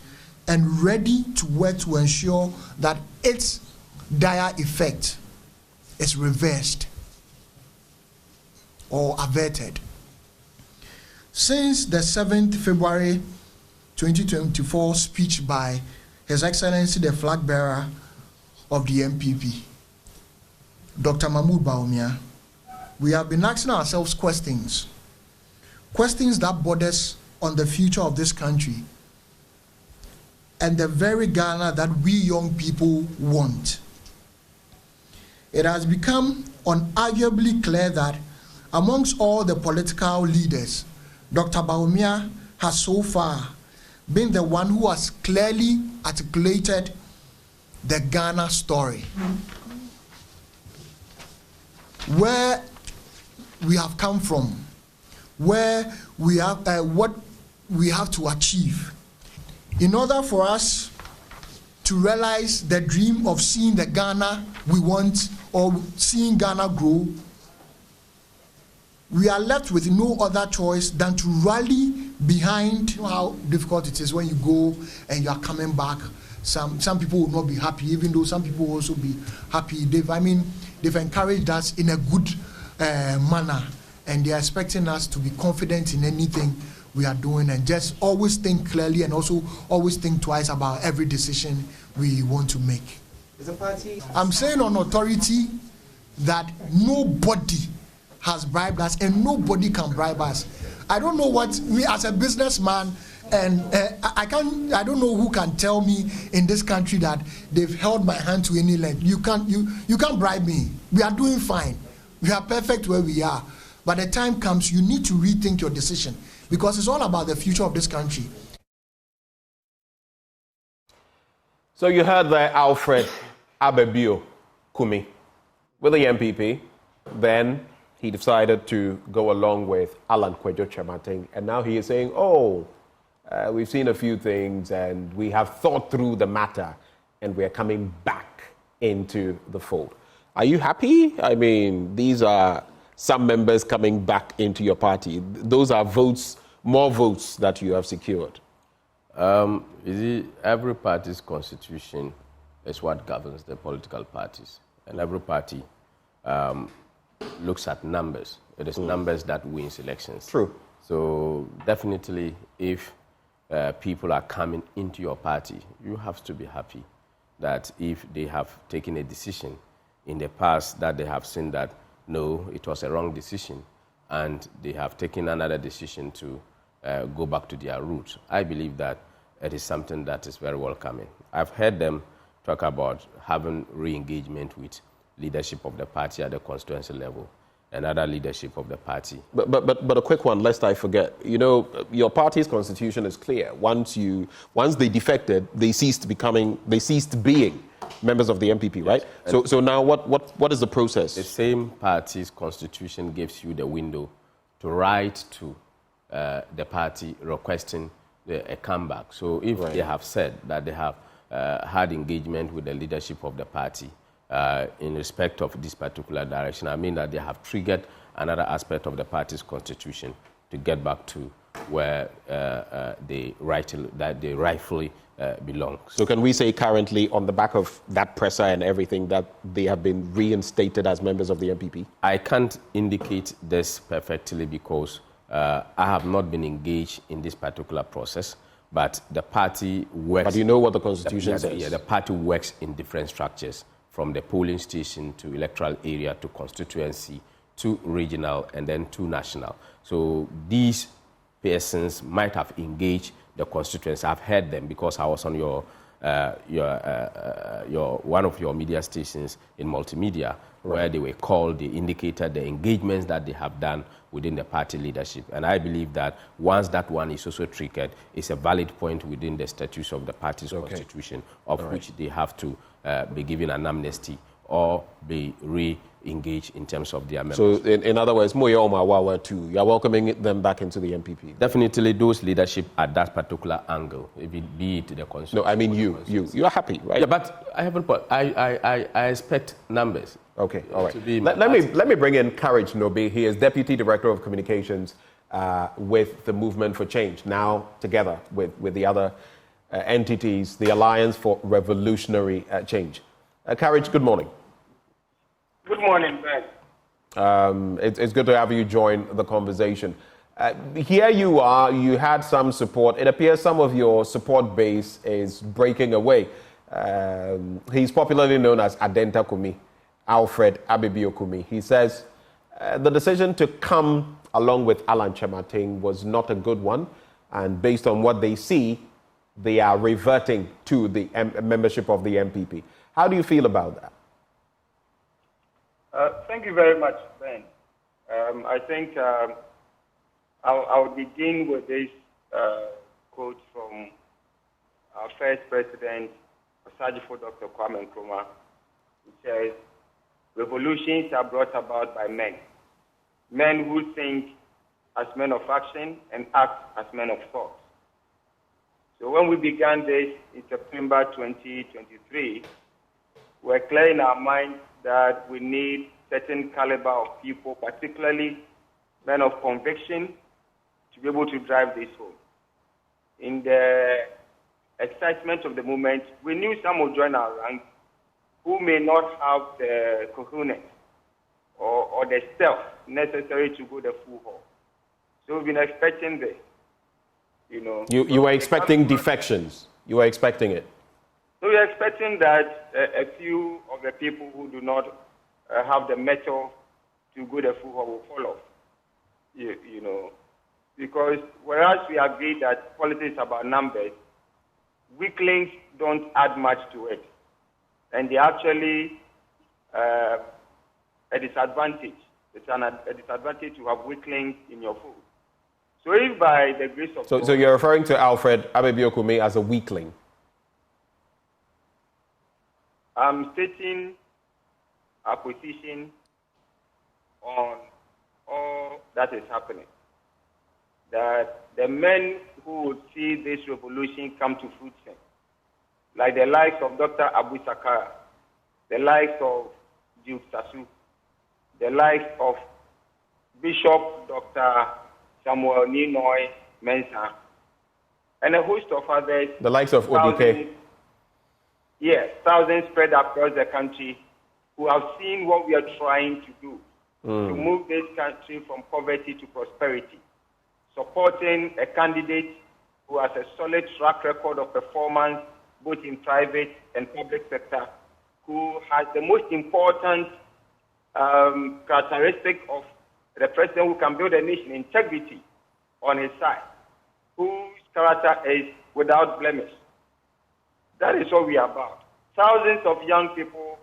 and ready to work to ensure that its dire effect is reversed or averted. Since the 7th February 2024 speech by His Excellency the flag bearer of the NPP, Dr. Mahmoud Bawumia, we have been asking ourselves questions that borders on the future of this country and the very Ghana that we young people want. It has become unarguably clear that amongst all the political leaders, Dr. Bawumia has so far been the one who has clearly articulated the Ghana story. Where we have come from, where we have what we have to achieve. In order for us to realize the dream of seeing the Ghana we want or seeing Ghana grow, we are left with no other choice than to rally behind. You know how difficult it is when you go and you are coming back. Some people will not be happy, even though some people will also be happy. They've encouraged us in a good manner, and they are expecting us to be confident in anything we are doing and just always think clearly and also always think twice about every decision we want to make. I'm saying on authority that nobody has bribed us and nobody can bribe us. I don't know what me as a businessman, and I don't know who can tell me in this country that they've held my hand to any length. You can't bribe me. We are doing fine. We are perfect where we are. But the time comes, you need to rethink your decision because it's all about the future of this country. So you heard there Alfred Abebio Kumi with the NPP. Then he decided to go along with Alan Kwadwo Kyerematen. And now he is saying, we've seen a few things and we have thought through the matter and we are coming back into the fold. Are you happy? I mean, these are some members coming back into your party. Those are votes, more votes that you have secured. Every party's constitution is what governs the political parties. And every party looks at numbers. It is numbers that wins elections. True. So definitely if people are coming into your party, you have to be happy that if they have taken a decision in the past that they have seen that, no, it was a wrong decision, and they have taken another decision to go back to their roots. I believe that it is something that is very welcoming. I've heard them talk about having re-engagement with leadership of the party at the constituency level and other leadership of the party. But a quick one, lest I forget. You know, your party's constitution is clear. Once they defected, they ceased being members of the NPP, right? So now what is the process? The same party's constitution gives you the window to write to the party requesting a comeback. So if they have said that they have had engagement with the leadership of the party in respect of this particular direction, I mean that they have triggered another aspect of the party's constitution to get back to where they rightfully belong. So can we say currently, on the back of that presser and everything, that they have been reinstated as members of the NPP? I can't indicate this perfectly because I have not been engaged in this particular process, but the party works... But you know what the constitution says? Yeah, the party works in different structures, from the polling station to electoral area to constituency to regional and then to national. So these persons might have engaged the constituency. I've heard them because I was on one of your media stations in multimedia, where they were called, they indicated the engagements that they have done within the party leadership. And I believe that once that one is also triggered, it's a valid point within the statutes of the party's constitution, of which they have to be given an amnesty or be re-engaged in terms of their members. So in other words, Moyo Mawawa too, you're welcoming them back into the NPP? Definitely those leadership at that particular angle, if it be it the constitution. No, I mean you're happy, right? Yeah, but I haven't put, I expect numbers. Okay, all right. Let me bring in Courage Nobe. He is Deputy Director of Communications with the Movement for Change, now together with the other entities, the Alliance for Revolutionary Change. Courage, good morning. Good morning, Ben. It's good to have you join the conversation. Here you are, you had some support. It appears some of your support base is breaking away. He's popularly known as Adenta Kumi, Alfred Abibio Kumi. He says the decision to come along with Alan Chemating was not a good one, and based on what they see, they are reverting to the membership of the NPP. How do you feel about that? Thank you very much, Ben. I think I'll begin with this quote from our first president, Osajifo Dr. Kwame Nkrumah, who says, "Revolutions are brought about by men who think as men of action and act as men of thought." So when we began this in September 2023, we're clear in our minds that we need certain caliber of people, particularly men of conviction, to be able to drive this home. In the excitement of the moment, we knew some would join our ranks who may not have the cojones or the stealth necessary to go the full haul. So we've been expecting this. You were expecting defections. You were expecting it. So we are expecting that a few of the people who do not have the mettle to go the full haul will fall off. Because whereas we agree that politics is about numbers, weaklings don't add much to it. And they're actually a disadvantage. It's a disadvantage to have weaklings in your fold. So if by the grace of God... So you're referring to Alfred Abibio Kumi as a weakling? I'm stating our position on all that is happening. That the men who would see this revolution come to fruition, like the likes of Dr. Abu Sakara, the likes of Duke Sasu, the likes of Bishop Dr. Samuel Ninoy Mensah, and a host of others. The likes of ODK. Yes, thousands spread across the country who have seen what we are trying to do to move this country from poverty to prosperity, supporting a candidate who has a solid track record of performance, both in private and public sector, who has the most important characteristic of the president who can build a nation, integrity on his side, whose character is without blemish. That is what we are about. Thousands of young people,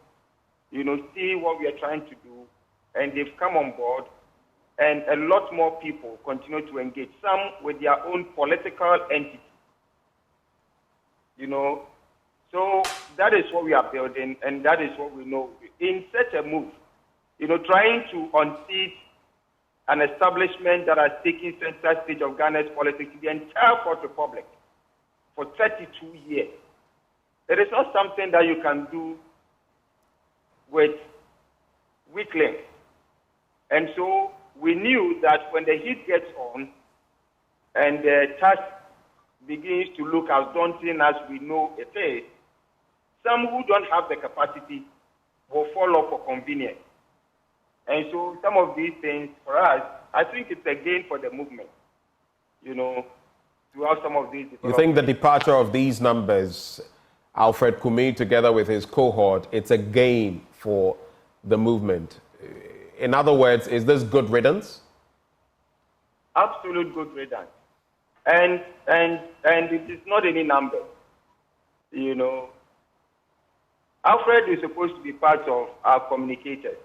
see what we are trying to do, and they've come on board, and a lot more people continue to engage, some with their own political entity. So that is what we are building, and that is what we know. In such a move, trying to unseat an establishment that has taken center stage of Ghana's politics, the entire Fourth Republic, for 32 years. It is not something that you can do with weaklings. And so we knew that when the heat gets on and the task begins to look as daunting as we know it is, some who don't have the capacity will fall off for convenience. And so some of these things, for us, I think it's a gain for the movement, to have some of these. You think the departure of these numbers, Alfred Kumi together with his cohort, it's a gain for the movement? In other words, is this good riddance? Absolute good riddance. And it is not any number. Alfred is supposed to be part of our communicators.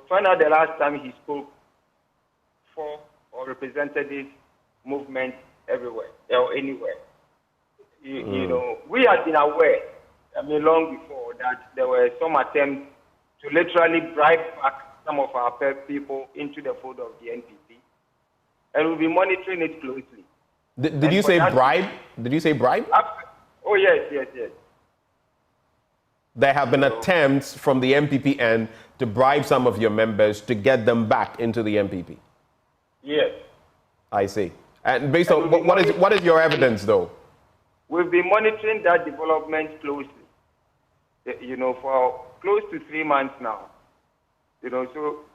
Find out the last time he spoke for or represented this movement everywhere or anywhere. We had been aware, long before, that there were some attempts to literally bribe back some of our people into the fold of the NPP. And we'll be monitoring it closely. Did you say bribe? Did you say bribe? Oh, yes. There have been attempts from the MPP end to bribe some of your members to get them back into the MPP. Yes. I see. And based on what is your evidence, though? We've been monitoring that development closely, for close to 3 months now. So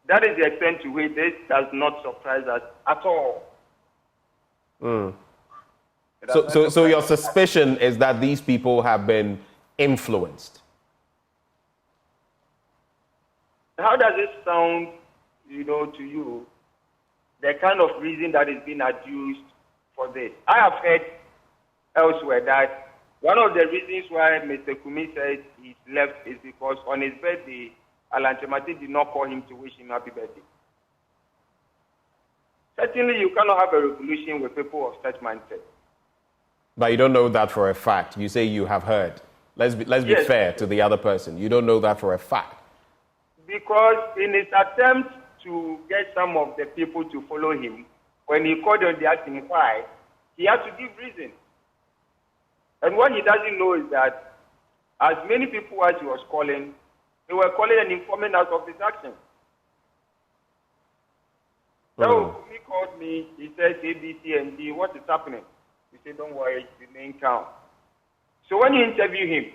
that is the extent to which this does not surprise us at all. So your suspicion is that these people have been influenced? How does it sound, to you, the kind of reason that is being adduced for this? I have heard elsewhere that one of the reasons why Mr. Kumi said he's left is because on his birthday, Alan Temati did not call him to wish him happy birthday. Certainly, you cannot have a revolution with people of such mindset. But you don't know that for a fact. You say you have heard. Let's be fair to the other person. You don't know that for a fact. Because in his attempt to get some of the people to follow him, when he called on the asked him why, he had to give reason. And what he doesn't know is that as many people as he was calling, they were calling and informing us of his action. So he called me, he said, ABC and D, what is happening? He said, don't worry, the main count. So when you interview him,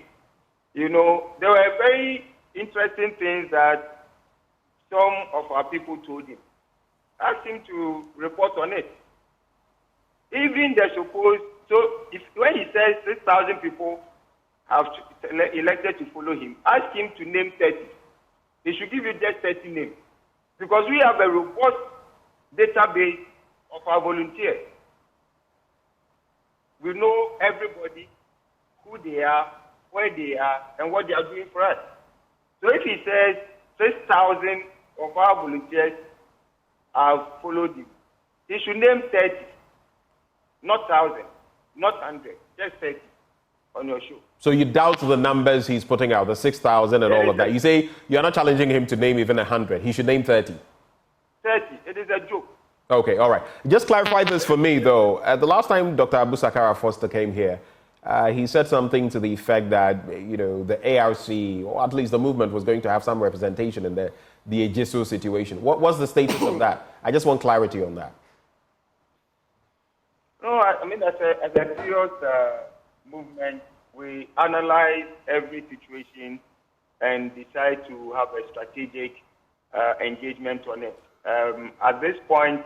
there were very interesting things that some of our people told him. Asked him to report on it. Even the supposed, when he says 6,000 people have elected to follow him, ask him to name 30. He should give you just 30 names. Because we have a robust database of our volunteers. We know everybody, who they are, where they are, and what they are doing for us. So if he says 6,000 of our volunteers have followed him, he should name 30, not 1,000, not 100, just 30 on your show. So you doubt the numbers he's putting out, the 6,000 and all of that. You say you're not challenging him to name even 100. He should name 30. 30. It is a joke. Okay, all right. Just clarify this for me, though. The last time Dr. Abu Sakara Foster came here, he said something to the effect that, the ARC, or at least the movement, was going to have some representation in the Ejisu situation. What's the status of that? I just want clarity on that. No, I mean, as a serious movement, we analyze every situation and decide to have a strategic engagement on it. At this point,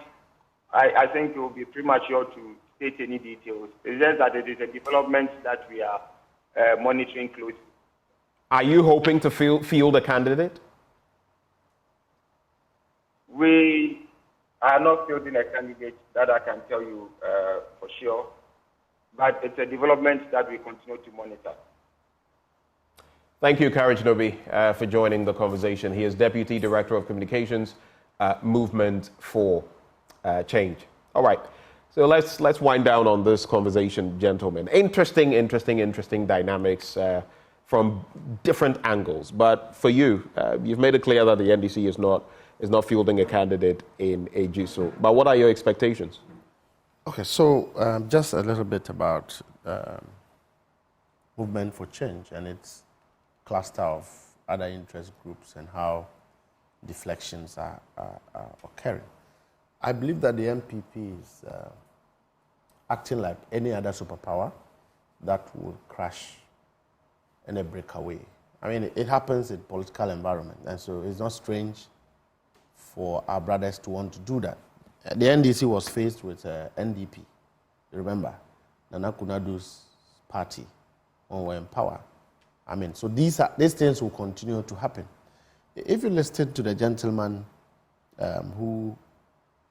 I think it will be premature to state any details. It's just that it is a development that we are monitoring closely. Are you hoping to field a candidate? We are not fielding a candidate, that I can tell you for sure. But it's a development that we continue to monitor. Thank you, Courage Nobi, for joining the conversation. He is Deputy Director of Communications, Movement for Change. All right, so let's wind down on this conversation, gentlemen. Interesting dynamics from different angles. But for you, you've made it clear that the NDC is not fielding a candidate in Ejisu. But what are your expectations? Okay, so just a little bit about Movement for Change and its cluster of other interest groups and how deflections are occurring. I believe that the NPP is acting like any other superpower that will crash in a breakaway. I mean, it happens in political environment, and so it's not strange for our brothers to want to do that. The NDC was faced with NDP. You remember, Nana Kunadu's party when we were in power. I mean, so these things will continue to happen. If you listen to the gentleman who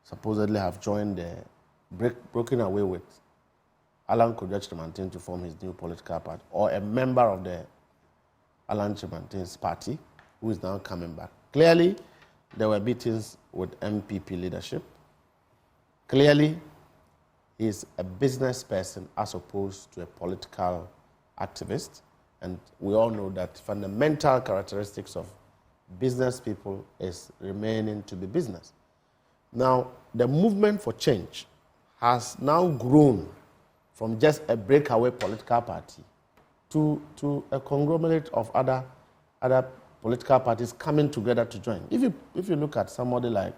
supposedly have joined broken away with Alan Kojo to form his new political party, or a member of the Alan Chimantin's party who is now coming back. Clearly, there were meetings with NPP leadership. Clearly, he's a business person as opposed to a political activist. And we all know that fundamental characteristics of business people is remaining to be business. Now, the Movement for Change has now grown from just a breakaway political party to a conglomerate of other political parties coming together to join. If you look at somebody like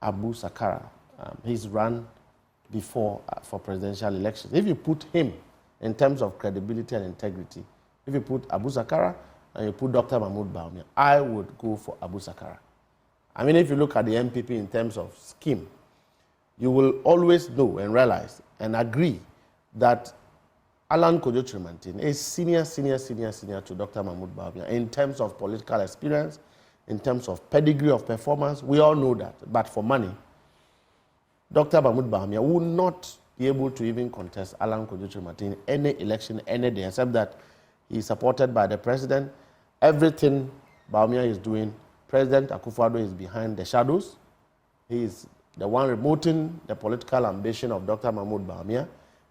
Abu Sakara, he's run before for presidential elections. If you put him in terms of credibility and integrity, if you put Abu Sakara and you put Dr. Mahmoud Bawumia, I would go for Abu Sakara. I mean, if you look at the NPP in terms of scheme, you will always know and realize and agree that Alan Kojo Chimantin is senior to Dr. Mahmoud Bawumia in terms of political experience, in terms of pedigree of performance. We all know that. But for money, Dr. Mahmoud Bawumia will not be able to even contest Alan Kojo Chimantin in any election any day, except that he's supported by the president. Everything Bawumia is doing, President Akufo-Addo is behind the shadows. He is the one remoting the political ambition of Dr. Mahmoud Bawumia.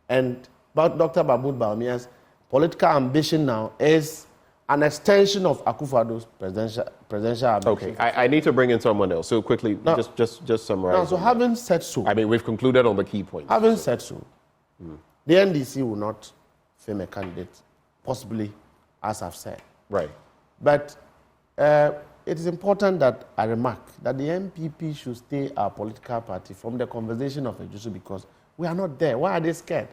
And Dr. Mahmoud Bawumia's political ambition now is an extension of Akufo-Addo's presidential ambition. Okay, I need to bring in someone else. So quickly, just summarize. Now, so having said so, I mean, we've concluded on the key points. Having said so, the NDC will not frame a candidate, possibly, as I've said. Right. But it is important that I remark that the NPP should stay our political party from the conversation of Ejisu, because we are not there. Why are they scared?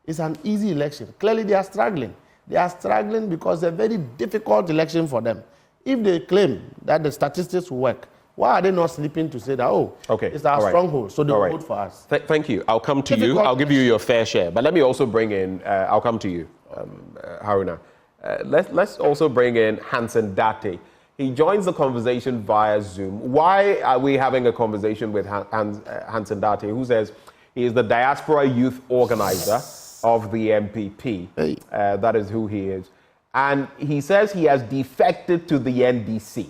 It's an easy election. Clearly, they are struggling. They are struggling because it's a very difficult election for them. If they claim that the statistics will work, why are they not sleeping to say that, it's our stronghold, so they will vote for us? Thank you. I'll come to you. I'll give you your fair share. But let me also bring in, I'll come to you, Haruna. Let's also bring in Hansen Date. He joins the conversation via Zoom. Why are we having a conversation with Hansen Date, who says he is the diaspora youth organizer of the NPP? That is who he is. And he says he has defected to the NDC,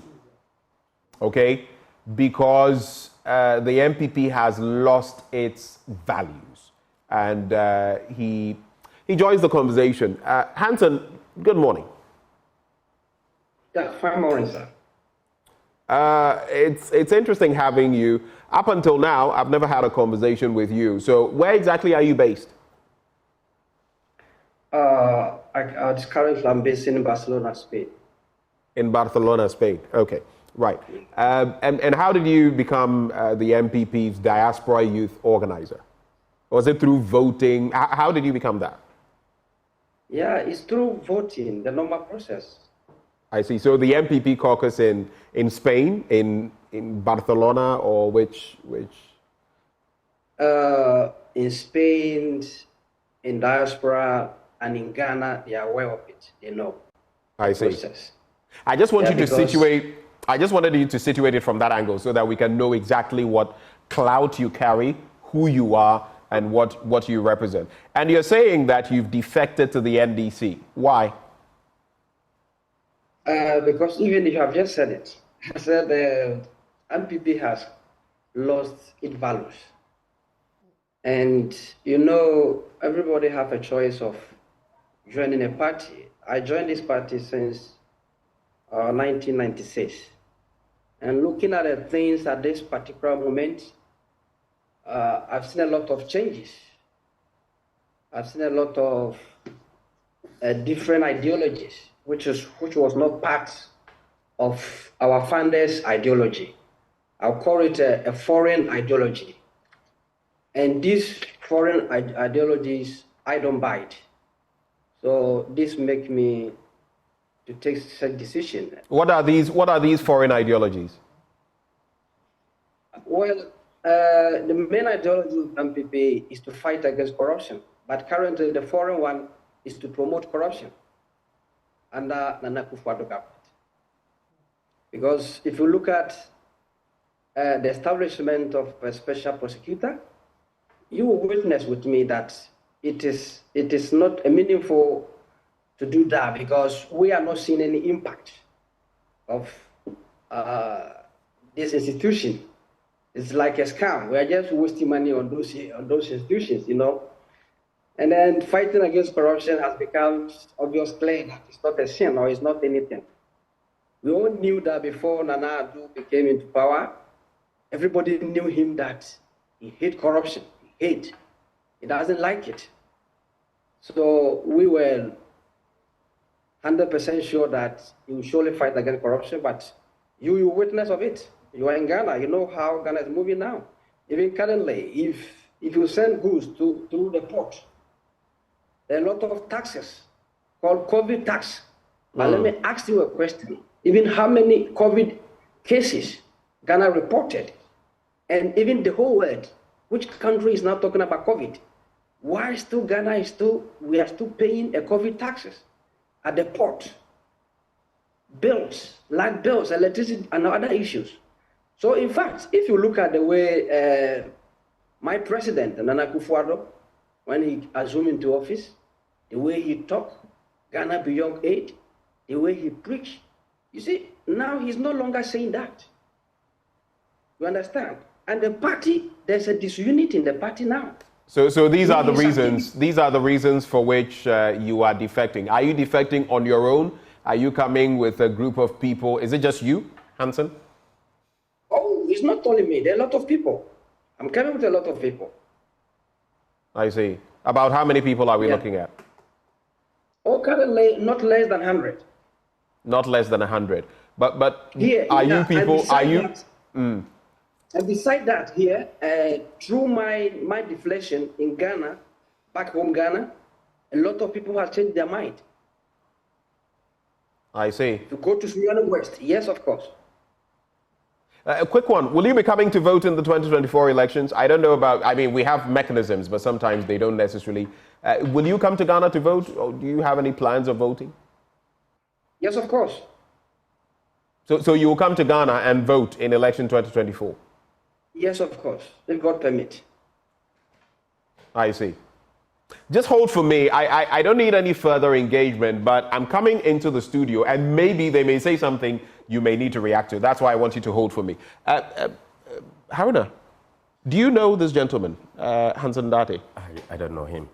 okay, because the NPP has lost its values. And he joins the conversation. Hansen, good morning. Yeah, fine morning, sir. It's interesting having you. Up until now, I've never had a conversation with you. So where exactly are you based? Currently, I'm based in Barcelona, Spain. In Barcelona, Spain. Okay, right. And how did you become the NPP's diaspora youth organizer? Was it through voting? How did you become that? Yeah, it's through voting, the normal process. I see. So the NPP caucus in Spain, in Barcelona, or which in Spain, in diaspora, and in Ghana, they are aware of it. They know. I see. Process. I just want Yeah, you to because- situate. I just wanted you to situate it from that angle so that we can know exactly what clout you carry, who you are, and what you represent. And you're saying that you've defected to the NDC. Why? Because even if you have just said it, I said the NPP has lost its values. And you know, everybody have a choice of joining a party. I joined this party since 1996. And looking at the things at this particular moment, I've seen a lot of changes. I've seen a lot of different ideologies, which was not part of our founders' ideology. I'll call it a foreign ideology. And these foreign ideologies, I don't buy it. So this makes me to take such decision. What are these foreign ideologies? Well, the main ideology of NPP is to fight against corruption, but currently the foreign one is to promote corruption under the Akufo-Addo government. Because if you look at the establishment of a special prosecutor, you will witness with me that it is not meaningful to do that because we are not seeing any impact of this institution. It's like a scam. We are just wasting money on those institutions, you know. And then fighting against corruption has become obvious clear that it's not a sin or it's not anything. We all knew that before Nana Addo came into power. Everybody knew him that he hates corruption. He doesn't like it. So we were 100% sure that he will surely fight against corruption, but you witness of it. You are in Ghana, you know how Ghana is moving now. Even currently, if you send goods through the port, there are a lot of taxes called COVID tax. But let me ask you a question. Even how many COVID cases Ghana reported? And even the whole world, which country is now talking about COVID? Why still Ghana we are still paying a COVID taxes at the port? Bills, light bills, electricity, and other issues. So in fact, if you look at the way my president, Nana Akufo-Addo, when he assumed into office, the way he talked, Ghana beyond aid, the way he preached, you see, now he's no longer saying that. You understand? And the party, there's a disunity in the party now. So these are the reasons. These are the reasons for which you are defecting. Are you defecting on your own? Are you coming with a group of people? Is it just you, Hansen? Oh, it's not only me. There are a lot of people. I'm coming with a lot of people. I see. About how many people are we looking at? Oh, currently not less than 100. Not less than 100. But here, are you people? Are you? And beside that, here, through my deflection in Ghana, back home Ghana, a lot of people have changed their mind. I see. To go to Sudan West, yes, of course. A quick one. Will you be coming to vote in the 2024 elections? I don't know about, I mean, we have mechanisms, but sometimes they don't necessarily. Will you come to Ghana to vote, or do you have any plans of voting? Yes, of course. So you will come to Ghana and vote in election 2024? Yes, of course, if God permit. I see. Just hold for me. I don't need any further engagement, but I'm coming into the studio and maybe they may say something you may need to react to. That's why I want you to hold for me. Haruna, do you know this gentleman, Hansen Date? I don't know him.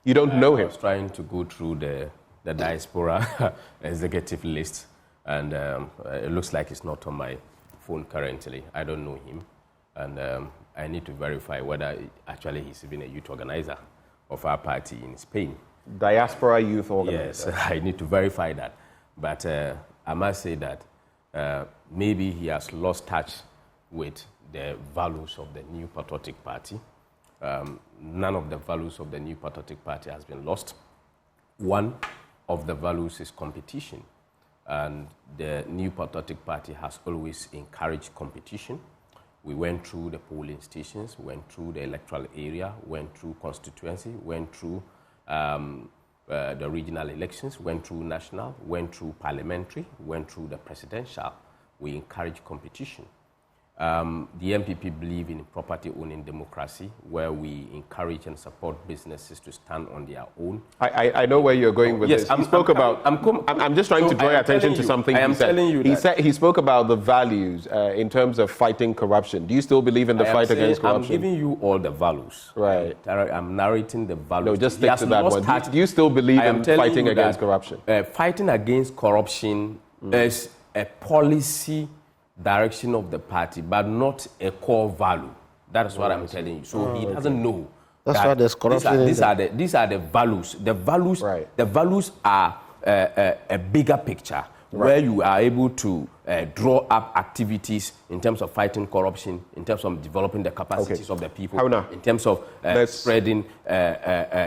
You don't know him? I was trying to go through the diaspora executive list, and it looks like it's not on my phone currently. I don't know him, and I need to verify whether actually he's even a youth organizer of our party in Spain. Diaspora youth organizer. Yes, I need to verify that. But I must say that maybe he has lost touch with the values of the New Patriotic Party. None of the values of the New Patriotic Party has been lost. One of the values is competition. And the New Patriotic Party has always encouraged competition We went through the polling stations, went through the electoral area, went through constituency, went through the regional elections, went through national, went through parliamentary, went through the presidential. We encourage competition. The NPP believe in property-owning democracy, where we encourage and support businesses to stand on their own. I know where you're going with this. I'm just trying to draw your attention to something he said. He spoke about the values in terms of fighting corruption. Do you still believe in the fight against corruption? I'm giving you all the values. Right. I'm narrating the values. No, just stick to that one. Do you still believe in fighting against corruption? Fighting against corruption is a policy direction of the party, but not a core value. That is what I'm telling you. So he doesn't know. That's why there's corruption. These are the values. The values are a bigger picture where you are able to draw up activities in terms of fighting corruption, in terms of developing the capacities of the people, in terms of spreading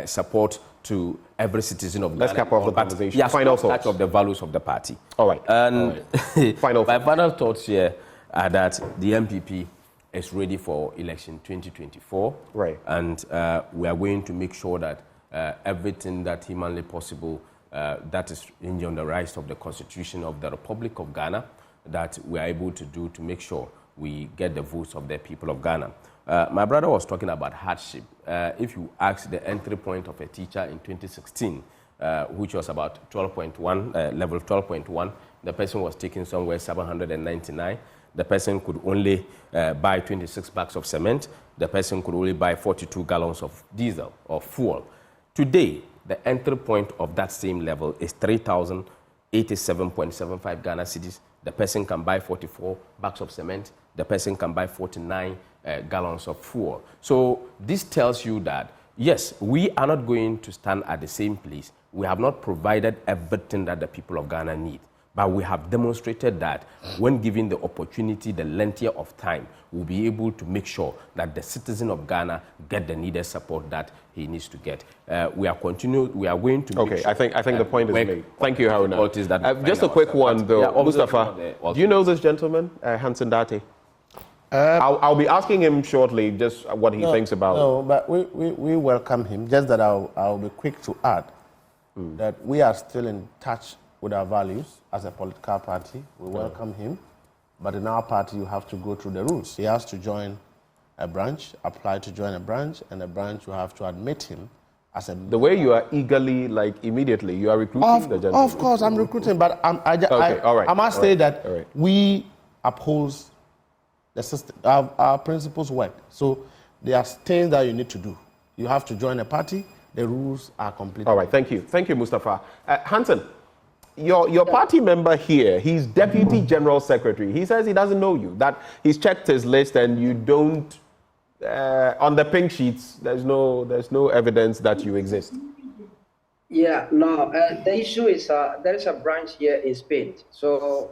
support to every citizen of Ghana. Let's cap off the conversation. Final thoughts of the values of the party. All right. And my final thoughts here are that the NPP is ready for election 2024. Right. And we are going to make sure that everything that humanly possible that is on the rights of the Constitution of the Republic of Ghana, that we are able to do to make sure we get the votes of the people of Ghana. My brother was talking about hardship. If you ask the entry point of a teacher in 2016, which was about 12.1, level 12.1, the person was taking somewhere 799. The person could only buy 26 bags of cement. The person could only buy 42 gallons of diesel or fuel. Today, the entry point of that same level is 3,087.75 Ghana cedis. The person can buy 44 bags of cement. The person can buy 49 gallons of fuel. So this tells you that, yes, we are not going to stand at the same place. We have not provided everything that the people of Ghana need. But we have demonstrated that when given the opportunity, the length of time, we'll be able to make sure that the citizen of Ghana get the needed support that he needs to get. We are going to make sure. I think the point is made. Thank you, Haruna. Just a quick one, though. Mustapha, do you know this gentleman, Hansen Date? I'll be asking him shortly just what he thinks about it. No, but we welcome him. Just that I'll be quick to add that we are still in touch with our values as a political party. We welcome him. But in our party, you have to go through the rules. He has to join a branch, apply to join a branch, and a branch will have to admit him as a... The way you are eagerly, immediately, you are recruiting the gentleman. Of course, I'm recruiting, but I must say that we oppose the system. Our principles work. So there are things that you need to do. You have to join a party. The rules are completely... All right, thank you. Thank you, Mustapha. Hansen, your party member here, he's Deputy General Secretary. He says he doesn't know you, that he's checked his list and you don't... on the pink sheets, there's no evidence that you exist. Yeah, no. The issue is there is a branch here in Spain. So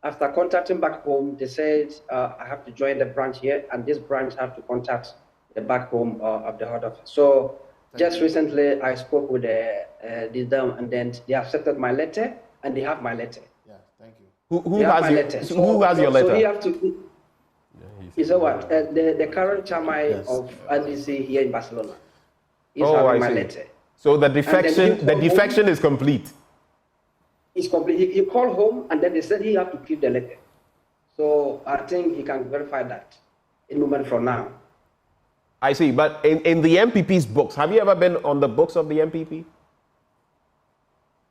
after contacting back home, they said I have to join the branch here, and this branch have to contact the back home of the head office. So just recently, I spoke with them, and then they accepted my letter, and they have my letter. Yeah, thank you. Who has your letter? So he have to. Is what the current chairman of NDC here in Barcelona is having my letter. So the defection is complete. It's complete. He called home, and then they said he have to keep the letter. So I think he can verify that in a moment from now. I see, but in the NPP's books, have you ever been on the books of the NPP?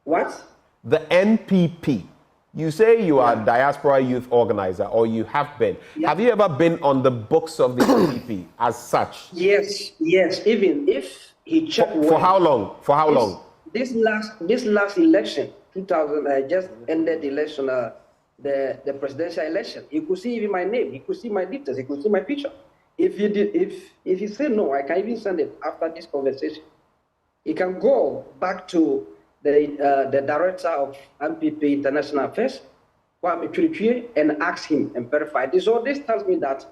What? The NPP. You say you are a diaspora youth organizer, or you have been. Yeah. Have you ever been on the books of the NPP as such? Yes. Even if he checked for how long? For how long? This last election, 2000, just ended the election, the presidential election. You could see even my name. He could see my details. He could see my picture. If he said no, I can even send it after this conversation. He can go back to the director of NPP International Affairs, and ask him and verify this. So this tells me that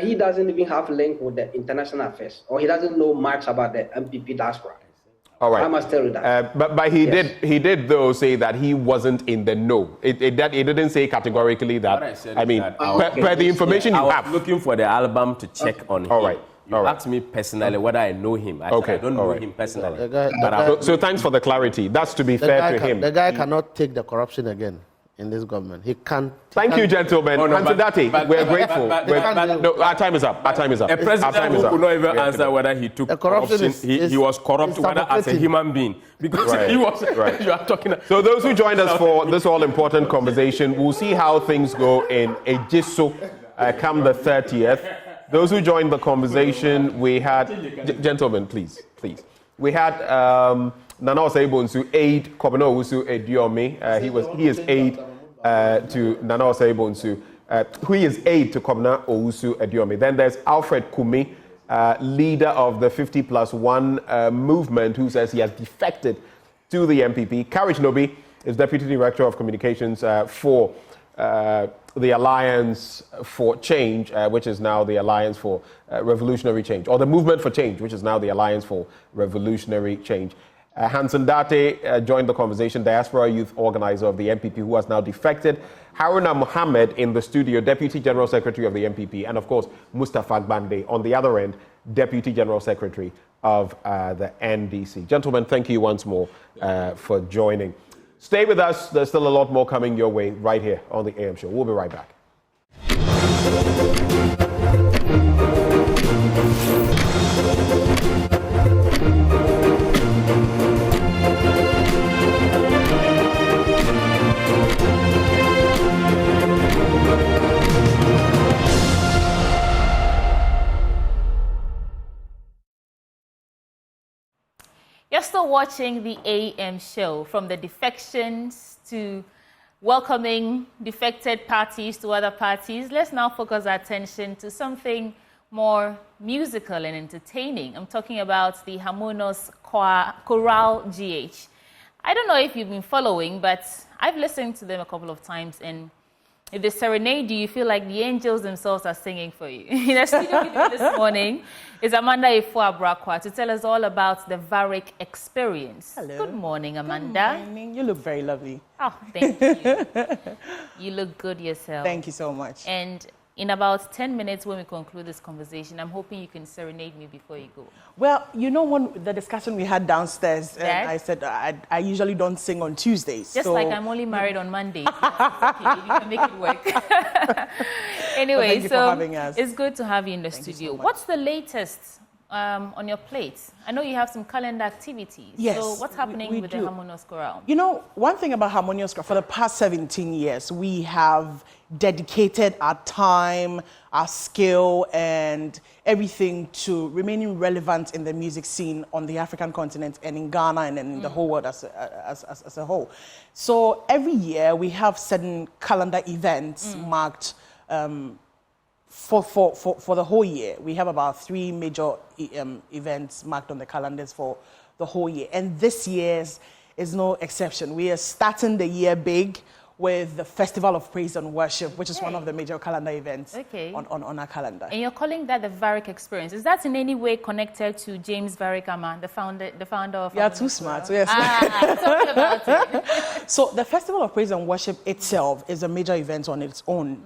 he doesn't even have link with the international affairs, or he doesn't know much about the NPP diaspora. All right. I must tell you that. But he did though say that he wasn't in the know. It didn't say categorically that. I mean, per the information you have. I was looking for the album to check on him. All right. You asked me personally whether I know him. I said I don't know him personally. So thanks for the clarity. That's to be fair to him. The guy cannot take the corruption again in this government. He can't. Thank you, gentlemen. We're grateful. No, our time is up. Our time is up. A president who could not even answer whether he took corruption. He was corrupt, whether as a human being. Because he was. You are talking. So those who joined us for this all-important conversation, we'll see how things go in Ejisu come the 30th. Those who joined the conversation, we had... Gentlemen, please. We had Nana Osei-Bonsu aide Kwabena Owusu Ediome. He is aide to Nana Osei-Bonsu, who is aide to Kwabena Owusu Ediome. Then there's Alfred Kumi, leader of the 50+1 movement, who says he has defected to the NPP. Courage Nobi is Deputy Director of Communications for the Alliance for Change, which is now the Alliance for Revolutionary Change, or the Movement for Change, which is now the Alliance for Revolutionary Change. Hansen Date joined the conversation, diaspora youth organizer of the NPP, who has now defected. Haruna Mohammed in the studio, Deputy General Secretary of the NPP, and of course, Mustapha Gbande on the other end, Deputy General Secretary of the NDC. Gentlemen, thank you once more for joining. Stay with us. There's still a lot more coming your way right here on the AM Show. We'll be right back. You're still watching the AM Show, from the defections to welcoming defected parties to other parties. Let's now focus our attention to something more musical and entertaining. I'm talking about the Harmonious Chorale GH. I don't know if you've been following, but I've listened to them a couple of times, and if they serenade you, you feel like the angels themselves are singing for you. In the studio with me this morning is Amanda Ifo-Abrakwa to tell us all about the Varrick Experience. Hello. Good morning, Amanda. Good morning. You look very lovely. Oh, thank you. You look good yourself. Thank you so much. And in about 10 minutes when we conclude this conversation, I'm hoping you can serenade me before you go. Well, you know, when the discussion we had downstairs, I said I usually don't sing on Tuesdays. Just like I'm only married on Mondays. Okay, you can make it work. Anyway, thank you for having us. It's good to have you in the studio. So what's the latest on your plate? I know you have some calendar activities. Yes. So what's happening with the Harmonious Chorale? You know, one thing about Harmonious Chorale, for the past 17 years, we have dedicated our time, our skill, and everything to remaining relevant in the music scene on the African continent and in Ghana and in the whole world as a whole. So every year we have certain calendar events marked for the whole year. We have about 3 major events marked on the calendars for the whole year. And this year's is no exception. We are starting the year big with the Festival of Praise and Worship, which is one of the major calendar events on our calendar. And you're calling that the Varrick Experience. Is that in any way connected to James Varrick Ama, the founder of... You are too smart, yes. Tell me about it. So the Festival of Praise and Worship itself is a major event on its own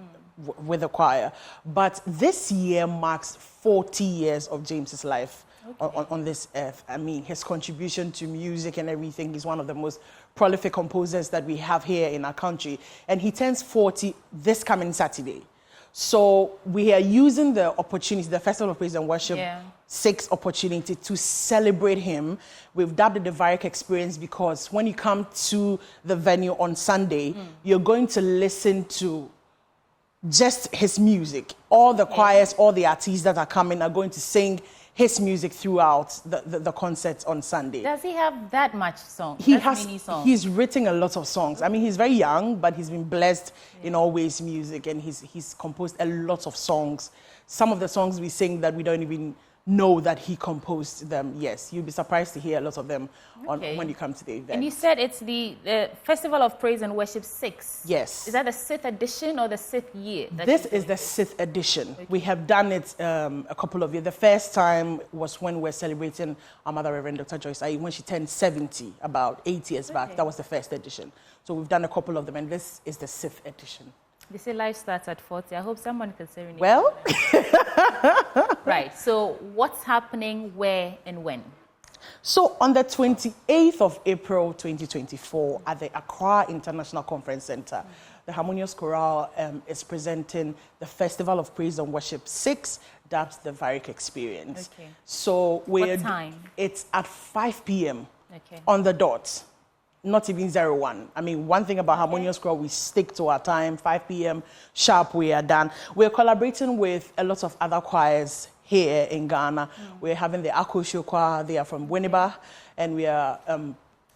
with the choir. But this year marks 40 years of James's life on this earth. I mean, his contribution to music and everything, he's one of the most prolific composers that we have here in our country. And he turns 40 this coming Saturday. So we are using the opportunity, the Festival of Praise and Worship 6 opportunity to celebrate him. We've dubbed it the Varrick Experience because when you come to the venue on Sunday, you're going to listen to just his music. All the choirs, all the artists that are coming are going to sing his music throughout the concerts on Sunday. Does he have that much songs? He's written a lot of songs. I mean, he's very young, but he's been blessed in all ways music, and he's composed a lot of songs. Some of the songs we sing that we don't even know that he composed them. Yes, you'll be surprised to hear a lot of them when you come to the event. And you said it's the Festival of Praise and Worship 6. Yes. Is that the 6th edition or the 6th year? This is the 6th edition. Okay. We have done it a couple of years. The first time was when we're celebrating our mother, Reverend Dr. Joyce Ayi, when she turned 70, about 8 years back. That was the first edition. So we've done a couple of them, and this is the 6th edition. They say life starts at 40. I hope someone can say it. Well. Right. So what's happening, where, and when? So on the 28th of April 2024 at the Accra International Conference Center, the Harmonious Chorale is presenting the Festival of Praise and Worship 6, that's the Varrick Experience. Okay. So what time? It's at 5 p.m. On the dot. Not even 01. I mean, one thing about Harmonious Chorale, we stick to our time, 5 p.m. sharp, we are done. We're collaborating with a lot of other choirs here in Ghana. We're having the Akosho Choir, they are from Winneba, and we are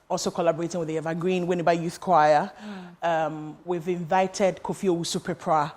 also collaborating with the Evergreen Winneba Youth Choir. We've invited Kofi Owusu-Pepra.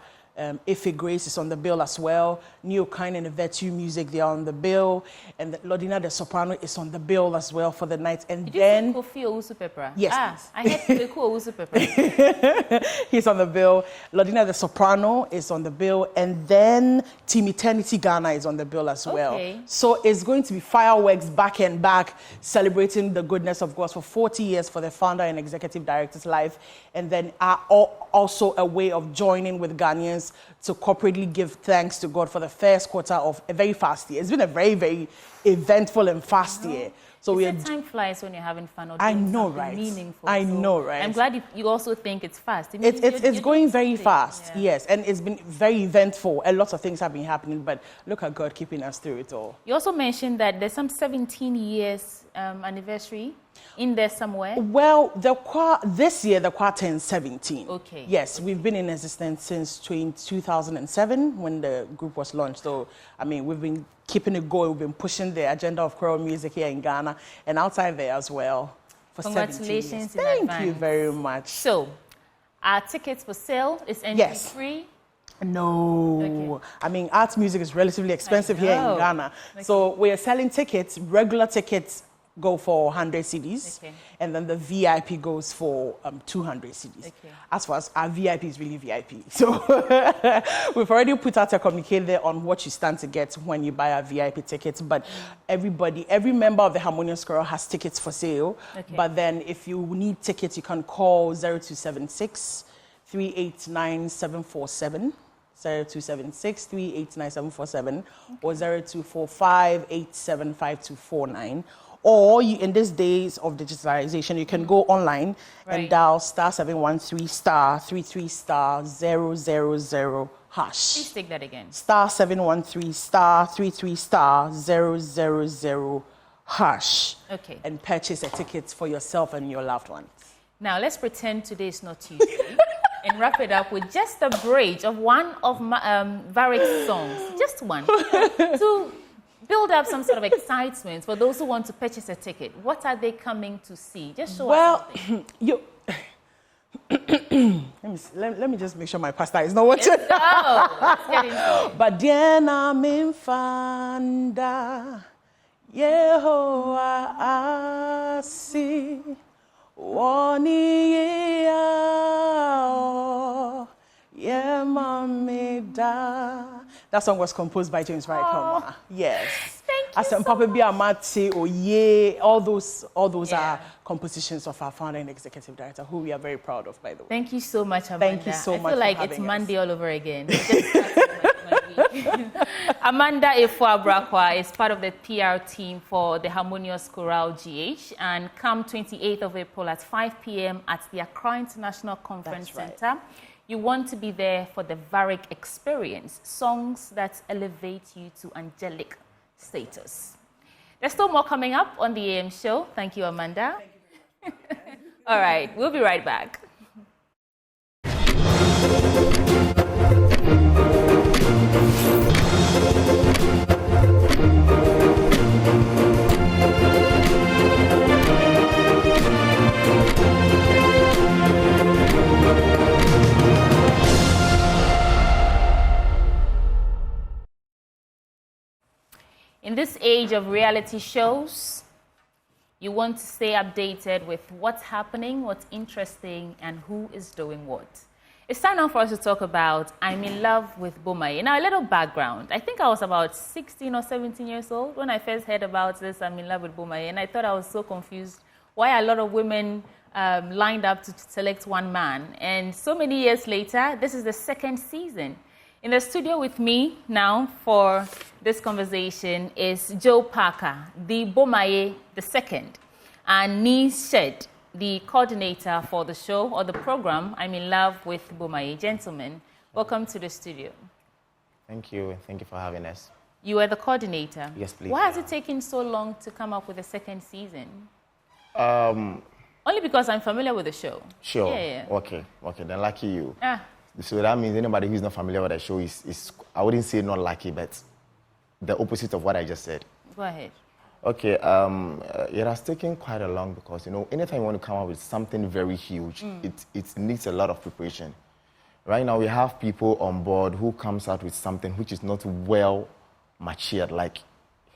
Ife Grace is on the bill as well. Neo Kind and Virtue Music, they are on the bill. And Lodina the Soprano is on the bill as well for the night. And Did then you say Kofi Owusu-Pepra? Yes. I heard Kofi Owusu-Pepra. He's on the bill. Lodina the Soprano is on the bill. And then Team Eternity Ghana is on the bill as well. So it's going to be fireworks back and back, celebrating the goodness of God for 40 years for the founder and executive director's life. And then also a way of joining with Ghanaians to corporately give thanks to God for the first quarter of a very fast year. It's been a very, very eventful and fast year. So time flies when you're having fun or I doing know, something right? meaningful. I know, right? I'm glad you also think it's fast. It's going very fast, yes. And it's been very eventful. A lot of things have been happening, but look at God keeping us through it all. You also mentioned that there's some 17 years anniversary in there somewhere. Well, this year the choir turns 17. Okay. Yes, we've been in existence since 2007 when the group was launched. So, I mean, we've been keeping it going. We've been pushing the agenda of choral music here in Ghana and outside there as well for 17 years. Congratulations in Thank advance. you very much. So, are tickets for sale? Is entry free? No. I mean, arts music is relatively expensive here in Ghana. So we are selling tickets. Regular tickets go for 100 cedis, and then the VIP goes for 200 cedis. As far as our VIP is really VIP. So we've already put out a communique there on what you stand to get when you buy our VIP tickets. But every member of the Harmonious Chorale has tickets for sale. But then if you need tickets, you can call 0276 389 747. 0276 389 747 or 0245 875249. Or in these days of digitalization, you can go online and dial *713 *33 *000 hash. Please take that again. *713 *33 *000 hash. Okay. And purchase a ticket for yourself and your loved ones. Now let's pretend today is not Tuesday. And wrap it up with just a bridge of one of Varrick's songs, just one, to build up some sort of excitement for those who want to purchase a ticket. What are they coming to see? Just show us something. Let me just make sure my pasta is not watching. Let's get into it. Badiana minfanda Yehowa asi Wani Yemamida. That song was composed by James Varrick. Yes. Thank you. As Papa Biamati, Oye, all those are compositions of our founder and executive director, who we are very proud of, by the way. Thank you so much, Amanda. Thank you so much. I feel like it's Monday all over again. Amanda Efua-Brakwa is part of the PR team for the Harmonious Chorale GH, and come 28th of April at 5 p.m. at the Accra International Conference Center. You want to be there for the Varrick Experience, songs that elevate you to angelic status. There's still more coming up on the AM show. Thank you, Amanda. Thank you. All right, we'll be right back. In this this age of reality shows, you want to stay updated with what's happening, what's interesting, and who is doing what. It's time now for us to talk about I'm in Love with Bomaye. Now, a little background. I think I was about 16 or 17 years old when I first heard about this I'm in Love with Bomaye, and I thought I was so confused why a lot of women lined up to select one man. And so many years later, this is the second season. In the studio with me now for this conversation is Joe Parker, the Bomaye II, and Nee Shed, the coordinator for the show or the program I'm in Love with Bomaye. Gentlemen, welcome to the studio. Thank you. Thank you for having us. You are the coordinator. Yes, please. Why has it taken so long to come up with a second season? Only because I'm familiar with the show. Sure. Yeah. Okay. Then lucky you. Ah. So that means anybody who's not familiar with the show is I wouldn't say not lucky, but the opposite of what I just said. Go ahead. Okay. It has taken quite a long because, anytime you want to come up with something very huge, it needs a lot of preparation. Right now, we have people on board who comes out with something which is not well matured, like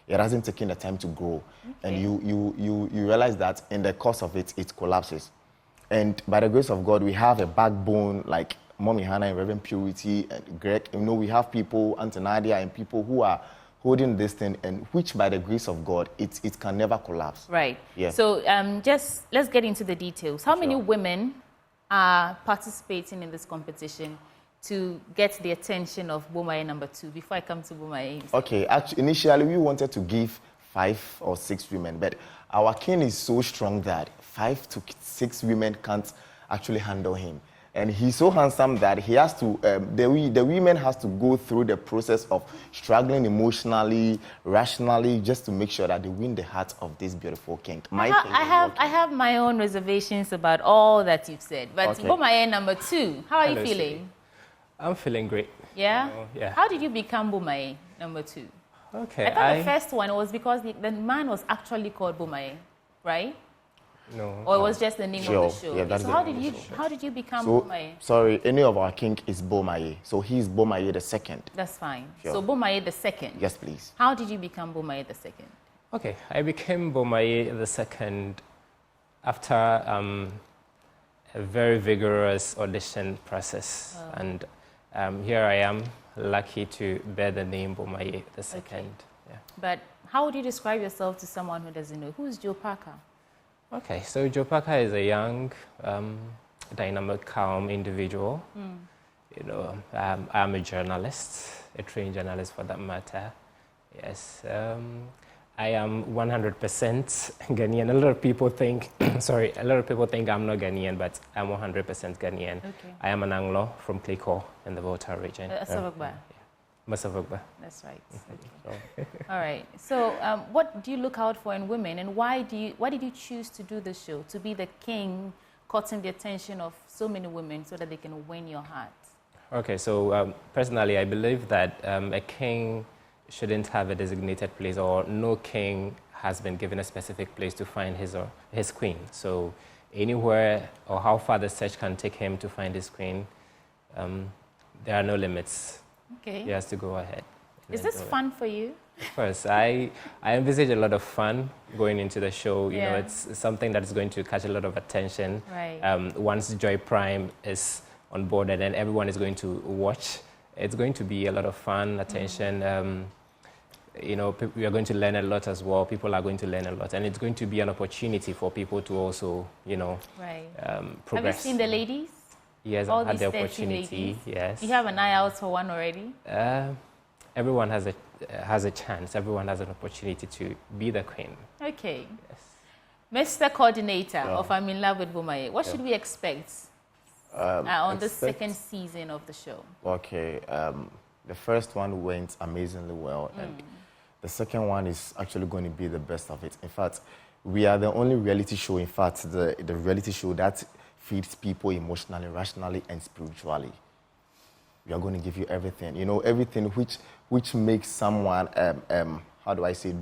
it hasn't taken the time to grow. Okay. And you realize that in the course of it collapses. And by the grace of God, we have a backbone like Mommy Hannah and Reverend Purity and Greg. We have people, Auntie Nadia, and people who are holding this thing, and which by the grace of God, it can never collapse. Right. Yeah. So just let's get into the details. How many women are participating in this competition to get the attention of Bomaye number 2 before I come to Bomaye? Okay, actually, initially we wanted to give 5 or 6 women, but our king is so strong that 5 to 6 women can't actually handle him. And he's so handsome that he has to, the women has to go through the process of struggling emotionally, rationally, just to make sure that they win the heart of this beautiful king. I have my own reservations about all that you've said, but okay. Bomaye number 2, how are you feeling? I'm feeling great. Yeah? Yeah. How did you become Bomaye number 2? Okay. I thought the first one was because the man was actually called Bomaye, right? No. Or it was just the name of the show? Yeah, that's so how did you become Bomaye? Sorry, any of our king is Bomaye. So he's Bomaye II. That's fine. Sure. So Bomaye II. Yes, please. How did you become Bomaye II? Okay, I became Bomaye II after a very vigorous audition process. Oh. And here I am, lucky to bear the name Bomaye II. Okay. Yeah. But how would you describe yourself to someone who doesn't know? Who's Joe Parker? Okay, so Joe Parker is a young, dynamic, calm individual. I'm a journalist, a trained journalist for that matter. Yes, I am 100% Ghanaian. A lot of people think, a lot of people think I'm not Ghanaian, but I'm 100% Ghanaian. Okay. I am an Anglo from Kleko in the Volta region. Mustapha Gbande. That's right. Okay. All right. So, what do you look out for in women, and why did you choose to do this show, to be the king, caught the attention of so many women, so that they can win your heart? Okay. So, personally, I believe that a king shouldn't have a designated place, or no king has been given a specific place to find his queen. So, anywhere or how far the search can take him to find his queen, there are no limits. Okay. He has to go ahead. Is this fun for you? Of course. I envisage a lot of fun going into the show. You know, it's something that is going to catch a lot of attention. Right. Once Joy Prime is on board and then everyone is going to watch, it's going to be a lot of fun, attention. We are going to learn a lot as well. People are going to learn a lot. And it's going to be an opportunity for people to also, progress. Have you seen the ladies? Yes, I've had the opportunity. Yes. You have an eye out for one already? Everyone has a chance. Everyone has an opportunity to be the queen. Okay. Yes. Mr. Coordinator of I'm in Love with Bomaye, what should we expect on the second season of the show? Okay. The first one went amazingly well, and the second one is actually going to be the best of it. In fact, we are the only reality show, in fact, the reality show that feeds people emotionally, rationally, and spiritually. We are going to give you everything. Everything which makes someone,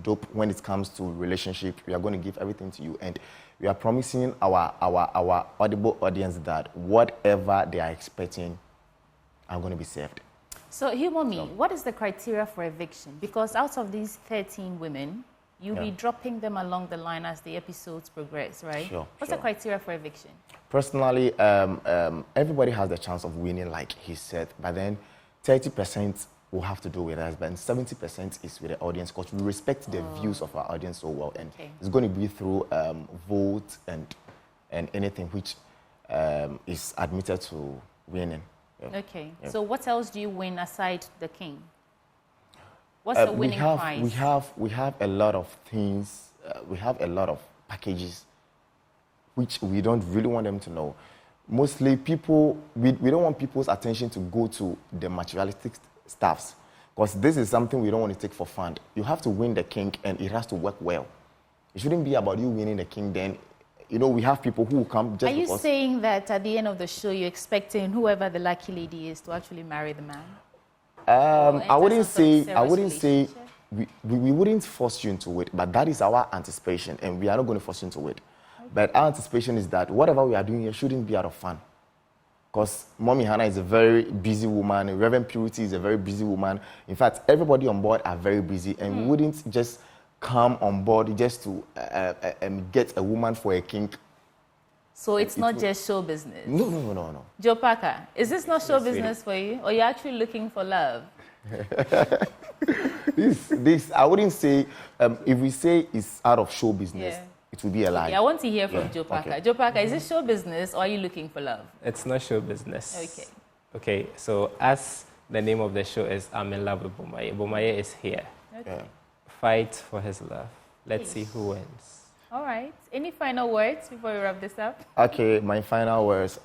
dope when it comes to relationship. We are going to give everything to you. And we are promising our audible audience that whatever they are expecting are going to be served. So, Humomi, what is the criteria for eviction? Because out of these 13 women, you'll be dropping them along the line as the episodes progress, right? Sure. What's the criteria for eviction? Personally, everybody has the chance of winning, like he said, but then 30% will have to do with us, but 70% is with the audience, because we respect the views of our audience so well, and it's going to be through vote and anything which is admitted to winning. Yeah. Okay. Yeah. So what else do you win aside the king? What's the winning prize? We have a lot of things. We have a lot of packages which we don't really want them to know. Mostly people, we don't want people's attention to go to the materialistic stuffs, because this is something we don't want to take for fun. You have to win the king, and it has to work well. It shouldn't be about you winning the king, then, you know, we have people who will come just because... Are you saying that at the end of the show, you're expecting whoever the lucky lady is to actually marry the man? I wouldn't say we wouldn't force you into it, but that is our anticipation, and we are not going to force you into it. Okay. But our anticipation is that whatever we are doing here shouldn't be out of fun. Because Mommy Hannah is a very busy woman, Reverend Purity is a very busy woman. In fact, everybody on board are very busy, and we wouldn't just come on board just to get a woman for a king. So it's not just show business? No. Joe Parker, is this not show business for you, or you're actually looking for love? this I wouldn't say, if we say it's out of show business, it would be a lie. Okay, I want to hear from Joe Parker. Okay. Joe Parker, is this show business, or are you looking for love? It's not show business. Okay. Okay, so as the name of the show is, I'm in love with Bomaye. Bomaye is here. Okay. Fight for his love. Let's see who wins. All right. Any final words before we wrap this up? Okay, my final words.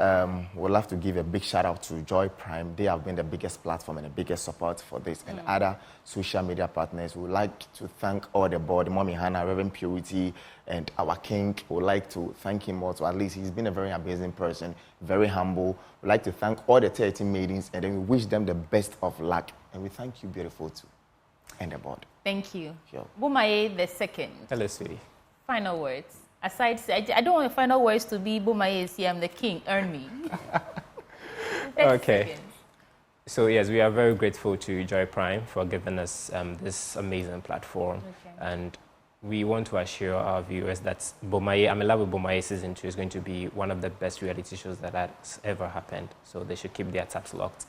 We'd love to give a big shout out to Joy Prime. They have been the biggest platform and the biggest support for this, and other social media partners. We'd like to thank all the board, Mommy Hannah, Reverend Purity, and our king. We'd like to thank him also. At least he's been a very amazing person, very humble. We'd like to thank all the 13 maidens, and then we wish them the best of luck. And we thank you, beautiful too, and the board. Thank you. Sure. Bomaye the second. Hello, sweetie. Final words. Aside, I don't want the final words to be Bomaye is here, I'm the king, earn me. Okay. So yes, we are very grateful to Joy Prime for giving us this amazing platform. Okay. And we want to assure our viewers that Bomaye, I'm in love with Bomaye season 2 is going to be one of the best reality shows that has ever happened. So they should keep their taps locked,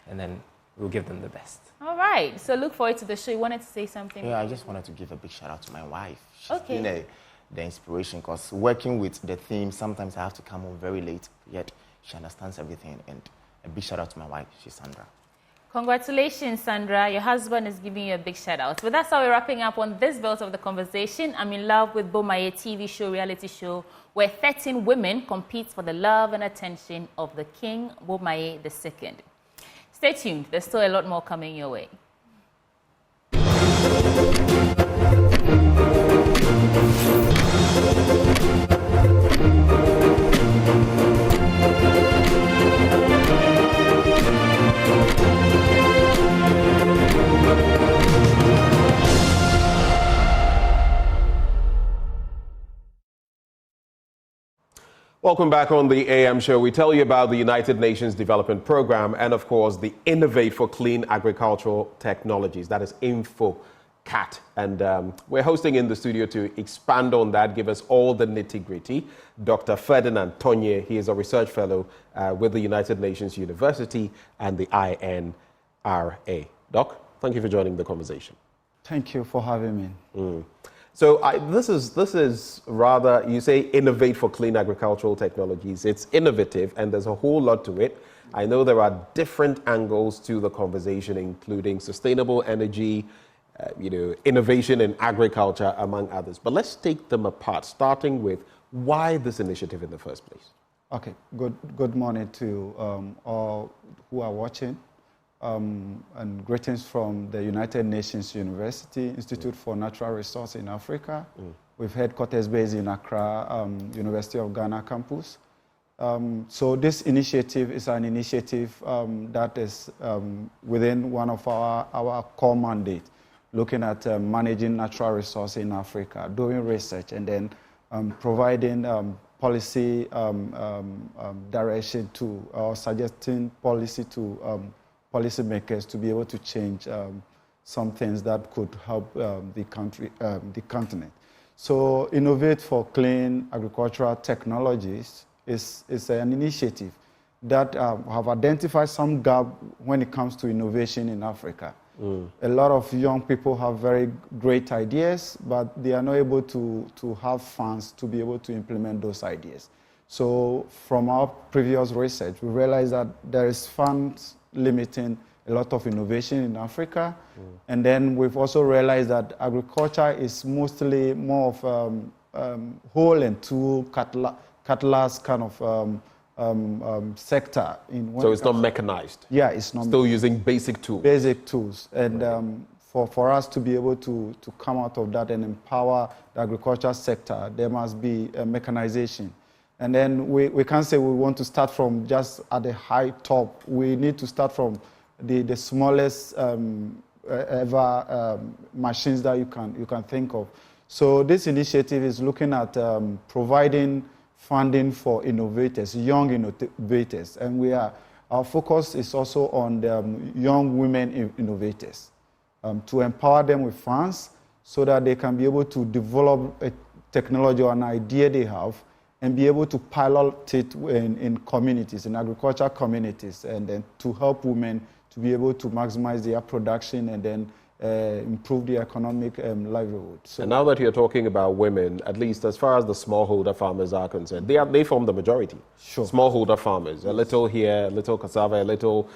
and then we'll give them the best. All right. So look forward to the show. You wanted to say something? Yeah, I just wanted to give a big shout out to my wife. She's been the inspiration, because working with the theme, sometimes I have to come home very late, yet she understands everything. And a big shout out to my wife, she's Sandra. Congratulations, Sandra. Your husband is giving you a big shout out. But that's how we're wrapping up on this belt of the conversation. I'm in love with Bomaye TV show, reality show, where 13 women compete for the love and attention of the king, Bomaye II. Stay tuned. There's still a lot more coming your way. Welcome back on the AM show. We tell you about the United Nations Development Program and, of course, the Innovate for Clean Agricultural Technologies. That is InfoCAT. And we're hosting in the studio to expand on that, give us all the nitty-gritty. Dr. Ferdinand Tonye, he is a research fellow with the United Nations University and the INRA. Doc, thank you for joining the conversation. Thank you for having me. So this is rather, you say innovate for clean agricultural technologies. It's innovative and there's a whole lot to it. I know there are different angles to the conversation, including sustainable energy, innovation in agriculture, among others. But let's take them apart, starting with why this initiative in the first place. Okay, good morning to all who are watching. And greetings from the United Nations University Institute for Natural Resources in Africa. With headquarters based in Accra, University of Ghana campus. So this initiative is an initiative that is within one of our core mandate, looking at managing natural resources in Africa, doing research, and then providing policy direction to, or suggesting policy to policymakers to be able to change some things that could help the continent. So Innovate for Clean Agricultural Technologies is an initiative that have identified some gap when it comes to innovation in Africa. A lot of young people have very great ideas, but they are not able to have funds to be able to implement those ideas. So from our previous research, we realized that there is funds limiting a lot of innovation in Africa. And then we've also realized that agriculture is mostly more of whole and tool, cutlass kind of sector. So it's not mechanized? Yeah, it's not. Still using basic tools? Basic tools. And for us to be able to come out of that and empower the agriculture sector, there must be a mechanization. And then we can't say we want to start from just at the high top. We need to start from the smallest ever machines that you can think of. So this initiative is looking at providing funding for innovators, young innovators, and our focus is also on the young women innovators, to empower them with funds so that they can be able to develop a technology or an idea they have and be able to pilot it in communities, in agriculture communities, and then to help women to be able to maximize their production and then improve the economic livelihood. So, and now that you're talking about women, at least as far as the smallholder farmers are concerned, they form the majority. Sure. Smallholder farmers, a little here, a little cassava, a little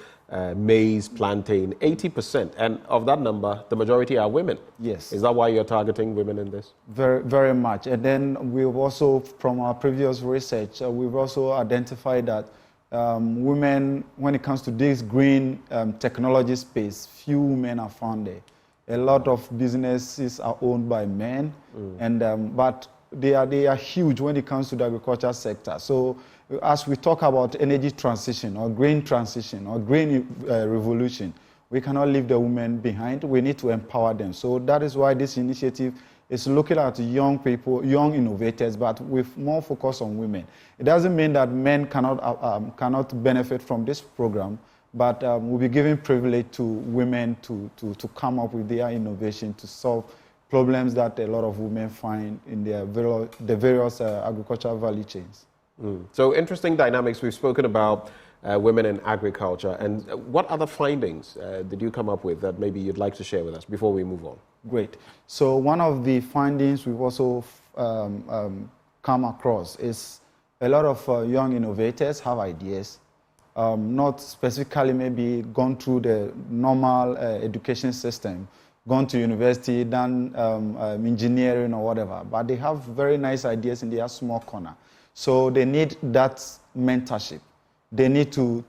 maize, plantain, 80%. And of that number, the majority are women. Yes. Is that why you're targeting women in this? Very, very much. And then we've also, from our previous research, we've also identified that women, when it comes to this green technology space, few women are found there. A lot of businesses are owned by men, and but they are huge when it comes to the agriculture sector. So as we talk about energy transition or green revolution, we cannot leave the women behind. We need to empower them. So that is why this initiative is looking at young people, young innovators, but with more focus on women. It doesn't mean that men cannot benefit from this program, but we'll be giving privilege to women to come up with their innovation to solve problems that a lot of women find in the various agricultural value chains. So interesting dynamics. We've spoken about women in agriculture. And what other findings did you come up with that maybe you'd like to share with us before we move on? Great. So one of the findings we've also come across is a lot of young innovators have ideas, not specifically maybe gone through the normal education system, gone to university, done engineering or whatever, but they have very nice ideas in their small corner. So they need that mentorship. They need to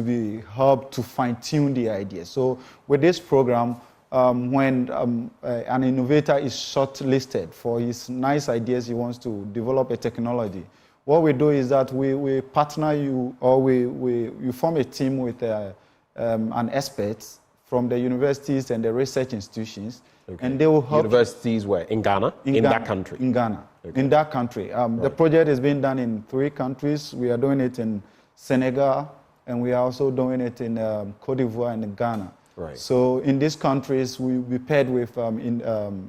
be helped to fine-tune the ideas. So with this program, when an innovator is shortlisted for his nice ideas, he wants to develop a technology, what we do is that we partner you, or you form a team with an expert from the universities and the research institutions, and they will help. Universities where? In Ghana? In that country? In Ghana. Okay. In that country. The project is being done in 3 countries. We are doing it in Senegal, and we are also doing it in Cote d'Ivoire and in Ghana. Right. So in these countries, we will be paired with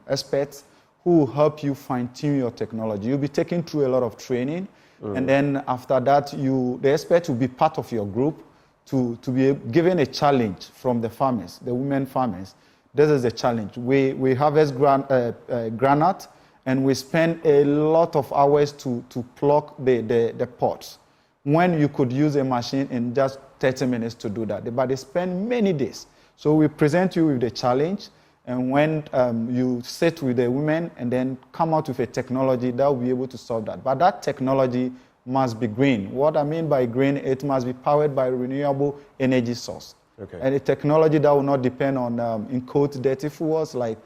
experts who will help you fine-tune your technology. You'll be taken through a lot of training, and then after that, the expert will be part of your group to be given a challenge from the farmers, the women farmers. This is a challenge. We harvest granite, and we spend a lot of hours to pluck the pods, when you could use a machine in just 30 minutes to do that. But they spend many days. So we present you with the challenge, and when you sit with the women and then come out with a technology that will be able to solve that. But that technology must be green. What I mean by green, it must be powered by a renewable energy source. Okay. And a technology that will not depend on, in quote, dirty fuels like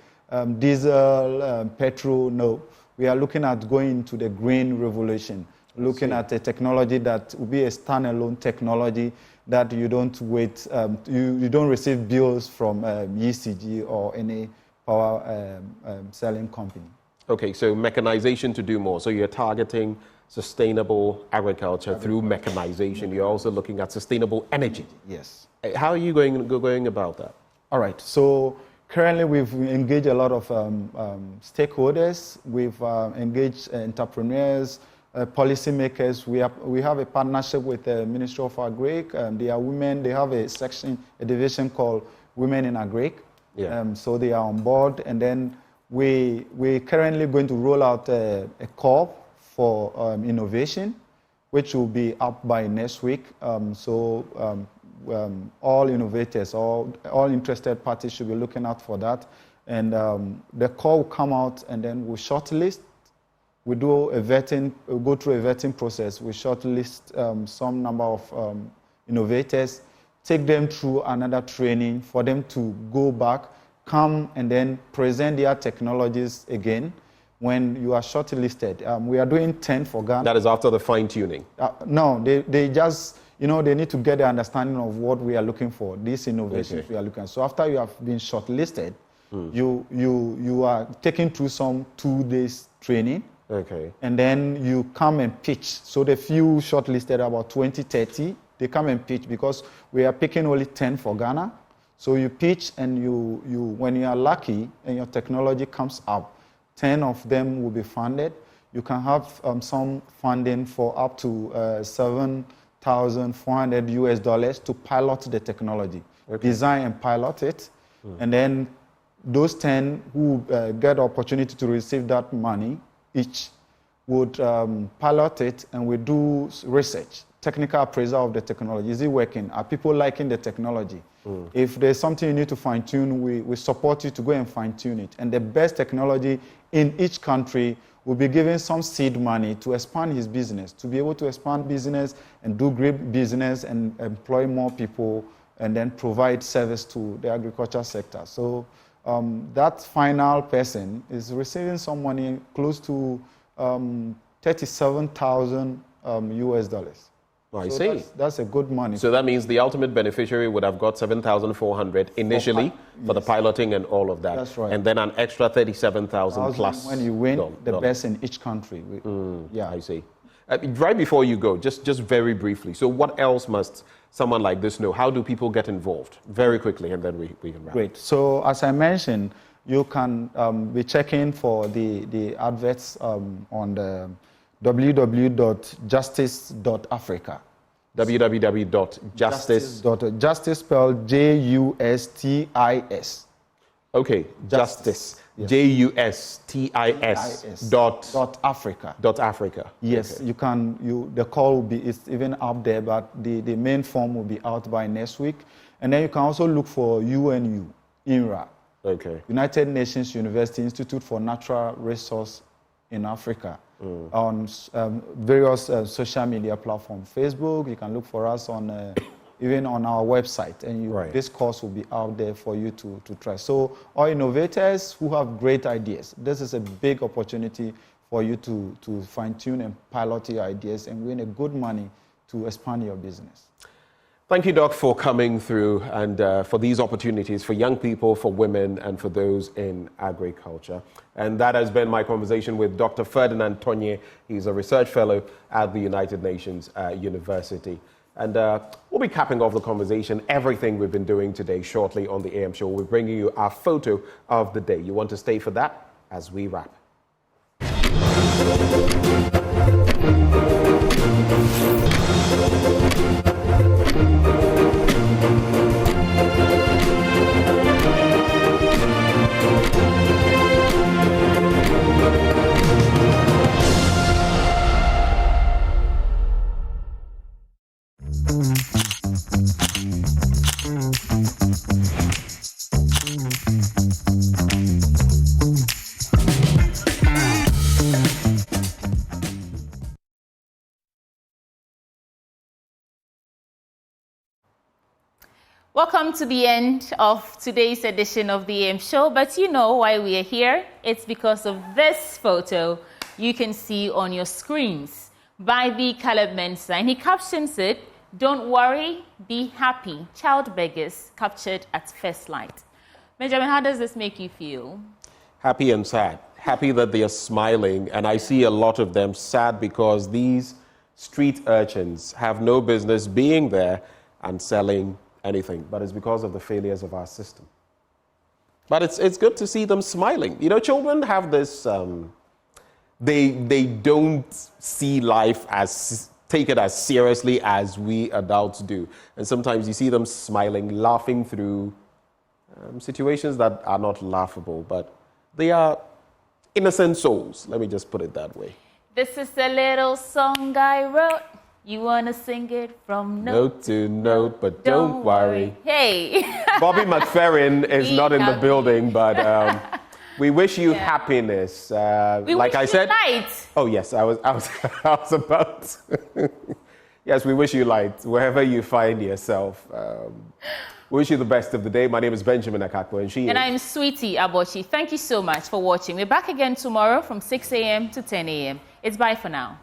diesel, petrol. No, we are looking at going into the green revolution, looking at a technology that will be a standalone technology that you don't wait, you don't receive bills from ECG or any power selling company. Okay, so mechanization to do more. So you're targeting sustainable agriculture through mechanization. You're also looking at sustainable energy. Yes. How are you going about that? All right. So currently, we've engaged a lot of stakeholders. We've engaged entrepreneurs, policymakers. We have a partnership with the Ministry of Agri. They are women. They have a division called Women in Agri. Yeah. So they are on board. And then we're currently going to roll out a call for innovation, which will be up by next week. All innovators, all interested parties should be looking out for that. And the call will come out, and then we'll shortlist. We do a vetting, we'll go through a vetting process. We shortlist some number of innovators, take them through another training for them to go back, come and then present their technologies again. When you are shortlisted, we are doing 10 for Ghana. That is after the fine-tuning? No, they just, they need to get the understanding of what we are looking for, these innovations we are looking at. So after you have been shortlisted, you are taken through some 2 days training. Okay. And then you come and pitch. So the few shortlisted, about 20, 30, they come and pitch because we are picking only 10 for Ghana. So you pitch, and you when you are lucky and your technology comes up, 10 of them will be funded. You can have some funding for up to $7,400 to pilot the technology, design and pilot it. And then those 10 who get the opportunity to receive that money each would pilot it, and we do research, technical appraisal of the technology. Is it working? Are people liking the technology? If there's something you need to fine-tune, we support you to go and fine-tune it. And the best technology in each country will be given some seed money to expand his business, to be able to expand business and do great business and employ more people and then provide service to the agriculture sector. So that final person is receiving some money close to $37,000 US. I So see. That's a good money. So that means the ultimate beneficiary would have got 7,400 initially for the piloting and all of that. That's right. And then an extra 37,000 plus. When you win the best in each country. Yeah, I see. Right before you go, just very briefly. So what else must someone like this know? How do people get involved? Very quickly, and then we can wrap. Great. So as I mentioned, you can be checking for the adverts on the www.justice.africa. www.justice. Spelled Justis. Okay, Justice. JUSTIS. Dot Africa. Africa. Yes, okay. you can. The call will be. It's even up there, but the main form will be out by next week, and then you can also look for UNU, INRA. Okay. United Nations University Institute for Natural Resource in Africa. On various social media platforms. Facebook, you can look for us on even on our website, and this course will be out there for you to try. So all innovators who have great ideas, this is a big opportunity for you to fine-tune and pilot your ideas and win a good money to expand your business. Thank you, Doc, for coming through and for these opportunities for young people, for women, and for those in agriculture. And that has been my conversation with Dr. Ferdinand Tonye. He's a research fellow at the United Nations University. And we'll be capping off the conversation, everything we've been doing today shortly on the AM show. We're bringing you our photo of the day. You want to stay for that as we wrap. Welcome to the end of today's edition of the AM show, but you know why we are here. It's because of this photo you can see on your screens by the colored Mensa, and he captions it, "Don't worry, be happy, child beggars captured at first light." Benjamin, how does this make you feel? Happy and sad. happy that they are smiling, and I see a lot of them sad because these street urchins have no business being there and selling anything, but it's because of the failures of our system. But it's good to see them smiling. You know, children have this, they don't see life take it as seriously as we adults do. And sometimes you see them smiling, laughing through situations that are not laughable, but they are innocent souls. Let me just put it that way. This is a little song I wrote. You want to sing it from note to note, but don't worry. Hey. Bobby McFerrin is not in the building, but we wish you happiness. We like wish I said, you light. Oh yes, I was about. Yes, we wish you light wherever you find yourself. We wish you the best of the day. My name is Benjamin Akakpo, and I'm Sweetie Abochi. Thank you so much for watching. We're back again tomorrow from 6 a.m. to 10 a.m. It's bye for now.